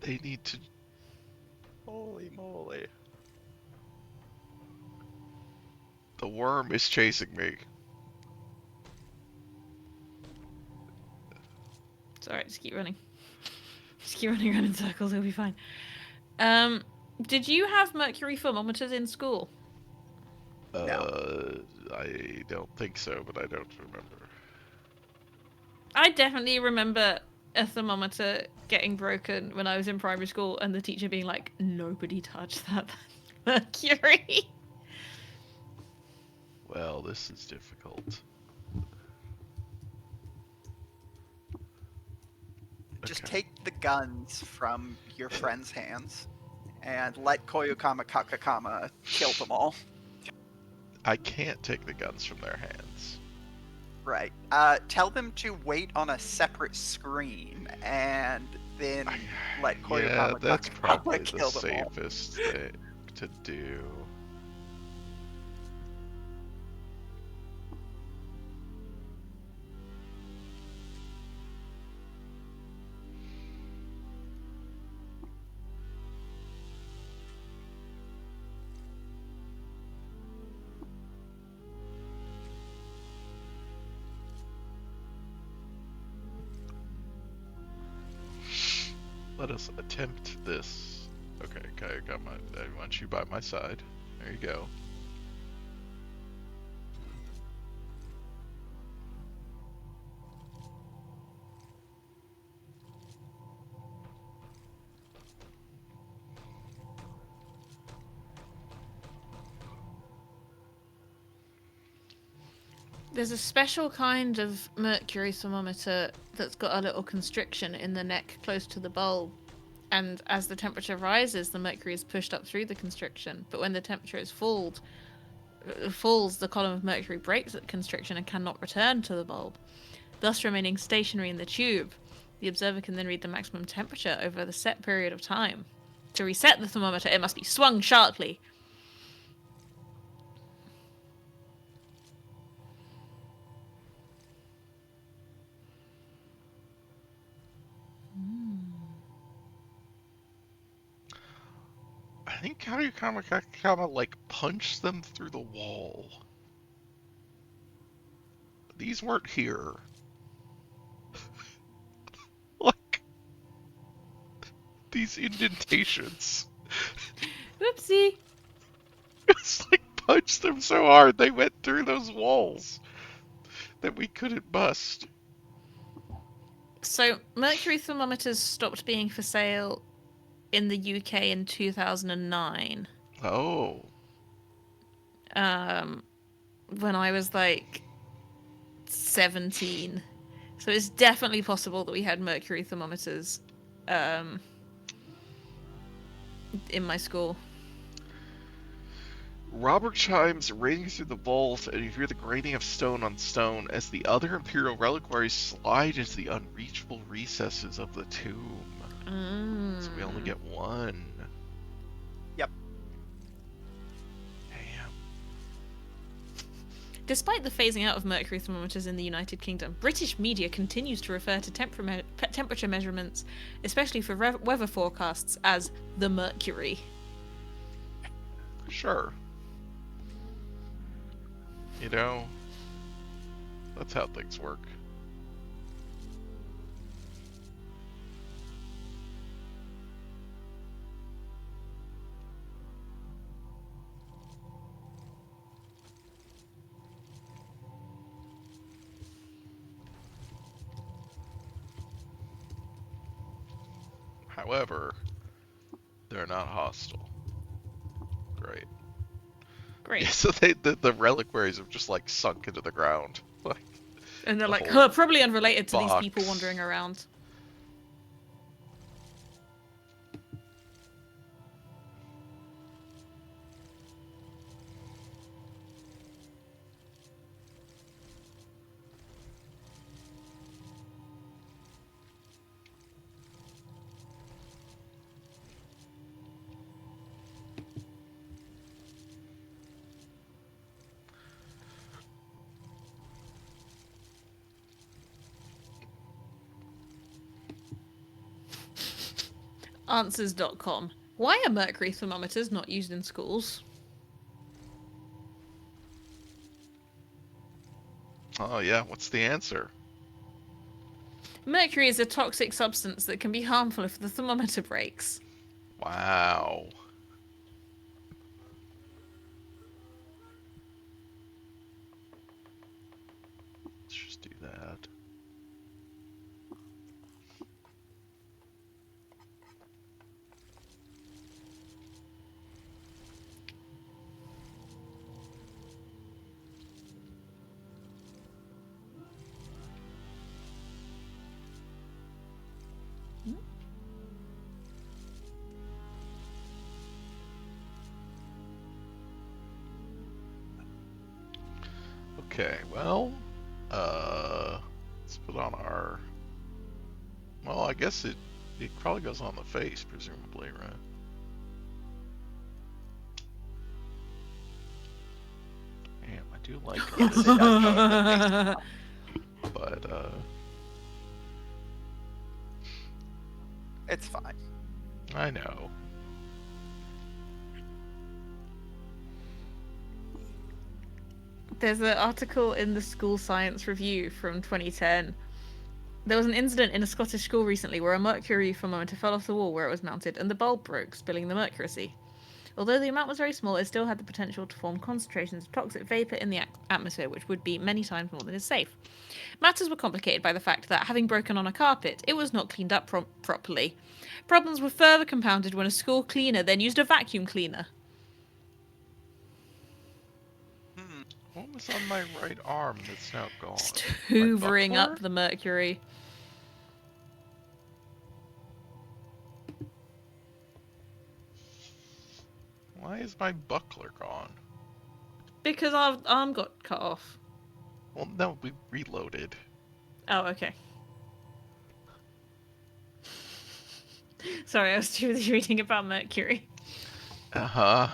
They need to... Holy moly. The worm is chasing me. It's alright, just keep running. Just keep running around in circles, it'll be fine. Did you have mercury thermometers in school? No. I don't think so, but I don't remember. I definitely remember a thermometer getting broken when I was in primary school and the teacher being like, nobody touch that mercury. Well, this is difficult. Just Okay. take the guns from your friend's hands and let Koyukama Kakakama kill them all. I can't take the guns from their hands. Right. Tell them to wait on a separate screen and then let Yeah, Koyukama that's probably Kakakama the kill them all. safest thing to do. Let us attempt this. Okay, Kayakama, I want you by my side. There you go. There's a special kind of mercury thermometer that's got a little constriction in the neck close to the bulb. And as the temperature rises, the mercury is pushed up through the constriction. But when the temperature is falls, the column of mercury breaks that constriction and cannot return to the bulb, thus remaining stationary in the tube. The observer can then read the maximum temperature over the set period of time. To reset the thermometer, it must be swung sharply. I think how do you kind of like punch them through the wall? These weren't here. Like these indentations. Whoopsie. It's like punch them so hard they went through those walls that we couldn't bust. So, mercury thermometers stopped being for sale in the UK in 2009. Oh. When I was like 17. So it's definitely possible that we had mercury thermometers in my school. Robert chimes ring through the vault, and you hear the grating of stone on stone as the other Imperial reliquaries slide into the unreachable recesses of the tomb. So we only get one. Yep. Damn. Despite the phasing out of mercury thermometers in the United Kingdom, British media continues to refer to temperature measurements, especially for weather forecasts, as the mercury. Sure. You know, that's how things work. However, they're not hostile. Great. Great. Yeah, so the reliquaries have just like sunk into the ground. Like And they're the like, whole probably unrelated to these people box. wandering around. Answers.com. Why are mercury thermometers not used in schools? Oh yeah, what's the answer? Mercury is a toxic substance that can be harmful if the thermometer breaks. Wow. Let's just do that. Okay, well, let's put on our. Well, I guess it probably goes on the face, presumably, right? Damn, I do like Yes, it, it does go over the face. but It's fine. I know. There's an article in the School Science Review from 2010. There was an incident in a Scottish school recently where a mercury thermometer fell off the wall where it was mounted and the bulb broke, spilling the mercury. Although the amount was very small, it still had the potential to form concentrations of toxic vapour in the atmosphere, which would be many times more than is safe. Matters were complicated by the fact that, having broken on a carpet, it was not cleaned up properly. Problems were further compounded when a school cleaner then used a vacuum cleaner. What was on my right arm that's now Just gone? My hoovering buckler? up the mercury. Why is my buckler gone? Because our arm got cut off. Well, no, we reloaded. Oh, okay. Sorry, I was too busy reading about mercury. Uh-huh.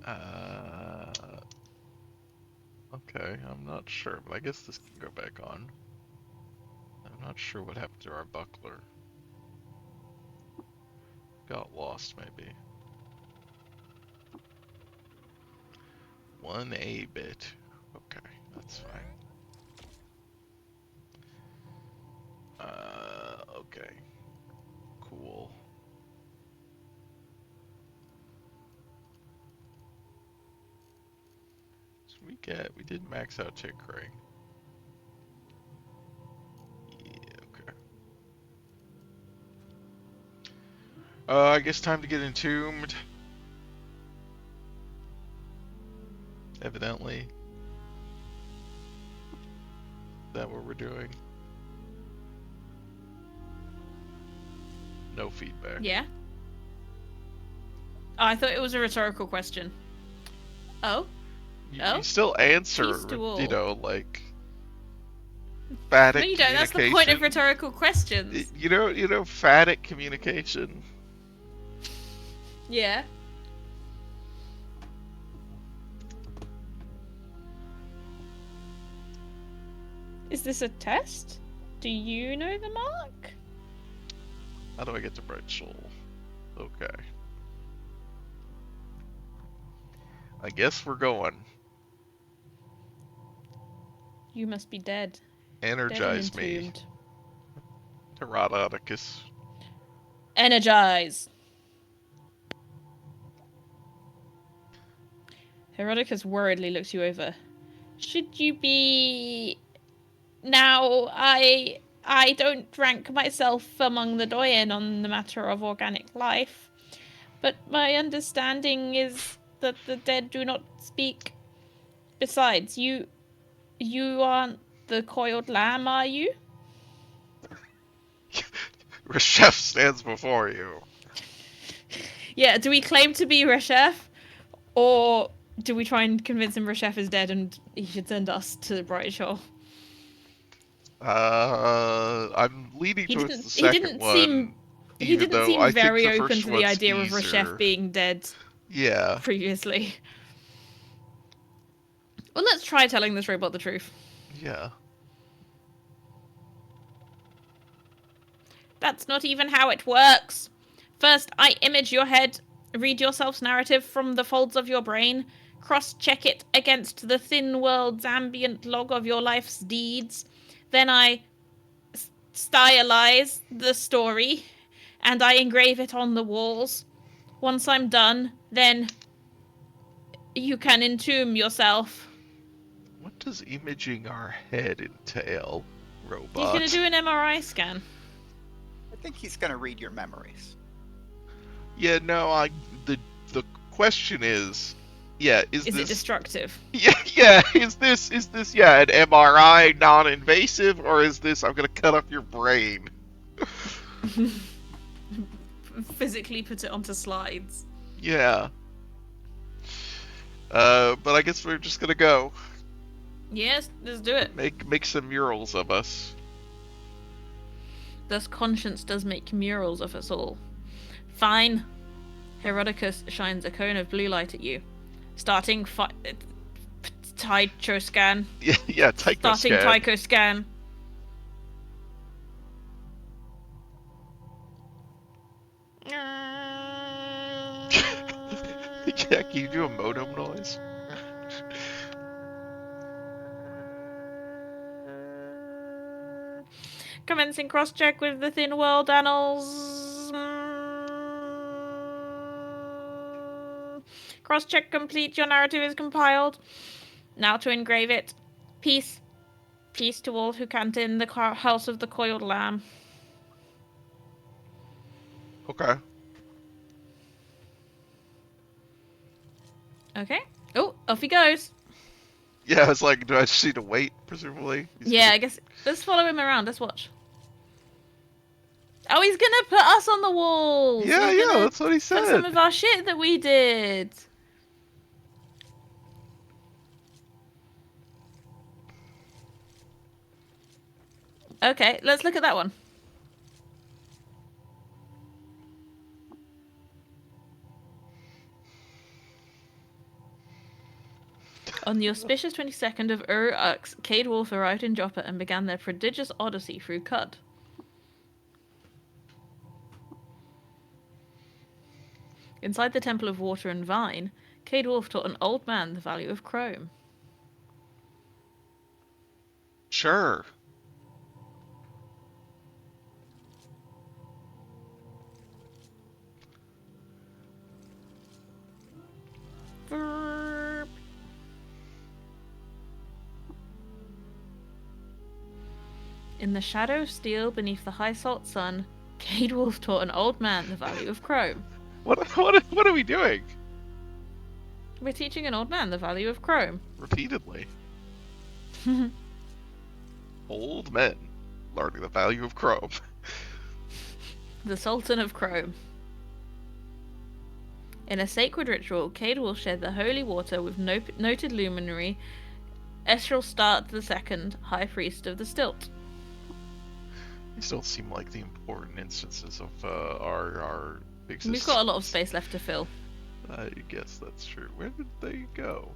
Uh... Okay, I'm not sure, but I guess this can go back on. I'm not sure what happened to our buckler. Got lost, maybe. 1A bit. Okay, that's fine. Okay. Cool. So we did max out tinkering. Yeah, okay. I guess time to get entombed. Evidently. Is that what we're doing? No feedback. Yeah? Oh, I thought it was a rhetorical question. Oh? You still answer, Peace to all. like No, phatic you don't. That's the point of communication. rhetorical questions. You know, phatic communication. Yeah. Is this a test? Do you know the mark? How do I get to Bright Soul? Okay. I guess we're going. You must be dead. Dead and Energize me, entombed. Herodoticus. Energize! Herodicus worriedly looks you over. Should you be... Now, I don't rank myself among the doyen on the matter of organic life, but my understanding is that the dead do not speak. Besides, you aren't the coiled lamb, are you? Reshef stands before you. Yeah, do we claim to be Reshef? Or do we try and convince him Reshef is dead and he should send us to Bright Shoal? I'm leaning He towards didn't the he second didn't seem one, even though I think very the open first to the one's idea of easier. Reshef being dead Yeah. previously. Well, let's try telling this robot the truth. Yeah. That's not even how it works. First, I image your head, read your self's narrative from the folds of your brain, cross-check it against the thin world's ambient log of your life's deeds. Then I stylize the story, and I engrave it on the walls. Once I'm done, then you can entomb yourself. What does imaging our head entail, He's gonna robot? do an MRI scan. I think he's gonna read your memories. Yeah, no, the question is, yeah, is Is it this destructive? yeah, is this yeah, an MRI non-invasive, or is this I'm gonna cut up your brain? Physically put it onto slides. Yeah. But I guess we're just gonna go. Yes, let's do it. Make some murals of us. Thus conscience does make murals of us all. Fine. Herodicus shines a cone of blue light at you. Starting Tycho scan. Yeah, Tycho Starting scan. Tycho scan. Yeah, can you do a modem noise? Commencing cross-check with the thin world annals. Cross-check complete. Your narrative is compiled. Now to engrave it. Peace. Peace to all who cant in the house of the coiled lamb. Okay. Okay. Oh, off he goes. Yeah, I was like, do I just need to wait? Presumably. Yeah, I guess let's follow him around. Let's watch. Oh, he's gonna put us on the walls. Yeah, He's yeah, gonna that's what he put some said. of our shit that we did. Okay, let's look at that one. On the auspicious 22nd of Ux, Cade Wolf arrived in Joppa and began their prodigious odyssey through Cud. Inside the Temple of Water and Vine, Cade Wolf taught an old man the value of chrome. Sure. Verp. In the shadow of steel beneath the high salt sun, Cade Wolf taught an old man the value of chrome. What are we doing? We're teaching an old man the value of chrome. Repeatedly. Old men learning the value of chrome. The Sultan of Chrome. In a sacred ritual, Cade Wolf shared the holy water with noted luminary Eshelstart II, High Priest of the Stilt. These don't seem like the important instances of our existence. We've got a lot of space left to fill. I guess that's true. Where did they go?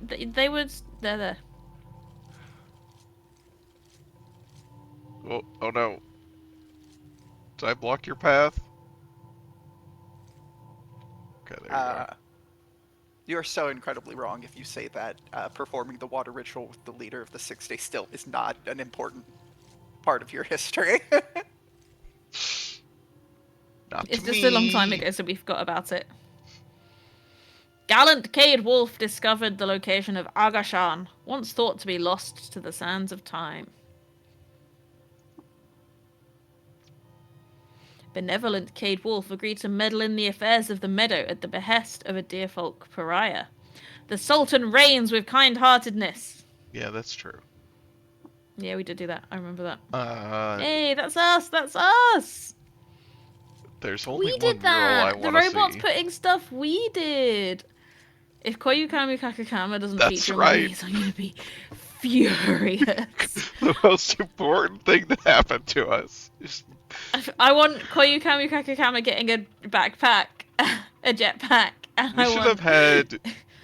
They would. They're there. Oh no. Did I block your path? Okay, there you go. You're so incredibly wrong if you say that performing the water ritual with the leader of the 6-day stilt is not an important part of your history. Not It's to just me. a long time ago, so we forgot about it. Gallant Cade Wolf discovered the location of Agashan, once thought to be lost to the sands of time. Benevolent Cade Wolf agreed to meddle in the affairs of the meadow at the behest of a deerfolk pariah. The Sultan reigns with kind-heartedness. Yeah, that's true. Yeah, we did do that. I remember that. Uh, Hey, that's us! That's us! there's only We one did mural I that! The want to robot's see. putting stuff we did! If Koyukami Kakakama doesn't That's feature in right. one of these, I'm gonna be furious. The most important thing that happened to us. I want Koyukami Kakakama getting a backpack, a jetpack, and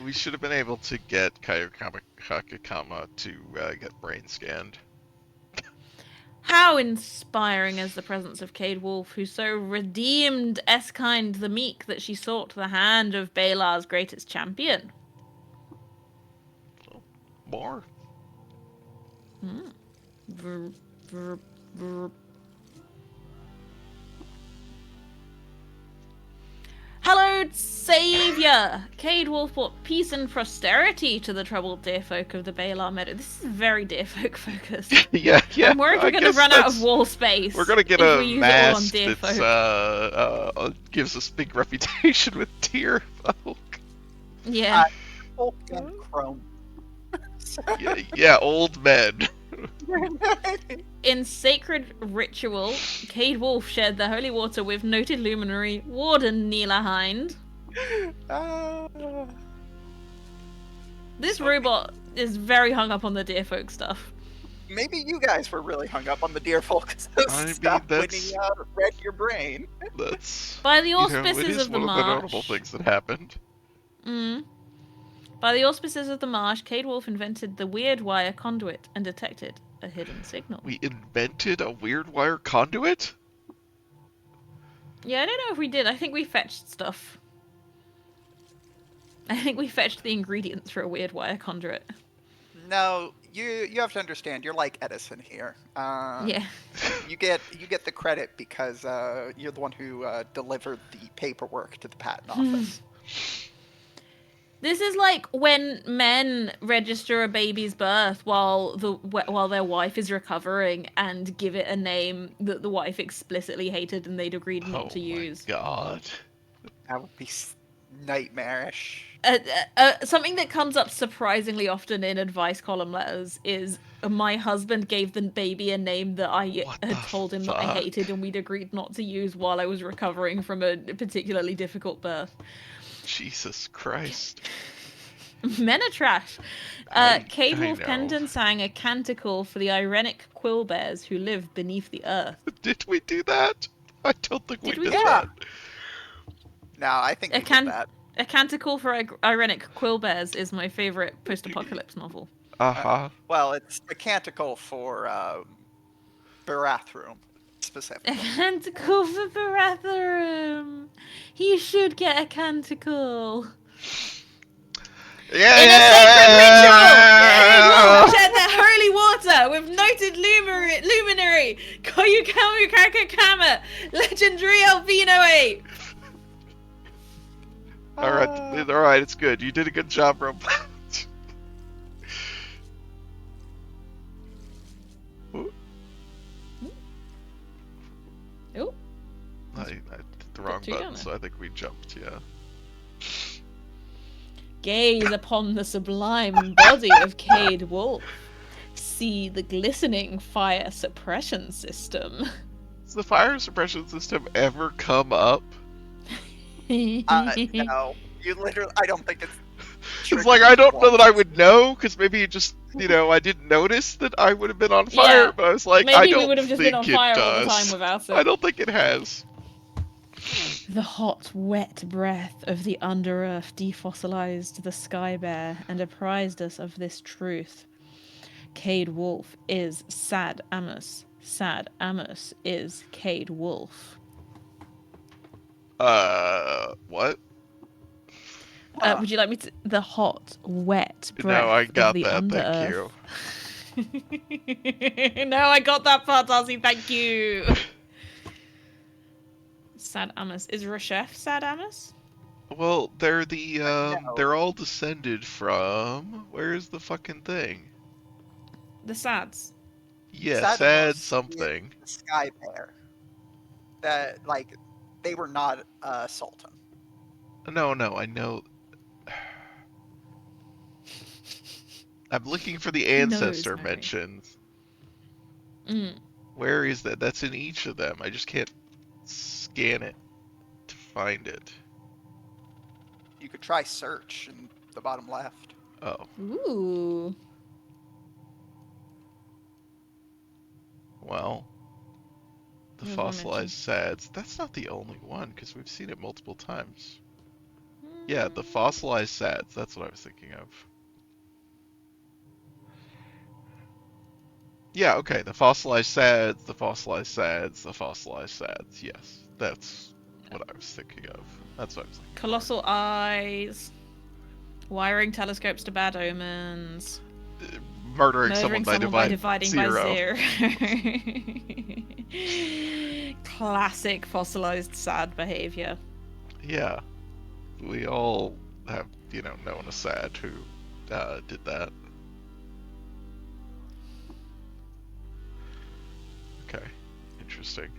We should have been able to get Kayokama Kakakama to get brain scanned. How inspiring is the presence of Cade Wolf, who so redeemed Eskind the Meek that she sought the hand of Balar's greatest champion. More. Vrr, vrr, vrr. Hallowed Saviour! Cade Wolf brought peace and prosperity to the troubled deerfolk of the Balar Meadow. This is very deerfolk focused. yeah. I'm worried we're going to run out of wall space. We're gonna get if a we use mask it all on that's gives us big reputation with deer folk. Yeah. Folk and chrome. Yeah, old men. In sacred ritual, Cade Wolf shared the holy water with noted luminary Warden Neela Hind. This robot is very hung up on the deerfolk stuff. Maybe you guys were really hung up on the deerfolk I mean, stuff when that's- he read your brain. That's By the it auspices is of the one of the notable marsh. things that happened. By the auspices of the marsh, Cade Wolf invented the weird wire conduit and detected a hidden signal. We invented a weird wire conduit? Yeah, I don't know if we did. I think we fetched stuff. I think we fetched the ingredients for a weird wire conduit. No, you have to understand. You're like Edison here. Yeah. You get the credit because you're the one who delivered the paperwork to the patent office. This is like when men register a baby's birth while their wife is recovering and give it a name that the wife explicitly hated and they'd agreed not to use. God. That would be nightmarish. Something that comes up surprisingly often in advice column letters is my husband gave the baby a name that I What the had told him that I fuck? hated and we'd agreed not to use while I was recovering from a particularly difficult birth. Jesus Christ. Men are trash. I Cade Wolf know. Pendon sang a canticle for the Irenic quill bears who live beneath the earth. Did we do that? I don't think we Did we did do Yeah. that. No, I think A we did that. A Canticle for Irenic Quill Bears is my favorite post-apocalypse novel. Uh-huh. Well, it's a canticle for Barathroom, A specifically. Canticle for Baratherum! He should get a Canticle! Yeah! In a sacred ritual! Shed the holy water with noted luminary Koyukamu Kakakama, legendary Albino 8! Alright, it's good. You did a good job, Rob. Ooh. I did the wrong two button, down so I think we jumped, yeah. Gaze upon the sublime body of Cade Wolf. See the glistening fire suppression system. Does the fire suppression system ever come up? No, you literally. I don't think it's. It's like, I don't know that I would know, because maybe it just, I didn't notice that I would have been on fire, Yeah. but I was like, Maybe I we don't would have just think been on it fire does. all the time without it. I don't think it has. The hot, wet breath of the under-earth defossilized the sky bear and apprised us of this truth. Cade Wolf is Sad Amos. Sad Amos is Cade Wolf. What? Would you like me to... The hot, wet breath No, I got of the that, under-earth. thank you. No, I got that part, Darcy, thank you. Sad Amos. Is Reshef Sad Amos? Well, they're the, No. they're all descended from... Where's the fucking thing? The Sads. Yeah, sad something. The Sky Bear. That, they were not Sultan. No, I know... I'm looking for the ancestor Harry. mentions. Mm. Where is that? That's in each of them. I just can't scan it to find it. You could try search in the bottom left. Oh. Ooh. Well. The There's one fossilized sads. That's not the only one, because we've seen it multiple times. Yeah, the fossilized sads. That's what I was thinking of. Yeah, okay. The fossilized sads, the fossilized sads, the fossilized sads. Yes, that's what I was thinking of. That's what I was thinking. Colossal eyes. Wiring telescopes to bad omens. Murdering someone by dividing zero. by zero. Classic fossilized sad behavior. Yeah. We all have, known a sad who did that. Okay. Interesting.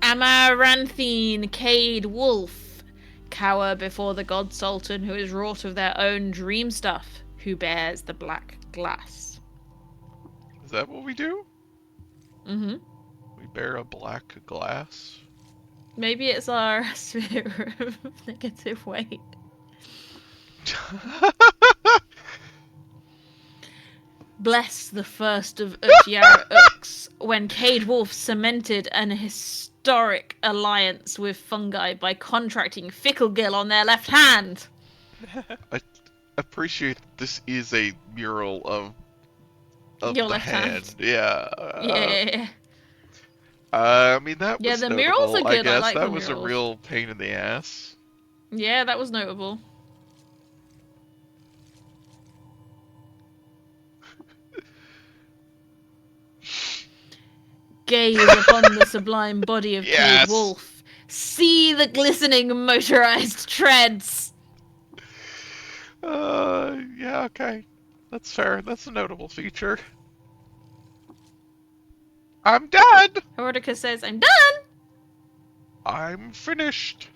Amaranthine, Cade, Wolf, cower before the god Sultan who is wrought of their own dream stuff, who bears the black glass. Is that what we do? Mm-hmm. We bear a black glass? Maybe it's our sphere of negative weight. Bless the first of Uchiara Ux, when Cade Wolf cemented an historic alliance with fungi by contracting Ficklegill on their left hand. I appreciate this is a mural of Your the left hand. Yeah. Yeah. I mean, that was the notable, murals are good. I guess. I like that the was murals. a real pain in the ass. Yeah, that was notable. Gaze upon the sublime body of Yes! Cade Wolf. See the glistening motorized treads. Yeah, okay. That's fair. That's a notable feature. I'm done! Herodotus says, I'm done! I'm finished.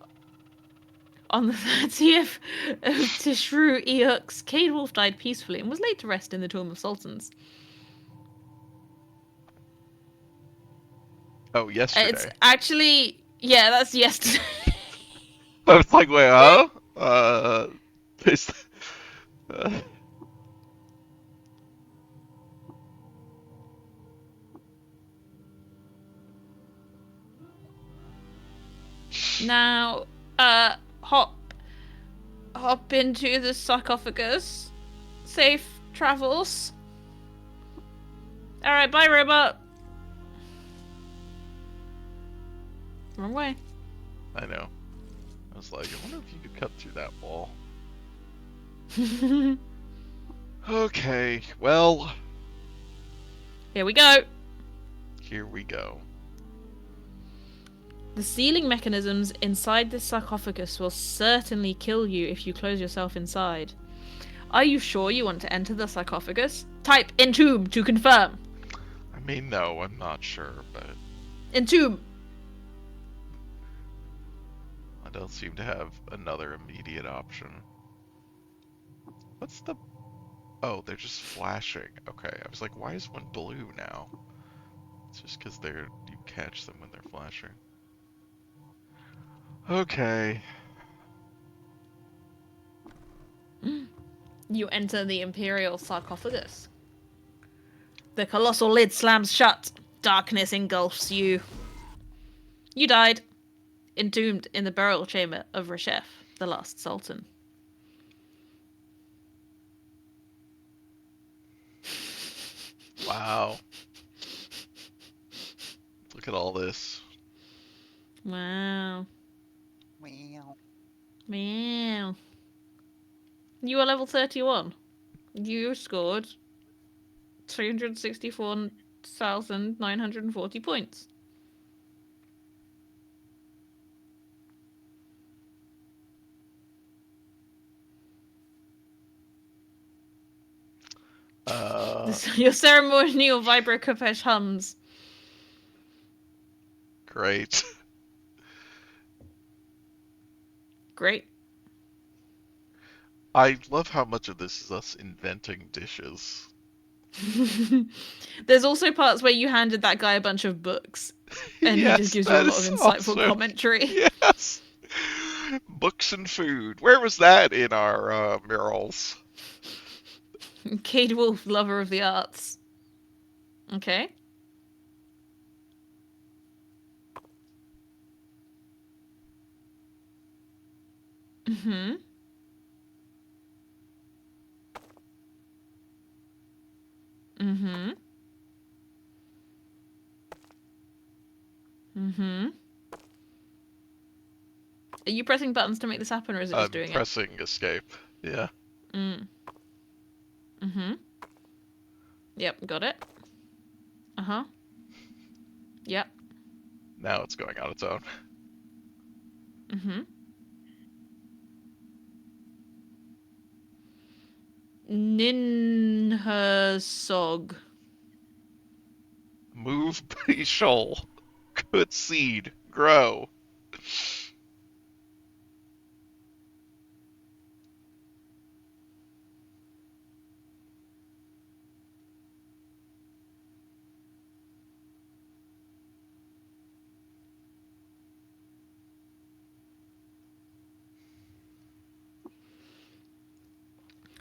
On the 30th of Tishru Eox, Cade Wolf died peacefully and was laid to rest in the Tomb of Sultans. Oh, It's yesterday. actually, yeah, that's yesterday. I was like, wait, huh? Is, uh, Now, hop into the sarcophagus. Safe travels. Alright, bye, robot. Wrong way. I know. I was like, I wonder if you could cut through that wall. Okay, well, Here we go. here we go. The sealing mechanisms inside this sarcophagus will certainly kill you if you close yourself inside. Are you sure you want to enter the sarcophagus? Type entomb to confirm. I mean, no, I'm not sure, but Entomb. I don't seem to have another immediate option. What's the... Oh, they're just flashing. Okay, I was like, why is one blue now? It's just because you catch them when they're flashing. Okay. You enter the imperial sarcophagus. The colossal lid slams shut. Darkness engulfs you. You died, entombed in the burial chamber of Reshef, the last sultan. Wow. Look at all this. Wow. Well, Meow. You are level 31. You scored 364,940 points. Your ceremonial vibrocapesh hums. Great. Great. I love how much of this is us inventing dishes. There's also parts where you handed that guy a bunch of books and he just Yes, gives you a that lot of is insightful awesome. commentary. Yes. Books and food. Where was that in our murals? Cade Wolf, lover of the arts. Okay. Mm-hmm. Mm-hmm. Mm-hmm. Are you pressing buttons to make this happen, or is it just I'm doing it? pressing escape. Yeah. Mm. Mm-hmm. Yep, got it. Uh-huh. Yep. Now it's going on its own. Mm-hmm. Ninhersog. Move pretty shoal. Good seed. Grow.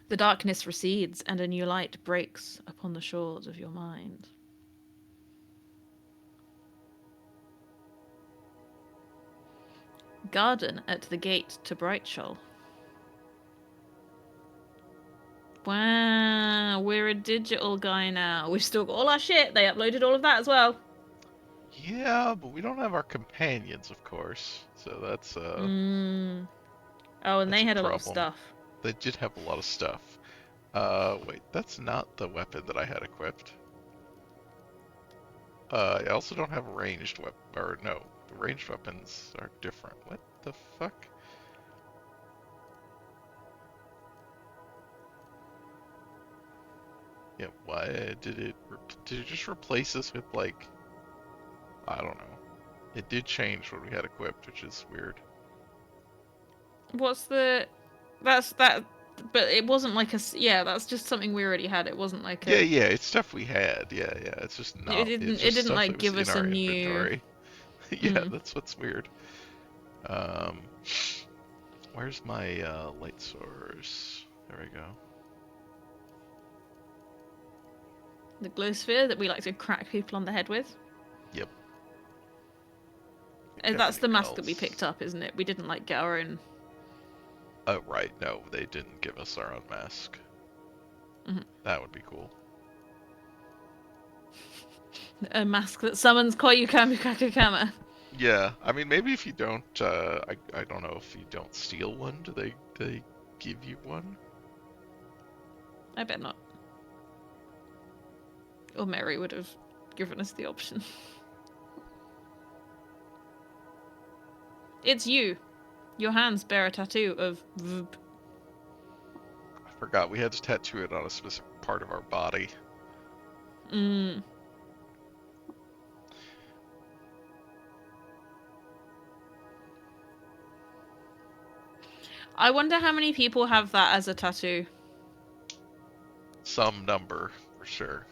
The darkness recedes, and a new light breaks upon the shores of your mind. Garden at the gate to Brightshoal. Wow, we're a digital guy now. We've still got all our shit. They uploaded all of that as well. Yeah, but we don't have our companions, of course. So that's Oh, and that's they a had a lot of problem. stuff. They did have a lot of stuff. Wait, that's not the weapon that I had equipped. I also don't have ranged weapon, or no, the ranged weapons are different. What the fuck? Yeah, why did it just replace us with like, I don't know. It did change what we had equipped, which is weird. What's the? That's that. But it wasn't like a. Yeah, that's just something we already had. It wasn't like Yeah, a. yeah, it's stuff we had. Yeah, yeah. It's just It not. didn't. It's It just didn't stuff like that was give in us a our new. inventory. Yeah, Mm. that's what's weird. Um, where's my light source? There we go. The glow sphere that we like to crack people on the head with. Yep. Do we have That's the anything mask that we picked else? up, isn't it? We didn't like get our own. Oh, right. No, they didn't give us our own mask. Mhm. That would be cool. A mask that summons Koyu Kamikakakama. Yeah, I mean, maybe if you don't, I don't know if you don't steal one, do they give you one? I bet not. Or Mary would have given us the option. It's you. Your hands bear a tattoo of Vb. I forgot we had to tattoo it on a specific part of our body. Mm. I wonder how many people have that as a tattoo. Some number, for sure.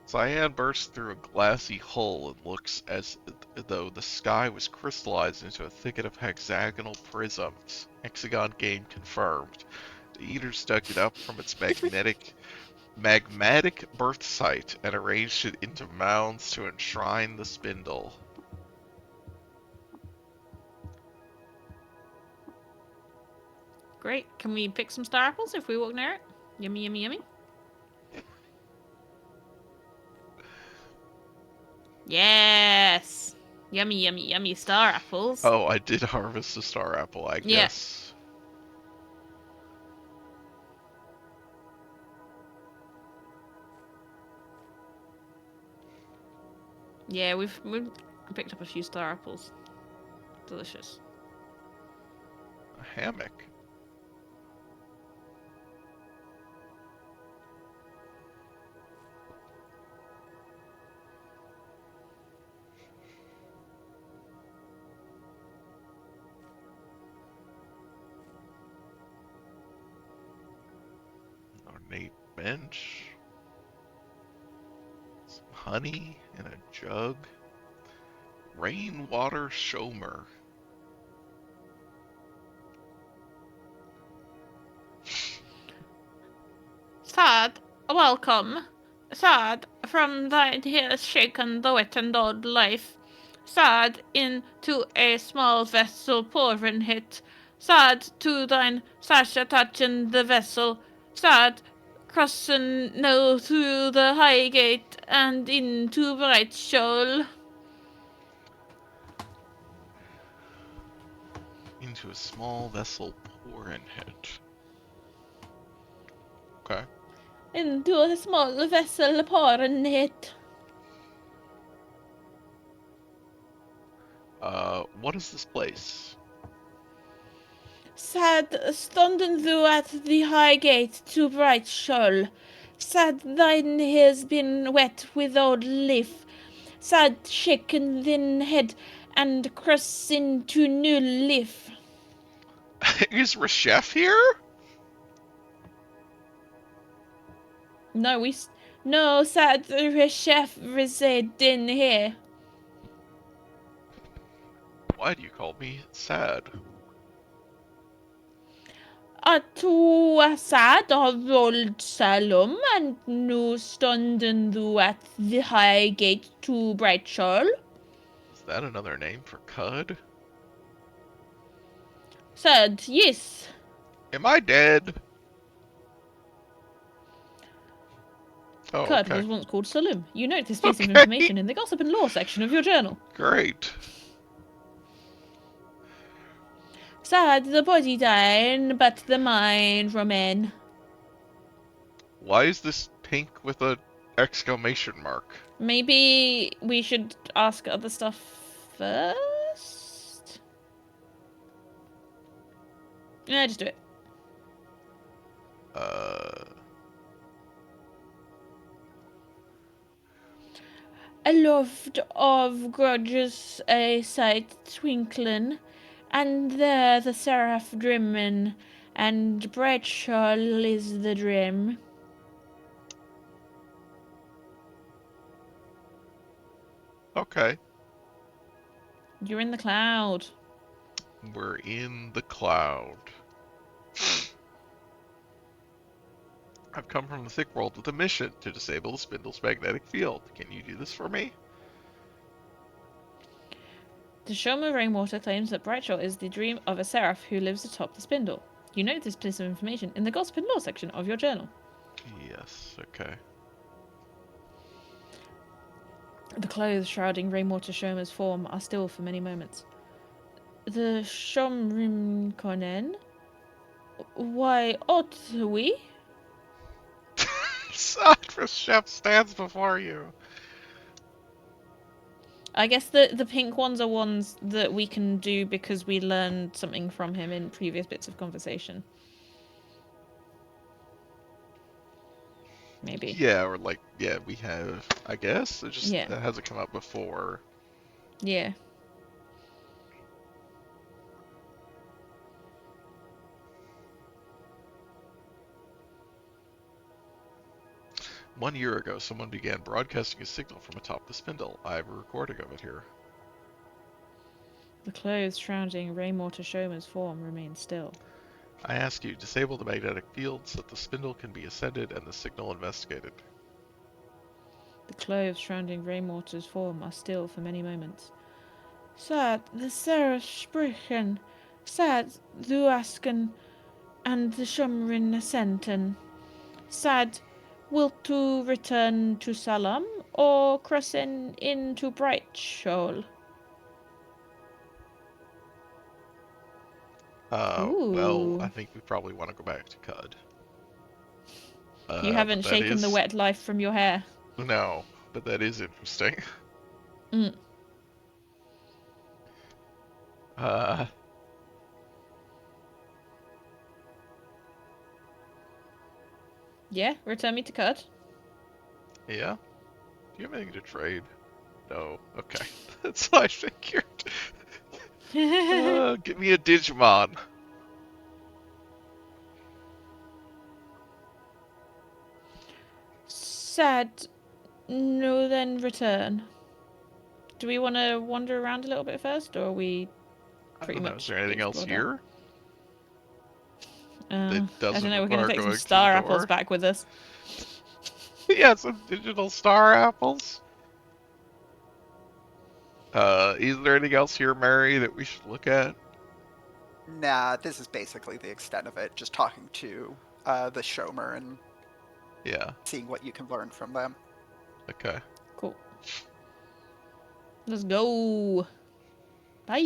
Cyan bursts through a glassy hull and looks as though the sky was crystallized into a thicket of hexagonal prisms. Hexagon game confirmed. The Eaters dug it up from its magmatic birth site and arranged it into mounds to enshrine the spindle. Great. Can we pick some star apples if we walk near it? Yummy, yummy, yummy. Yes. Yummy, yummy, yummy star apples. Oh, I did harvest a star apple, I Yeah. guess. Yeah, we've picked up a few star apples. Delicious. A hammock. Ornate bench. Some honey in a jug. Rainwater shomer. Sad, welcome. Sad, from thine has shaken the wet and old life. Sad, into a small vessel pouring it. Sad, to thine sash attaching the vessel. Sad, crossing now through the high gate and into bright shoal. Into a small vessel pouring it. Okay. Into a small vessel pouring it. What is this place? Sad, standing thou at the high gate to bright shoal. Sad, thine has been wet with old leaf. Sad, shaken thine head and cross into new leaf. Is Reshef here? No, sad, the chef reside in here. Why do you call me sad? Atu sad of old Salem, and nu standing thou at the high gate to bright shoal. Is that another name for Cud? Sad, yes. Am I dead? Oh, Kurt okay. was once called Salim. You note this piece of Okay. information in the gossip and lore section of your journal. Great. Sad the body dying, but the mind remain. Why is this pink with a exclamation mark? Maybe we should ask other stuff first? Yeah, just do it. Aloft of grudges a sight twinkling, and there the seraph drimmin, and bright shawl is the drim. Okay. You're in the cloud. We're in the cloud. I've come from the thick world with a mission to disable the spindle's magnetic field. Can you do this for me? The Shoma Rainwater claims that Brightshaw is the dream of a seraph who lives atop the spindle. You note this piece of information in the gossip and law section of your journal. Yes, okay. The clothes shrouding Rainwater Shoma's form are still for many moments. The Shomrimkonen? Why ought we? Cypress Chef stands before you. I guess the pink ones are ones that we can do because we learned something from him in previous bits of conversation. Maybe. Yeah, or like, yeah, we have, I guess. It just, Yeah. that hasn't come up before. Yeah. One year ago, someone began broadcasting a signal from atop the spindle. I have a recording of it here. The clothes shrouding Rainwater Shoma's form remain still. I ask you, disable the magnetic field so that the spindle can be ascended and the signal investigated. The clothes surrounding Rainwater's form are still for many moments. Sad, the seraph sprechen, sad, du asken, and the Shumrin assenten. Sad, wilt to return to Salam, or crossing into Bright Shoal? Well, Ooh. I think we probably want to go back to Cud. You But haven't that shaken the is... wet life from your hair. No, but that is interesting. Mm. Uh, Yeah, return me to Cud. yeah? Do you have anything to trade? No. Okay. That's what I figured. Give me a Digimon. Sad, no then return. Do we want to wander around a little bit first, or are we I pretty don't know. Is much there anything else explored out? here I that don't doesn't know, we're going to require take some going to the star apples door? back with us. Yeah, some digital star apples. Is there anything else here, Mary, that we should look at? Nah, this is basically the extent of it. Just talking to the Shomer and Yeah. seeing what you can learn from them. Okay. Cool. Let's go. Bye.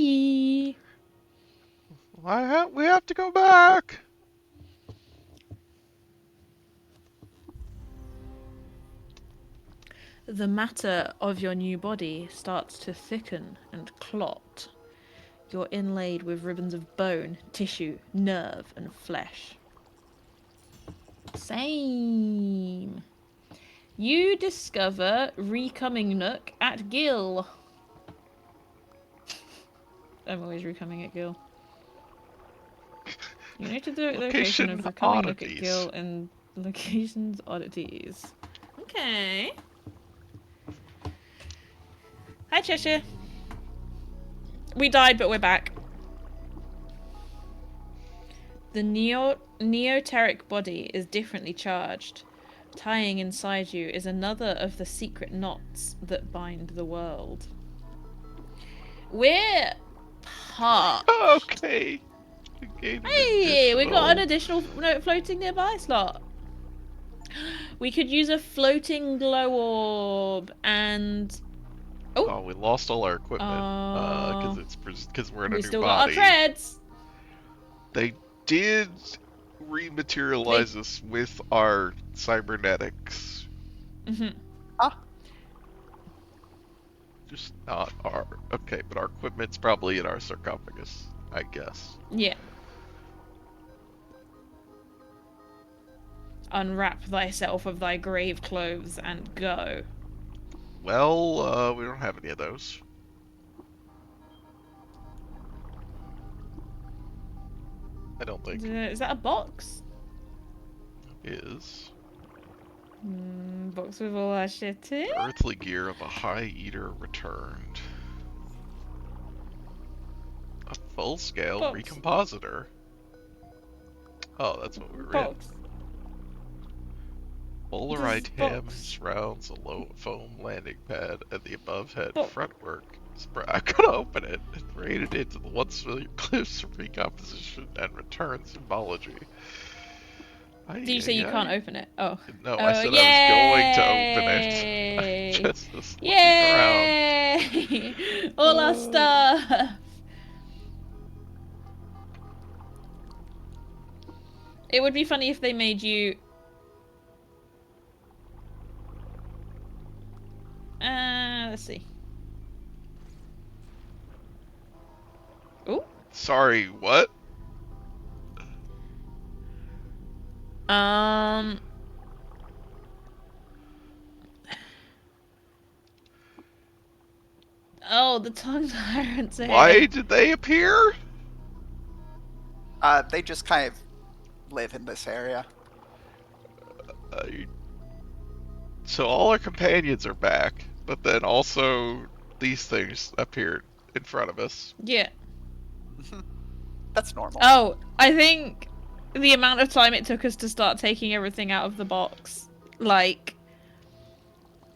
We have to go back. The matter of your new body starts to thicken and clot. You're inlaid with ribbons of bone, tissue, nerve, and flesh. Same. You discover Recoming Nook at Gill. I'm always recoming at Gill. You noted the location Location of Recoming Nook at oddities. Gill and locations oddities. Okay. Hi, Cheshire. We died, but we're back. The neoteric body is differently charged. Tying inside you is another of the secret knots that bind the world. We're parked. Okay. We gained an Hey, we got an additional- additional floating nearby slot. We could use a floating glow orb and Oh, we lost all our equipment. Because we're in a we new still got our body. treads. They did rematerialize us with our cybernetics. Mm-hmm. Ah, Just not our... Okay, but our equipment's probably in our sarcophagus, I guess. Yeah. Unwrap thyself of thy grave clothes and go. Well, we don't have any of those. I don't think. Is that a box? Is Box with all our shit in? the earthly gear of a high eater returned. A full-scale Box. recompositor. Oh, that's what we were in. Box. Polarized ham Box. surrounds a low foam landing pad and the above head Box. fretwork. I could open it and braided it into the once familiar cliffs of recomposition and return symbology. Did you say you can't open it? Oh. No, Oh, I said yay! I was going to open it. I'm just looking around. Yay! All our stuff! It would be funny if they made you... let's see. Ooh. Sorry, what? Oh, the tongue tyrants are Why here. did they appear? They just kind of live in this area. Uh, so all our companions are back, but then also these things appeared in front of us. Yeah. That's normal. Oh, I think the amount of time it took us to start taking everything out of the box, like,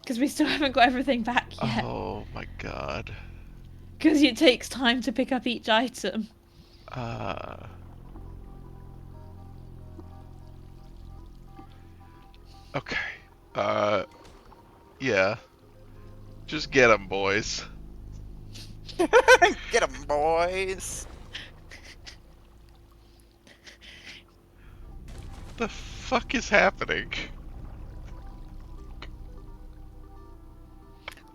because we still haven't got everything back yet. Oh my god. Because it takes time to pick up each item. Okay. Yeah. Just get them, boys. Get 'em, boys. The fuck is happening?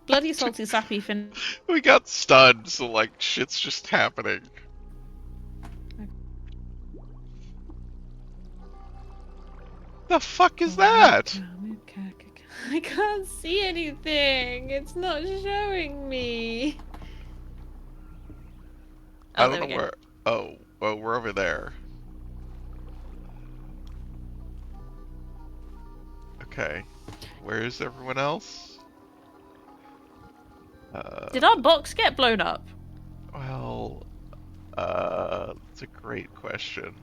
Bloody salty sappy fin. We got stunned, so like shit's just happening. The fuck is that? I can't see anything. It's not showing me. I Oh, don't there know we go. where. Oh, well, we're over there. Okay. Where is everyone else? Did our box get blown up? Well, that's a great question.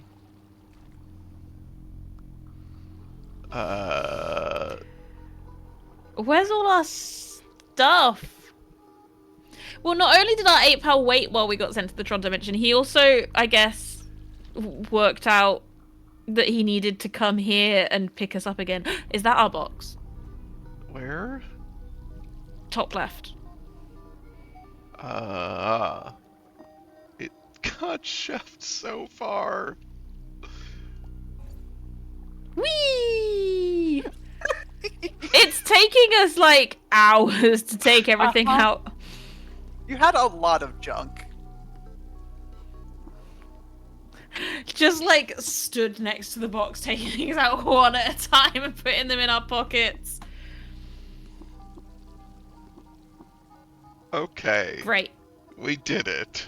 Where's all our stuff? Well, not only did our 8-pal wait while we got sent to the Tron Dimension, he also, I guess, worked out that he needed to come here and pick us up again. Is that our box? Where? Top left. It got shoved so far. Whee! It's taking us like hours to take everything out. You had a lot of junk. Just like stood next to the box, taking things out one at a time and putting them in our pockets. Okay. Great. We did it.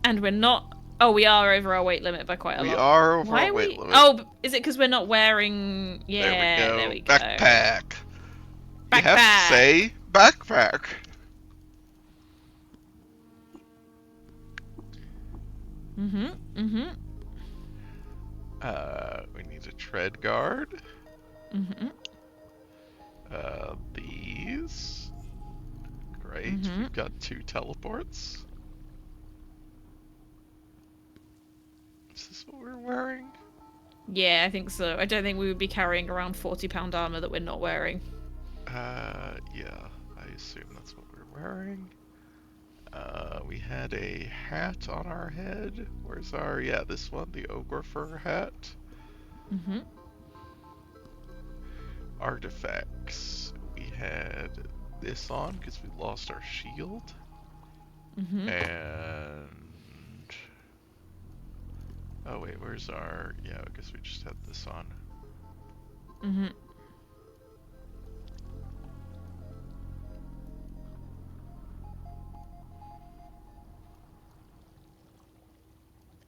And we're not. Oh, we are over our weight limit by quite a lot. We are over Why our are weight we? limit. Oh, is it because we're not wearing? Yeah, There we go. go. Backpack. Backpack. You have to say backpack. We need a tread guard. These. Great. We've got 2 teleports. Is this what we're wearing? Yeah, I think so. I don't think we would be carrying around 40-pound armor that we're not wearing. Yeah. I assume that's what we're wearing. We had a hat on our head. Where's our... Yeah, this one, the ogre fur hat. Artifacts. We had this on because we lost our shield. And... Oh wait, where's our... Yeah, I guess we just had this on.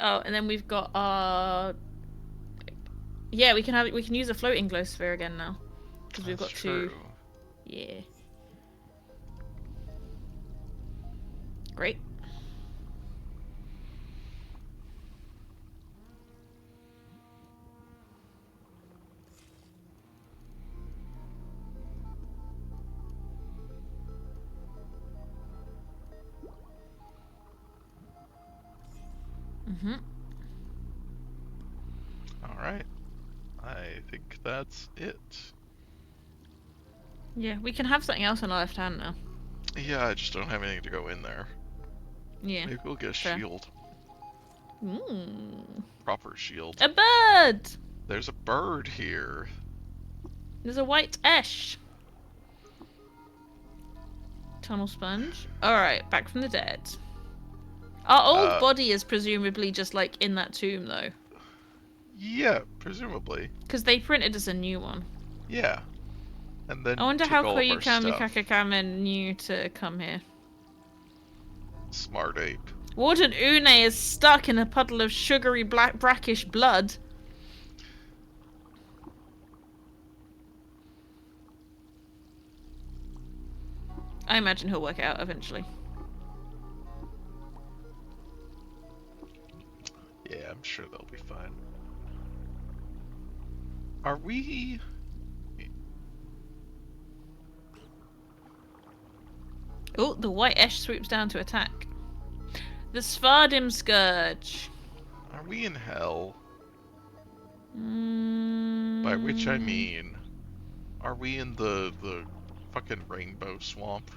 Oh, and then we've got our. Yeah, we can use a floating glow sphere again now, because we've got true. two. Yeah. Great. All right. I think that's it. Yeah, we can have something else on our left hand now. Yeah, I just don't have anything to go in there. Yeah. Maybe we'll get a Fair. shield. Ooh. Proper shield. A bird! There's a bird here. There's a white ash. Tunnel sponge. Alright, back from the dead. Our old body is presumably just like in that tomb though. Yeah, presumably. Because they printed us a new one. Yeah. And then I wonder took how all of our stuff. Koyukami knew to come here. Smart ape. Warden Une is stuck in a puddle of sugary black brackish blood. I imagine he'll work it out eventually. Yeah, I'm sure they'll be fine. Are we... Oh, the white ash swoops down to attack. The Svardim Scourge. Are we in hell? Mm... By which I mean... Are we in the fucking rainbow swamp?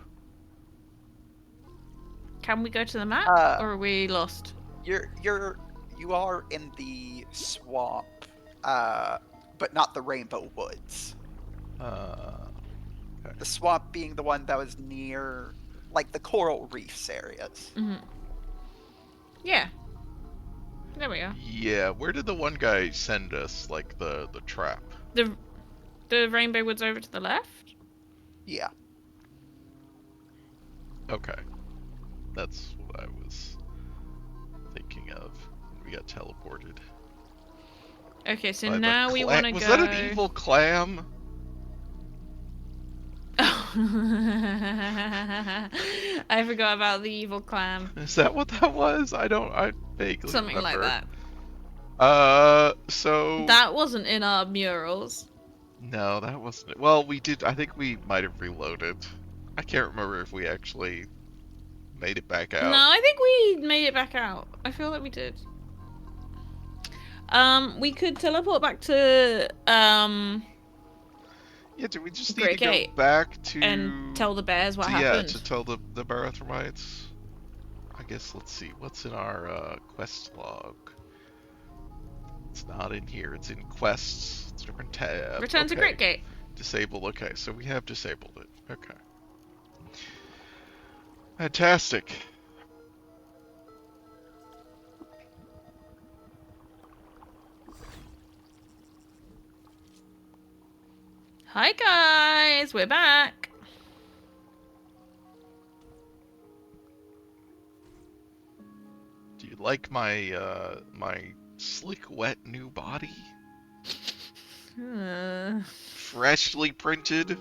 Can we go to the map, or are we lost? You are in the swamp, but not the Rainbow Woods. Okay. The swamp being the one that was near, like, the coral reefs areas. Mm-hmm. Yeah. There we are. Yeah, where did the one guy send us? Like the trap? The Rainbow Woods over to the left? Yeah. Okay. That's what I was thinking of. We got teleported. Okay, so By now we want to go... Was that an evil clam? I forgot about the evil clam. Is that what that was? I vaguely Something remember. like that. So... That wasn't in our murals. No, that wasn't it. Well, we did... I think we might have reloaded. I can't remember if we actually made it back out. No, I think we made it back out. I feel like we did. We could teleport back to, Yeah, do we just need Great to go Gate back to... and tell the bears what Yeah, happened? to tell the Barathromites. I guess, let's see. What's in our, quest log? It's not in here. It's in quests. It's a different tab. Return to Great Gate. Disable. Okay, so we have disabled it. Okay. Fantastic. Hi guys, we're back. Do you like my my slick, wet new body? Freshly printed.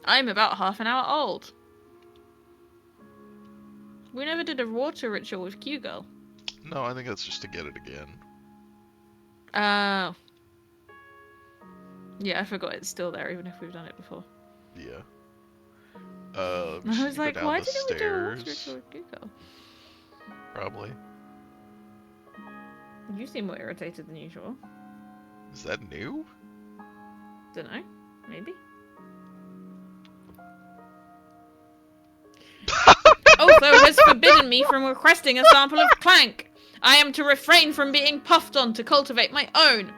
I'm about half an hour old. We never did a water ritual with Q-Girl. No, I think that's just to get it again. Oh. Yeah, I forgot it's still there, even if we've done it before. Yeah. I was like, why didn't we do a water stairs. ritual with Q-Girl? Probably. You seem more irritated than usual. Is that new? Dunno. Maybe. Otho has forbidden me from requesting a sample of Clank. I am to refrain from being puffed on to cultivate my own.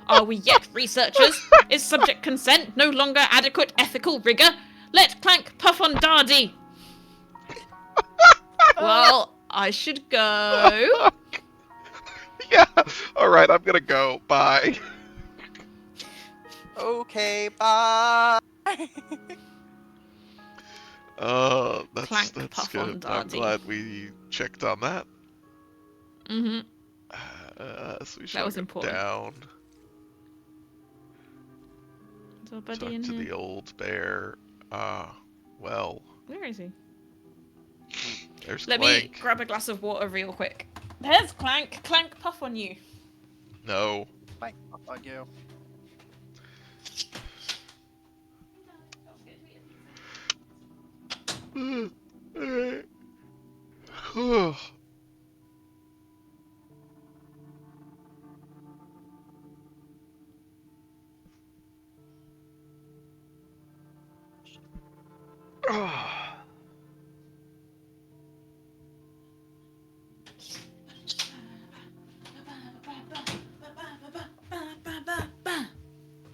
Are we yet researchers? Is subject consent no longer adequate ethical rigor? Let Clank puff on Dardy. Well, I should go. Yeah. All right, I'm gonna go. Bye. Okay, bye. Clank, That's puff good. on I'm Darty. glad we checked on that. Mm-hmm. So we That shall was go important. down, Is our buddy talk in to here? the old bear. Well, Where is he? there's Let me Clank. grab a glass of water real quick. There's Clank. Clank, puff on you. No. Fine, I'll on you.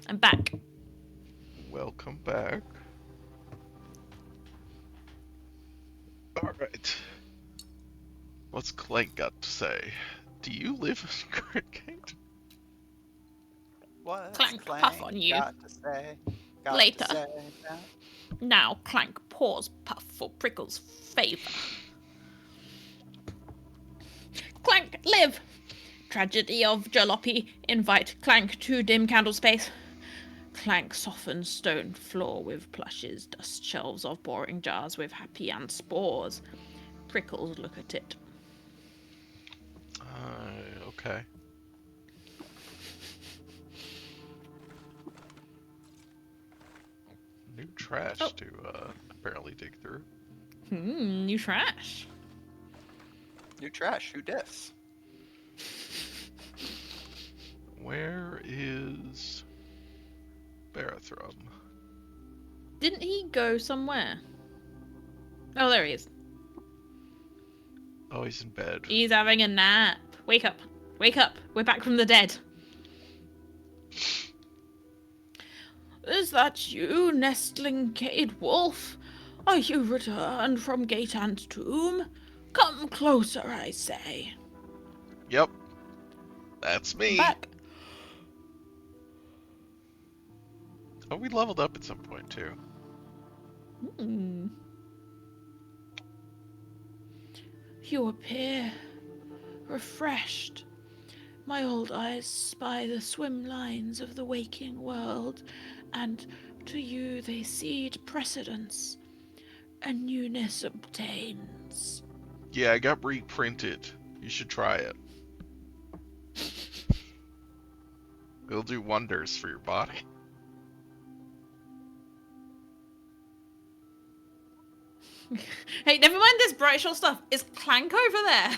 I'm back. Welcome back. Alright. What's Clank got to say? Do you live in Cricket? What's Clank, puff Clank on you. got to say? Got to Later. say now? Now, Clank, pause, puff for Prickle's favour. Clank, live! Tragedy of Jalopy, invite Clank to dim candle space. Clank softens stone floor with plushes, dust shelves of boring jars with happy ant spores. Prickles look at it. Okay. New trash to apparently dig through. New trash. New trash, who dis? Where is Barathrum? Didn't he go somewhere? Oh, there he is. Oh, he's in bed. He's having a nap. Wake up. Wake up. We're back from the dead. Is that you, nestling Cade Wolf? Are you returned from Gate and Tomb? Come closer, I say. Yep. That's I'm me. back. Oh, we leveled up at some point too. You appear refreshed. My old eyes spy the swim lines of the waking world, and to you they cede precedence. A newness obtains. Yeah, I got reprinted. You should try it. It'll do wonders for your body. Hey, never mind this bright short stuff. Is Clank over there?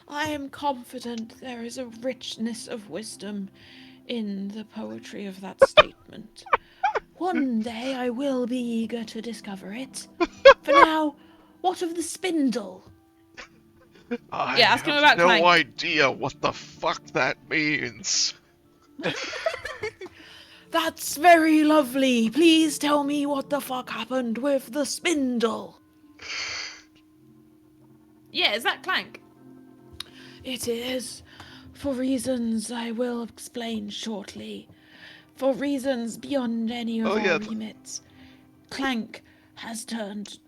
I am confident there is a richness of wisdom in the poetry of that statement. One day I will be eager to discover it. For now, what of the spindle? I Yeah, ask him have about no Clank. idea what the fuck that means. That's very lovely. Please tell me what the fuck happened with the spindle. Yeah, is that Clank? It is. For reasons I will explain shortly. For reasons beyond any of Oh our yeah, remits. Clank has returned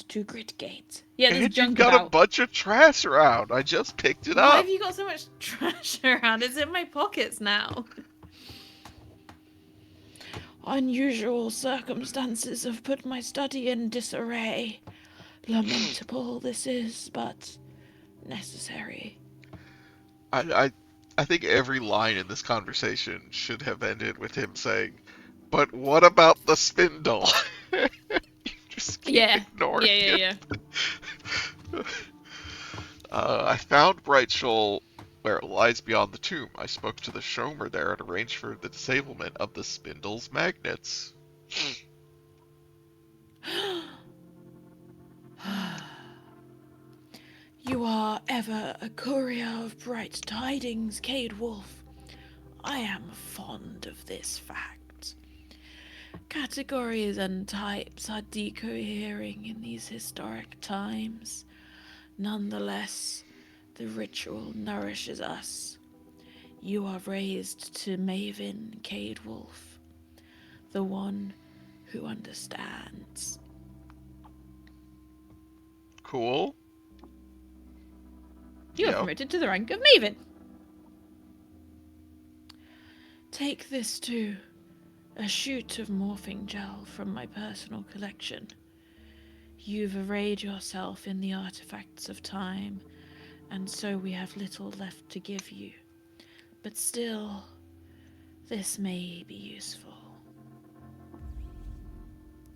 to Gritgate. Yeah, there's and you've junk got a about. bunch of trash around. I just picked it Why up. have you got so much trash around? It's in my pockets now. Unusual circumstances have put my study in disarray. Lamentable this is, but necessary. I I think every line in this conversation should have ended with him saying, "But what about the spindle?" You just keep Yeah, ignoring yeah, it. yeah, I found Bright Shoal where it lies beyond the tomb. I spoke to the Shomer there and arranged for the disablement of the spindle's magnets. yeah. You are ever a courier of bright tidings, Cade Wolf. I am fond of this fact. Categories and types are decohering in these historic times. Nonetheless, the ritual nourishes us. You are raised to Maven Cade Wolf, the one who understands. Cool. You are Yep. promoted to the rank of Maven. Take this too. A shoot of morphing gel from my personal collection. You've arrayed yourself in the artifacts of time, and so we have little left to give you. But still, this may be useful.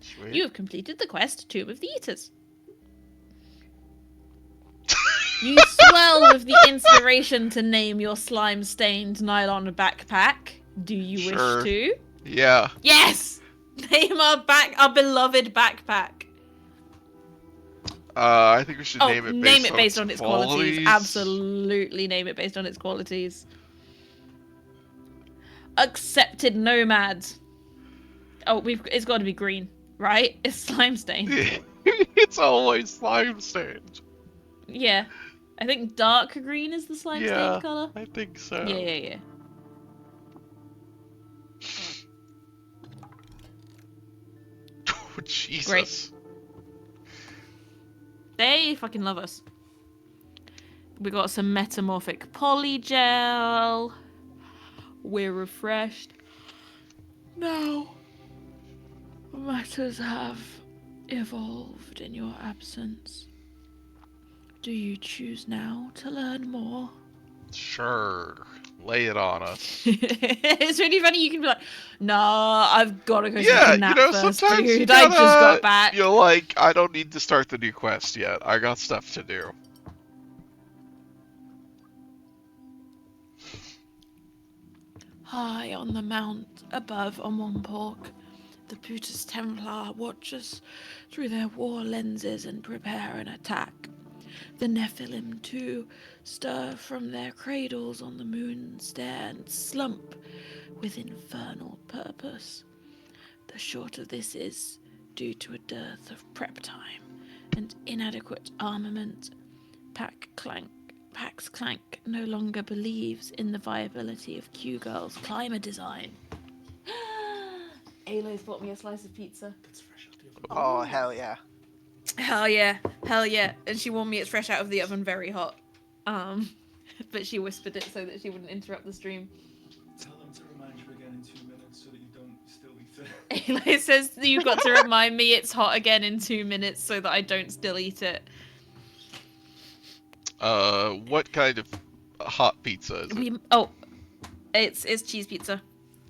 Sweet. You have completed the quest, Tomb of the Eaters. You swell with the inspiration to name your slime-stained nylon backpack. Do you Sure. wish to? Yeah. Yes! Name our beloved backpack. I think we should Oh, name it based on its qualities. qualities. Absolutely name it based on its qualities. Accepted nomads. Oh, it's got to be green, right? It's slime stained. It's always slime stained. Yeah. I think dark green is the slime Yeah, stained color. I think so. Yeah. Oh, Jesus. Great. They fucking love us. We got some metamorphic polygel. We're refreshed. Now, matters have evolved in your absence. Do you choose now to learn more? Sure. Lay it on us. It's really funny. You can be like, "Nah, I've got to go take Yeah, a nap first, sometimes you dude. gotta, I just got back." you're like, I don't need to start the new quest yet. I got stuff to do. High on the mount above Amonpork, the Putus Templar watch us through their war lenses and prepare an attack. The Nephilim, too, stir from their cradles on the moon stair and slump with infernal purpose. The short of this is due to a dearth of prep time and inadequate armament. Pax Clank no longer believes in the viability of Q-Girl's climber design. Aloy's bought me a slice of pizza. It's fresh off the oven. Oh, hell yeah. Hell yeah. And she warned me it's fresh out of the oven, very hot. But she whispered it so that she wouldn't interrupt the stream. Tell them to remind you again in 2 minutes so that you don't still eat it. Aloy says that you've got to remind me it's hot again in 2 minutes so that I don't still eat it. What kind of hot pizza is it? It's cheese pizza.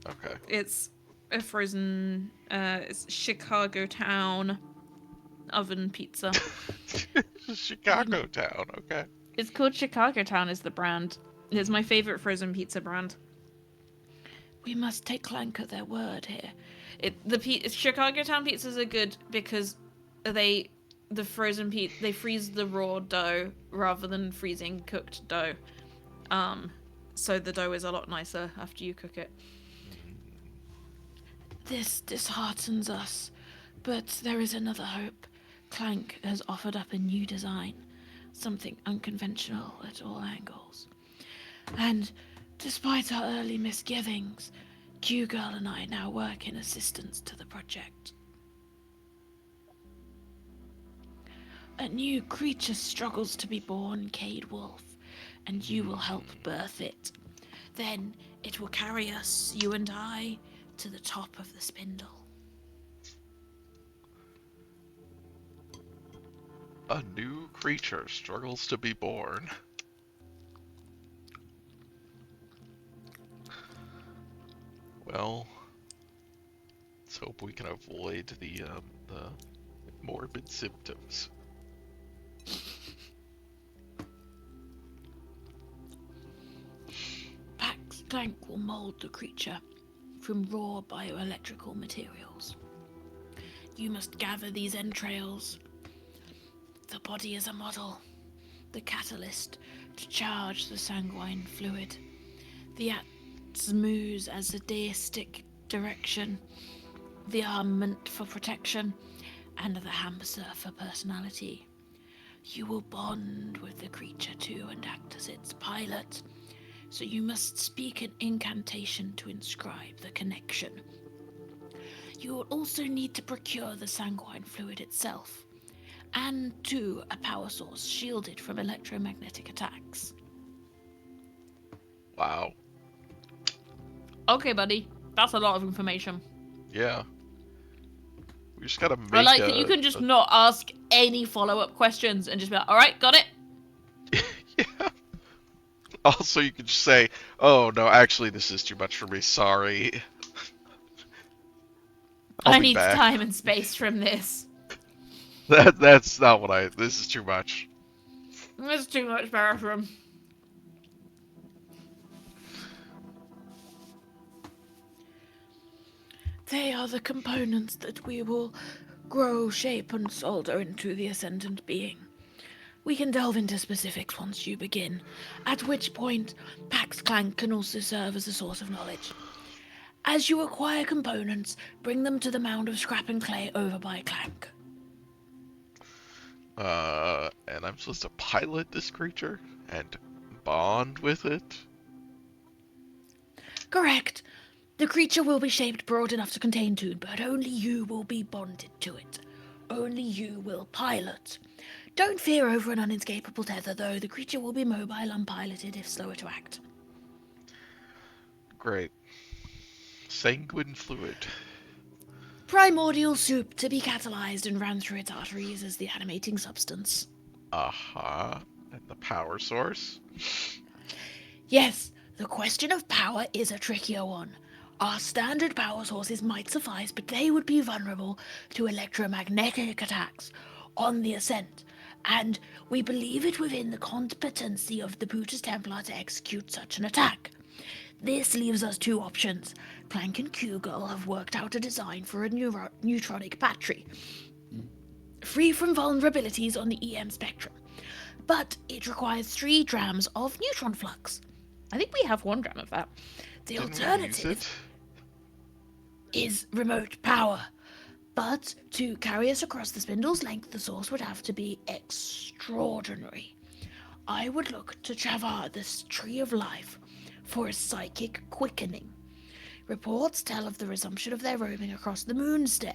Okay. It's a frozen it's Chicago Town oven pizza. Chicago Town, okay. It's called Chicago Town is the brand. It's my favorite frozen pizza brand. We must take Clank at their word here. Chicago Town pizzas are good because they freeze the raw dough rather than freezing cooked dough. So the dough is a lot nicer after you cook it. This disheartens us, but there is another hope. Clank has offered up a new design, something unconventional at all angles. And despite our early misgivings, Q-Girl and I now work in assistance to the project. A new creature struggles to be born, Cade Wolf, and you will help birth it. Then it will carry us, you and I, to the top of the spindle. A new creature struggles to be born. Well, let's hope we can avoid the morbid symptoms. Pax Clank will mold the creature from raw bioelectrical materials. You must gather these entrails. The body is a model, the catalyst to charge the sanguine fluid, the atmos as a deistic direction, the armament for protection, and the hamster for personality. You will bond with the creature too and act as its pilot, so you must speak an incantation to inscribe the connection. You will also need to procure the sanguine fluid itself, and 2, a power source shielded from electromagnetic attacks. Wow. Okay, buddy. That's a lot of information. Yeah. We just gotta I make like that you can just not ask any follow-up questions and just be like, alright, got it. Yeah. Also, you could just say, "Oh no, actually, this is too much for me. Sorry. I'll I be need back." time and space from this. That's not what I. This is too much. There's too much bathroom. They are the components that we will grow, shape, and solder into the ascendant being. We can delve into specifics once you begin, at which point Pax Clank can also serve as a source of knowledge. As you acquire components, bring them to the mound of scrap and clay over by Clank. And I'm supposed to pilot this creature and bond with it. Correct. The creature will be shaped broad enough to contain Toon, but only you will be bonded to it. Only you will pilot. Don't fear over an unescapable tether, though. The creature will be mobile, unpiloted, if slower to act. Great. Sanguine fluid. Primordial soup to be catalyzed and ran through its arteries as the animating substance. Aha. And the power source. Yes, the question of power is a trickier one. Our standard power sources might suffice, but they would be vulnerable to electromagnetic attacks on the ascent, and we believe it within the competency of the Brutus Templar to execute such an attack. This leaves us 2 options. Clank and Q-Girl have worked out a design for a neutronic battery, free from vulnerabilities on the EM spectrum, but it requires 3 drams of neutron flux. I think we have 1 dram of that. The Didn't we use alternative it? is remote power, but to carry us across the spindle's length, the source would have to be extraordinary. I would look to Travar, this tree of life, for a psychic quickening. Reports tell of the resumption of their roaming across the moonstair.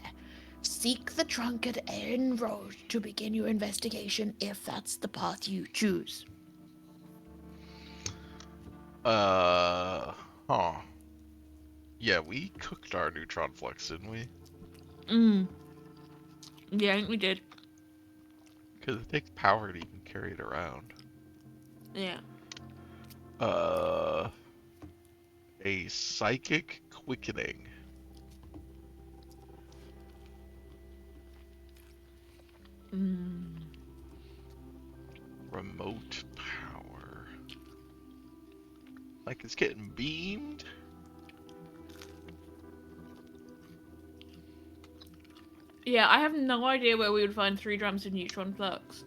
Seek the trunk at Erin Road to begin your investigation if that's the path you choose. Huh. Yeah, we cooked our neutron flux, didn't we? Yeah, I think we did. Because it takes power to even carry it around. Yeah. A psychic quickening. Remote power. Like it's getting beamed? Yeah, I have no idea where we would find 3 drams of neutron flux.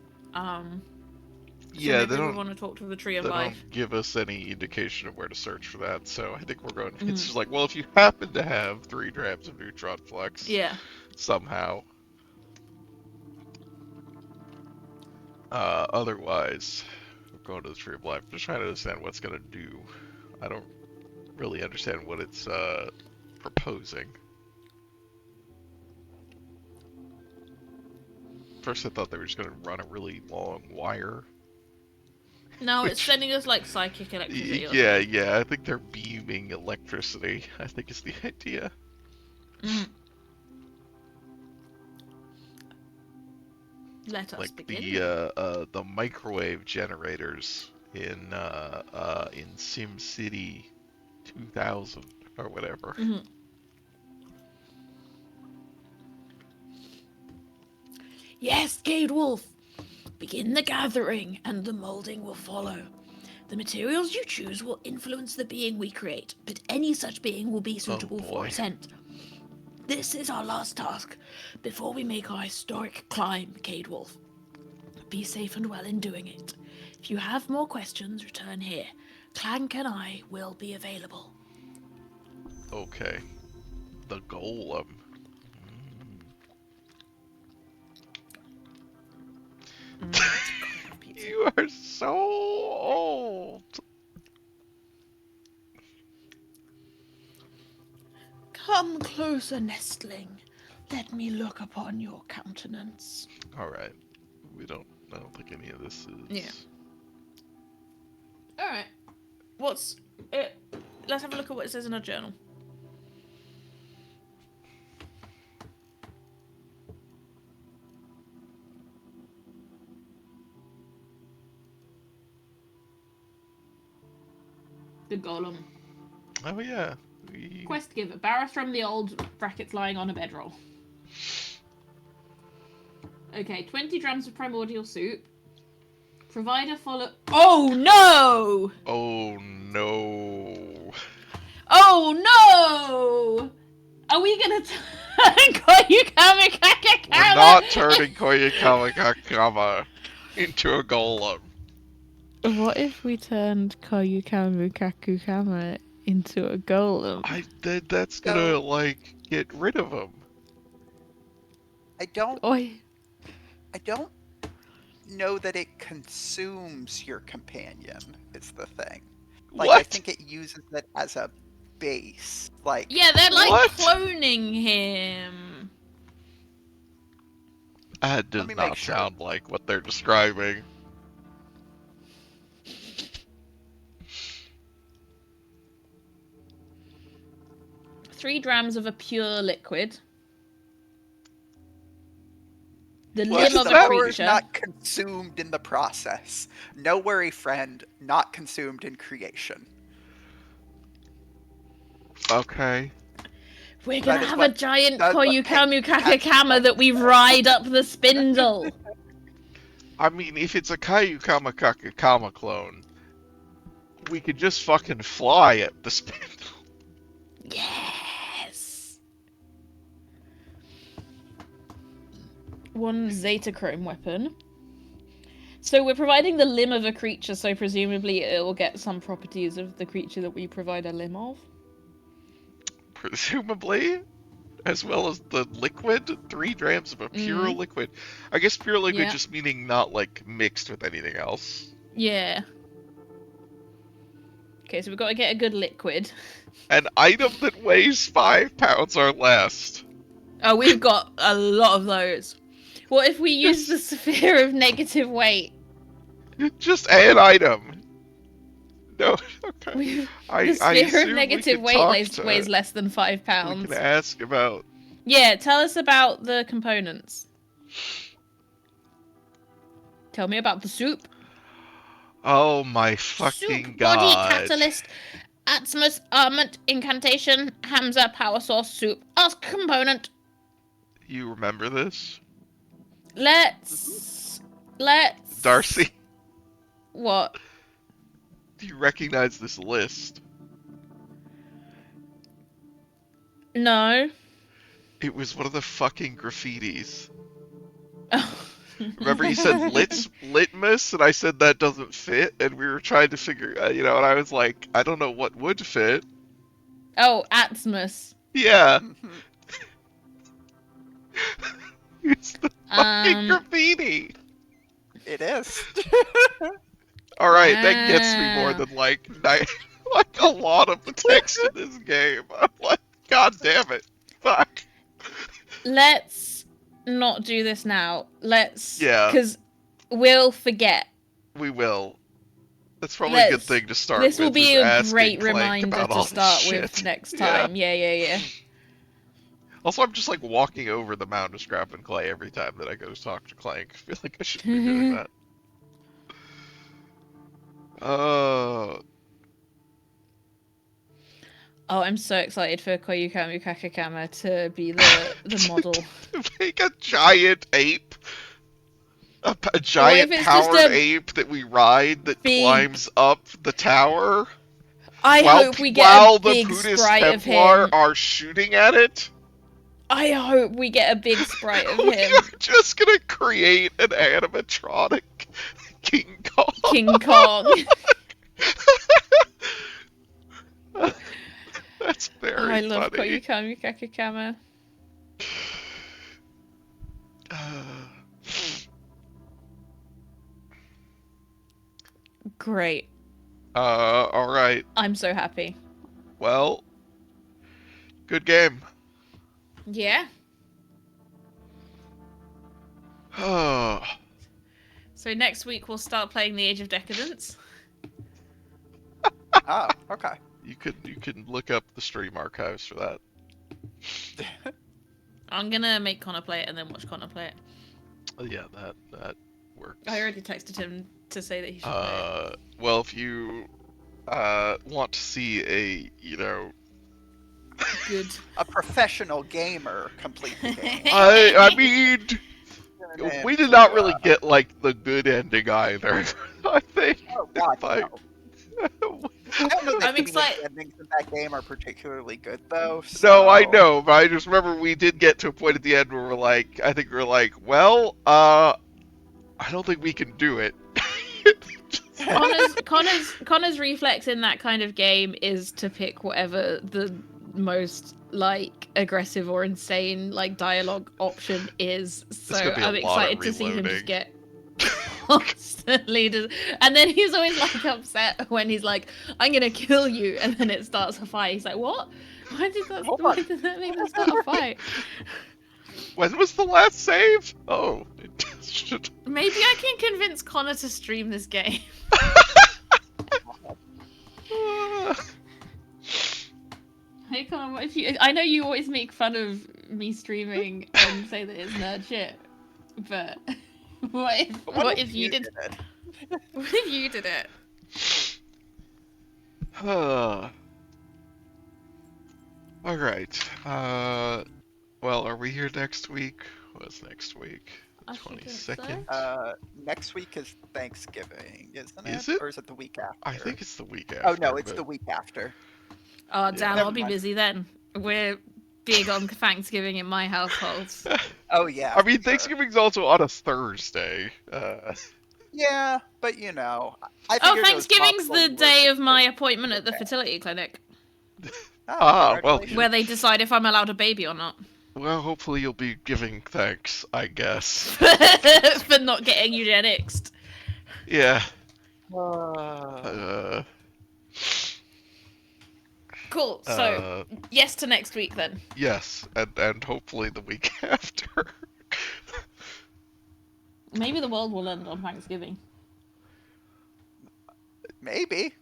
Yeah, so maybe we want to talk to the Tree of they Life. don't give us any indication of where to search for that, so I think we're going. It's just like, well, if you happen to have 3 drams of neutron flux, Yeah. somehow. Otherwise, we're going to the Tree of Life. Just trying to understand what's gonna do. I don't really understand what it's proposing. First, I thought they were just gonna run a really long wire. No, it's Which- sending us like psychic electricity. Yeah, yeah. I think they're beaming electricity. I think is the idea. Let us Like begin. the microwave generators in SimCity 2000 or whatever. Yes, Cade Wolf. Begin the gathering, and the molding will follow. The materials you choose will influence the being we create, but any such being will be suitable for boy. ascent. This is our last task before we make our historic climb, Cade Wolf. Be safe and well in doing it. If you have more questions, return here. Clank and I will be available. Okay. The golem. You are so old. Come closer, nestling. Let me look upon your countenance. All right. I don't think any of this is. Yeah. All right. What's it? Let's have a look at what it says in our journal. The golem. Oh yeah. Quest giver. Barrowstrom the old brackets lying on a bedroll. Okay, 20 drams of primordial soup. Provider follow. Oh no! Oh no. Oh no! Are we gonna turn Koyukami We're Kakakama? not turning Koyakama into a golem. What if we turned Koyukamu Kakukama into a golem? That's gonna like get rid of him. I don't Oi. know that it consumes your companion, is the thing. Like, What? I think it uses it as a base. Like, Yeah, they're like What? cloning him. That does me make not sure. sound like what they're describing. 3 drams of a pure liquid. The What limb is of that? a creature. not consumed in the process. No worry, friend. Not consumed in creation. Okay. We're That gonna is have what- a giant that's what Koyukamu Peggy Kakakama has that we ride up the spindle. I mean, if it's a Kayukama Kakakama clone, we could just fucking fly at the spindle. Yes. 1 Zetachrome weapon. So we're providing the limb of a creature, so presumably it will get some properties of the creature that we provide a limb of. Presumably, as well as the liquid, 3 drams of a pure liquid. I guess pure liquid Yeah. just meaning not like mixed with anything else. Yeah. Okay, so we've got to get a good liquid. An item that weighs 5 pounds or less. Oh, we've got a lot of those. What if we use the sphere of negative weight? Just an item. No, okay. The I sphere assume of we negative could weight talk weighs less than 5 We pounds. can ask about. Yeah, tell us about the components. Tell me about the soup. Oh my fucking Soup, god. body, catalyst, Atmos, armament, incantation, Hamza, power source, soup. Ask component. You remember this? Let's... Darcy, What? do you recognize this list? No. It was one of the fucking graffitis. Oh. Remember you said litmus, and I said that doesn't fit, and we were trying to figure, and I was like, I don't know what would fit. Oh, Atmos. Yeah. Mhm. It's the fucking graffiti. It is. Alright, that gets me more Wow. than like a lot of the text in this game. I'm like, god damn it. Fuck. Let's not do this now. Let's... Yeah. Because we'll forget. We will. That's probably a good Let's- thing to start This with. will be is a asking great Clank reminder about to all this start with shit. next Yeah. time. Yeah. Also, I'm just like walking over the mound of scrap and clay every time that I go to talk to Clank. I feel like I should be doing that. Oh, I'm so excited for Koyukamu Kakakama to be the model. Make a giant ape. A giant if it's just powered a ape that we ride that big- climbs up the tower. I while hope we while get a big the Buddhist sprite of Templar him. are shooting at it. I hope we get a big sprite of We him. are just gonna create an animatronic King Kong. King Kong. That's very I love funny. Koyukamu Kakakama. Great. Alright. I'm so happy. Well, Good game. Yeah. Oh, So next week we'll start playing the Age of Decadence. Oh, okay. you can look up the stream archives for that. I'm gonna make Connor play it and then watch Connor play it. Yeah, that works. I already texted him to say that he should play it. Well, if you want to see a Good. A professional gamer complete the game. I mean, And we did to, not really get like the good ending either. I think. Oh God, Like, no. I don't know that I'm any of the excited. endings in that game are particularly good, though. No, I so- know, but I just remember we did get to a point at the end where we're like, I think we're like, well, I don't think we can do it. Connor's reflex in that kind of game is to pick whatever the most like aggressive or insane like dialogue option is. So gonna be a I'm lot of excited to see him just reloading. get constantly and then he's always like upset when he's like, I'm gonna kill you, and then it starts a fight. He's like, what? Why did Hold did that make me start a fight? When was the last save? Oh, it should. Maybe I can convince Connor to stream this game. Hey Connor, what if you? I know you always make fun of me streaming and say that it's nerd shit, but what if you did? it? What if you did it? All right. Well, are we here next week? What's next week? I should think 22nd? Next week is Thanksgiving, isn't it? Is it? Or is it the week after? I think it's the week after. Oh no, it's but- the week after. Oh damn, Never I'll be mind. busy then. We're big on Thanksgiving in my household. Oh yeah. I mean, sure. Thanksgiving's also on a Thursday. Yeah, but you know. I Oh, figured it was Thanksgiving's possible the you were day of just- my appointment at the fertility clinic, Oh, well, congratulations. where they decide if I'm allowed a baby or not. Well, hopefully you'll be giving thanks, I guess. For not getting eugenics. Yeah. Uh, Cool. So yes to next week then. Yes, and hopefully the week after. Maybe the world will end on Thanksgiving. maybe.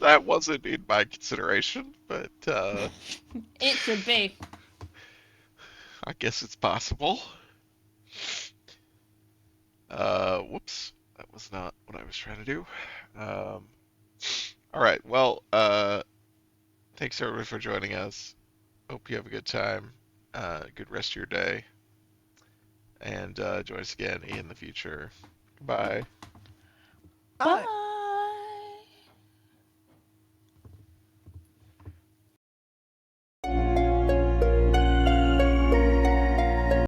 That wasn't in my consideration, but It should be. I guess it's possible. Whoops, that was not what I was trying to do. All right, well, thanks everybody for joining us. Hope you have a good time, good rest of your day, and join us again in the future. Goodbye. Bye. Bye.